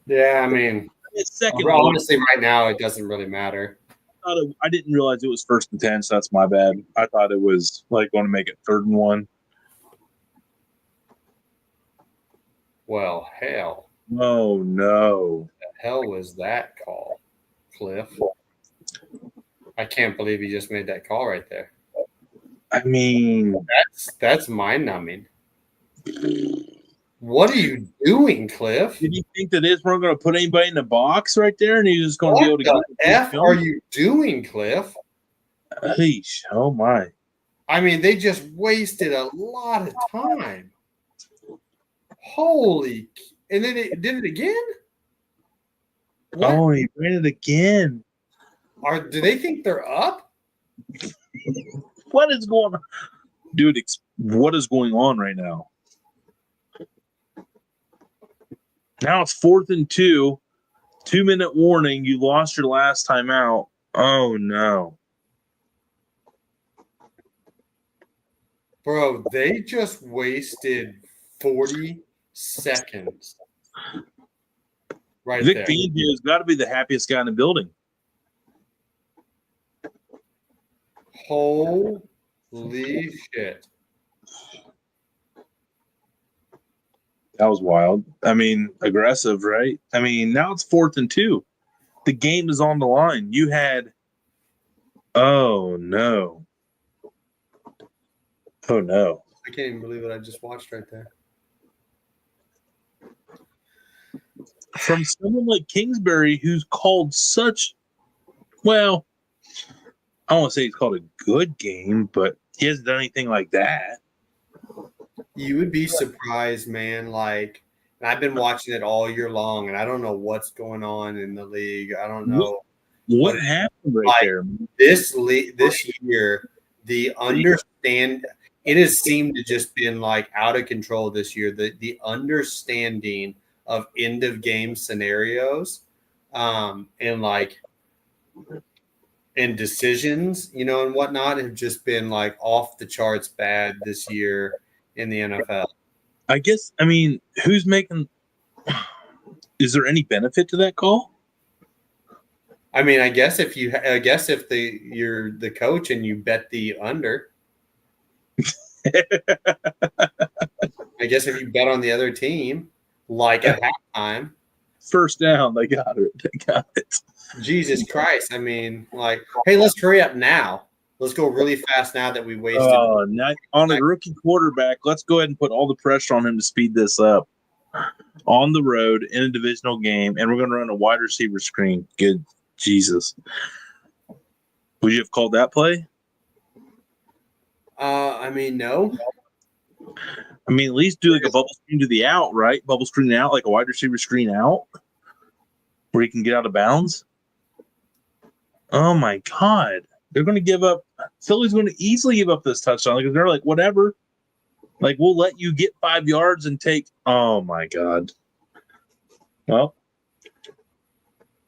Yeah, I mean, honestly, right now it doesn't really matter. I didn't realize it was 1st and 10, so that's my bad. I thought it was like going to make it 3rd and 1. Well, hell. Oh, no. The hell was that call, Cliff? I can't believe he just made that call right there. I mean, that's mind-numbing. What are you doing, Cliff? Did you think that they weren't going to put anybody in the box right there, and he's just going to be able to get What the F are you doing, Cliff? Oh my! I mean, they just wasted a lot of time. Holy! And then it did it again. What? Oh, he ran it again. Do they think they're up? What is going on, dude? What is going on right now? Now it's 4th and 2. 2-minute warning. You lost your last time out. Oh, no. Bro, they just wasted 40 seconds. Right Vic there. Fangio's got to be the happiest guy in the building. Holy shit. That was wild. I mean, aggressive, right? I mean, now it's 4th and 2. The game is on the line. You had – oh, no. Oh, no. I can't even believe what I just watched right there. From someone like Kingsbury, who's called such – well, I don't want to say he's called a good game, but he hasn't done anything like that. You would be surprised, man. Like, And I've been watching it all year long, and I don't know what's going on in the league. I don't know what happened right there. This year, it has seemed to just been like out of control this year. The understanding of end of game scenarios, and decisions, and whatnot have just been like off the charts bad this year in the NFL. I guess, who's making is there any benefit to that call? I guess if you're the coach and you bet the under. I guess if you bet on the other team, like at halftime. First down, they got it. Jesus Christ. Hey, let's hurry up now. Let's go really fast now that we wasted. On a rookie quarterback, let's go ahead and put all the pressure on him to speed this up. On the road in a divisional game, and we're going to run a wide receiver screen. Good Jesus. Would you have called that play? No. At least do like a bubble screen to the out, right? Bubble screen out, like a wide receiver screen out, where he can get out of bounds. Oh my God. They're going to give up. Philly's going to easily give up this touchdown because they're like, whatever. Like, we'll let you get 5 yards and take. Oh my God. Well,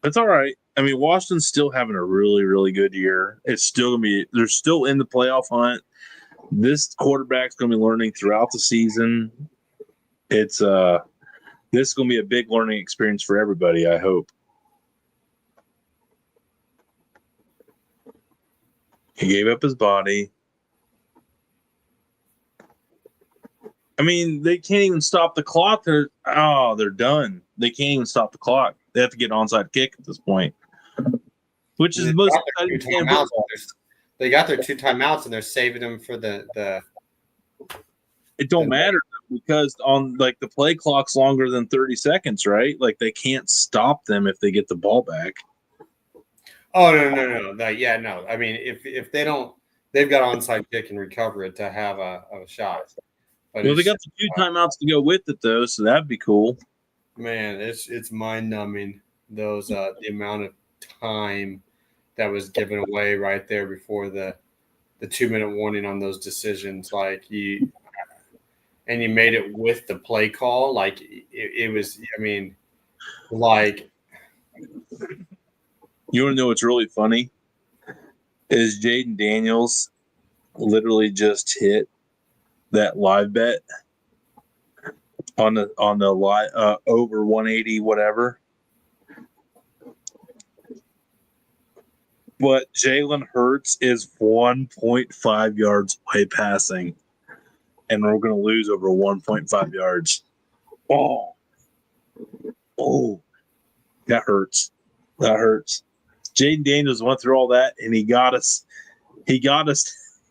it's all right. Washington's still having a really, really good year. It's still going to be, they're still in the playoff hunt. This quarterback's going to be learning throughout the season. This is going to be a big learning experience for everybody, I hope. He gave up his body. They can't even stop the clock. They're done. They can't even stop the clock. They have to get an onside kick at this point, which is the most exciting. They got their 2 timeouts, and they're saving them for the. It don't matter because on the play clock's longer than 30 seconds, right? Like they can't stop them if they get the ball back. Oh no. If they don't, they've got onside kick and recover it to have a shot. But they got the 2 timeouts to go with it though, so that'd be cool. Man, it's mind numbing those the amount of time that was given away right there before the 2-minute warning on those decisions. You made it with the play call. It was. You want to know what's really funny? Is Jaden Daniels literally just hit that live bet on the live over 180 whatever. But Jalen Hurts is 1.5 yards away passing, and we're going to lose over 1.5 yards. Oh, that hurts. That hurts. Jaden Daniels went through all that, and he got us. He got us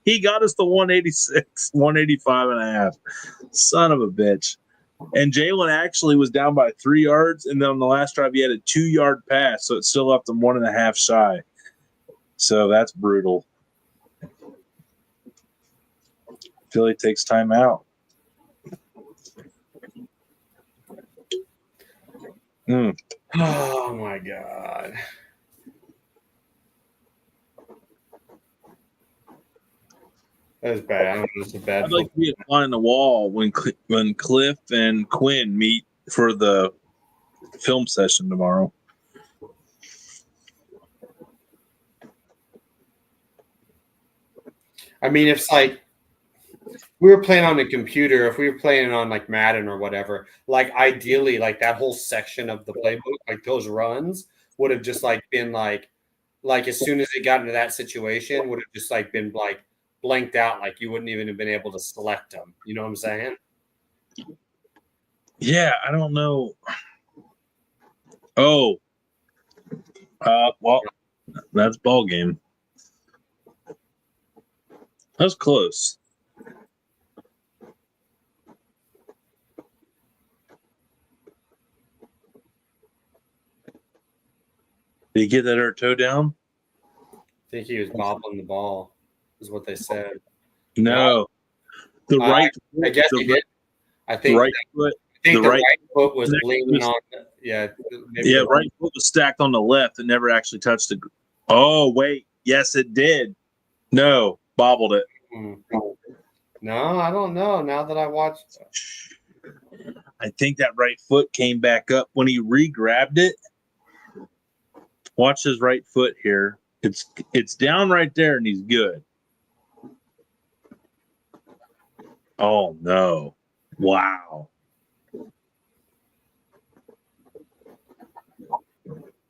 to 186, 185 and a half. Son of a bitch. And Jalen actually was down by 3 yards, and then on the last drive, he had a 2-yard pass, so it still left him 1.5 shy. So that's brutal. Philly takes time out. Oh, my God. That was bad. I don't know. It's a bad. I'd like to be a fly on the wall when Cliff and Quinn meet for the film session tomorrow. If we were playing on a computer, if we were playing on Madden or whatever, ideally, that whole section of the playbook, those runs would have just been as soon as it got into that situation, would have just been blanked out, you wouldn't even have been able to select them. You know what I'm saying? Yeah, I don't know. Oh, well, that's ball game. That was close. Did he get that or toe down? I think he was bobbling the ball, is what they said. No. I guess he did. I think think the right foot was leaning on. Right foot was stacked on the left. It never actually touched the. Oh wait, yes, it did. No, bobbled it. No, I don't know. Now that I watched, I think that right foot came back up when he re-grabbed it. Watch his right foot here. It's down right there, and he's good. Oh no! Wow.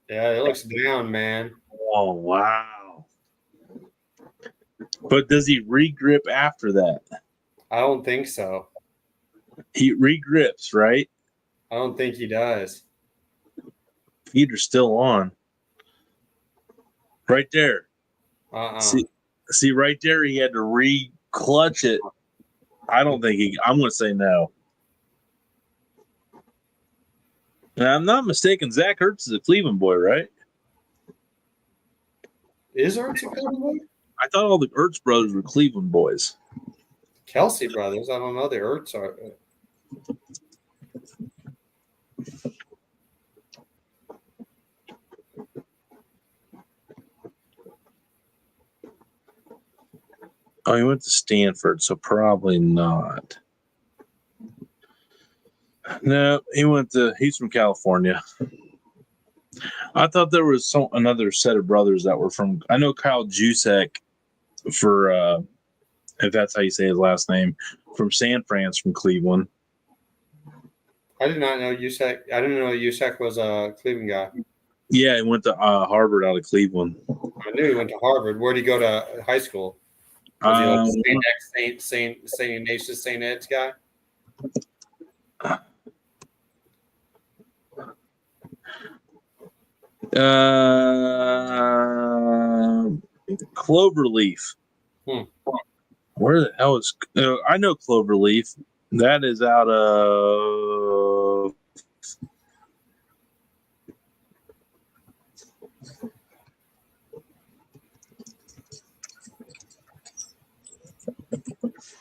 yeah, it looks down, man. Oh wow. But does he re-grip after that? I don't think so. He re-grips, right? I don't think he does. Feet are still on. Right there. See, right there, he had to re-clutch it. I don't think I'm going to say no. Now, I'm not mistaken. Zach Ertz is a Cleveland boy, right? Is Ertz a Cleveland boy? I thought all the Ertz brothers were Cleveland boys. Kelsey brothers. I don't know. The Ertz are. Oh, he went to Stanford, so probably not. No, he's from California. I thought there was another set of brothers that were from. I know Kyle Juszczyk, if that's how you say his last name, from San Fran's from Cleveland. I did not know Juszczyk. I didn't know Juszczyk was a Cleveland guy. Yeah, he went to Harvard out of Cleveland. I knew he went to Harvard. Where did he go to high school? Was he like St. Ignatius St. Ed's guy? Cloverleaf. Where the hell is? I know Cloverleaf. That is out of.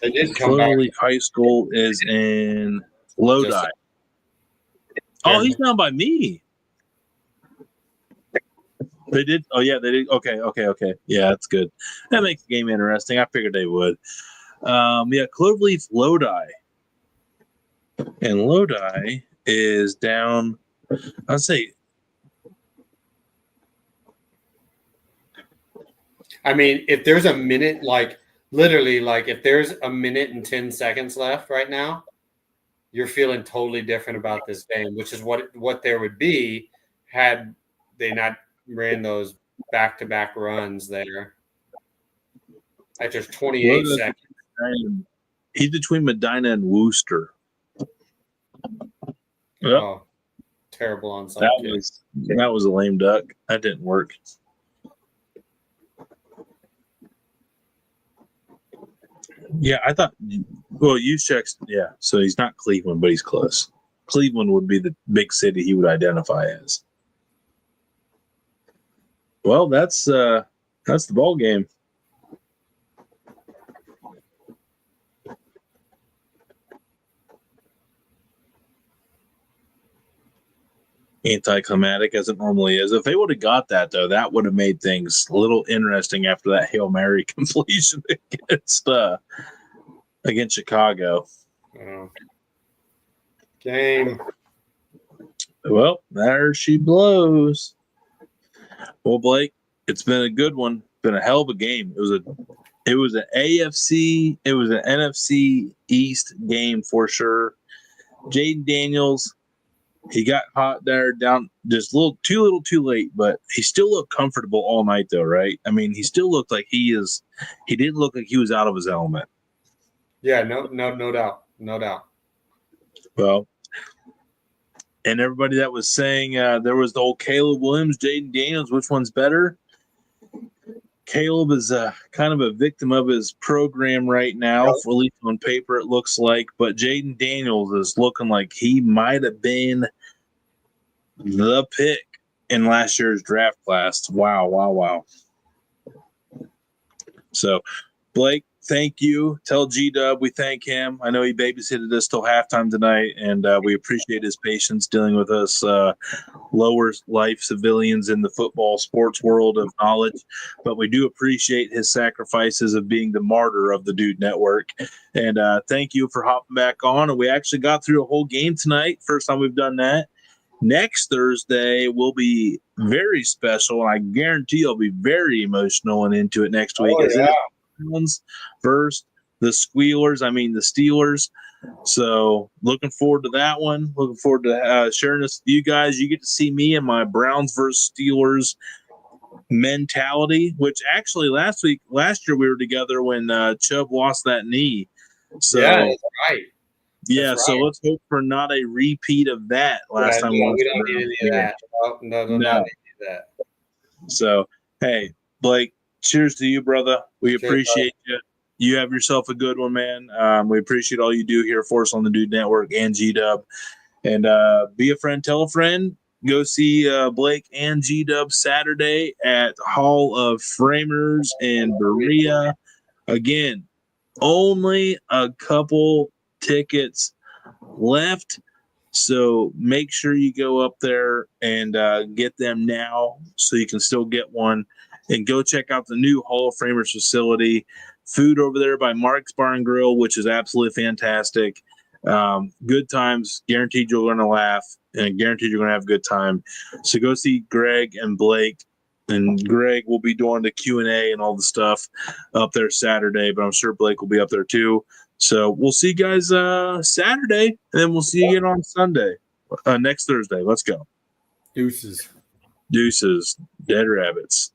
They did come back. Cloverleaf High School is in Lodi. Oh, he's down by me. They did. Oh, yeah, they did. Okay. Yeah, that's good. That makes the game interesting. I figured they would. Yeah, Cloverleaf Lodi. And Lodi is down, I'd say. I mean, if there's a minute, literally, if there's a minute and 10 seconds left right now, you're feeling totally different about this game, which is what there would be had they not ran those back-to-back runs there. Like there's 28 seconds. He's between Medina and Worcester. Yep. Oh, terrible onside. That was a lame duck. That didn't work. Yeah, I thought. Well, Juszczyk's, yeah. So he's not Cleveland, but he's close. Cleveland would be the big city he would identify as. Well, that's the ball game. Anticlimactic as it normally is. If they would have got that, though, that would have made things a little interesting after that Hail Mary completion against Chicago. Game. Well, there she blows. Well, Blake, it's been a good one. Been a hell of a game. It was an AFC, it was an NFC East game for sure. Jaden Daniels, he got hot there, down just too little too late, but he still looked comfortable all night though, right? I mean, he still looked like he didn't look like he was out of his element. Yeah, no doubt. No doubt. Well, and everybody that was saying there was the old Caleb Williams, Jaden Daniels, which one's better? Caleb is kind of a victim of his program right now, at least on paper it looks like. But Jaden Daniels is looking like he might have been the pick in last year's draft class. Wow. So, Blake, thank you. Tell G-Dub we thank him. I know he babysitted us till halftime tonight, and we appreciate his patience dealing with us lower life civilians in the football sports world of knowledge. But we do appreciate his sacrifices of being the martyr of the Dude Network. And thank you for hopping back on. And we actually got through a whole game tonight. First time we've done that. Next Thursday will be very special, and I guarantee you'll be very emotional and into it next week. Oh, yeah. Versus the Steelers. So looking forward to that one. Looking forward to sharing this with you guys. You get to see me and my Browns versus Steelers mentality, which actually last year we were together when Chubb lost that knee. So yeah, that's right. So let's hope for not a repeat of that last time. We don't need any of that. No, not need that. So, hey, Blake, cheers to you, brother. We appreciate you. You have yourself a good one, man. We appreciate all you do here for us on the Dude Network and G-Dub. And be a friend, tell a friend. Go see Blake and G-Dub Saturday at Hall of Framers in Berea. Again, only a couple tickets left. So make sure you go up there and get them now so you can still get one. And go check out the new Hall of Framers facility. Food over there by Mark's Bar and Grill, which is absolutely fantastic. Good times. Guaranteed you're going to laugh. And guaranteed you're going to have a good time. So go see Greg and Blake. And Greg will be doing the Q&A and all the stuff up there Saturday. But I'm sure Blake will be up there too. So we'll see you guys Saturday, and then we'll see you again on Sunday, next Thursday. Let's go. Deuces. Dead rabbits.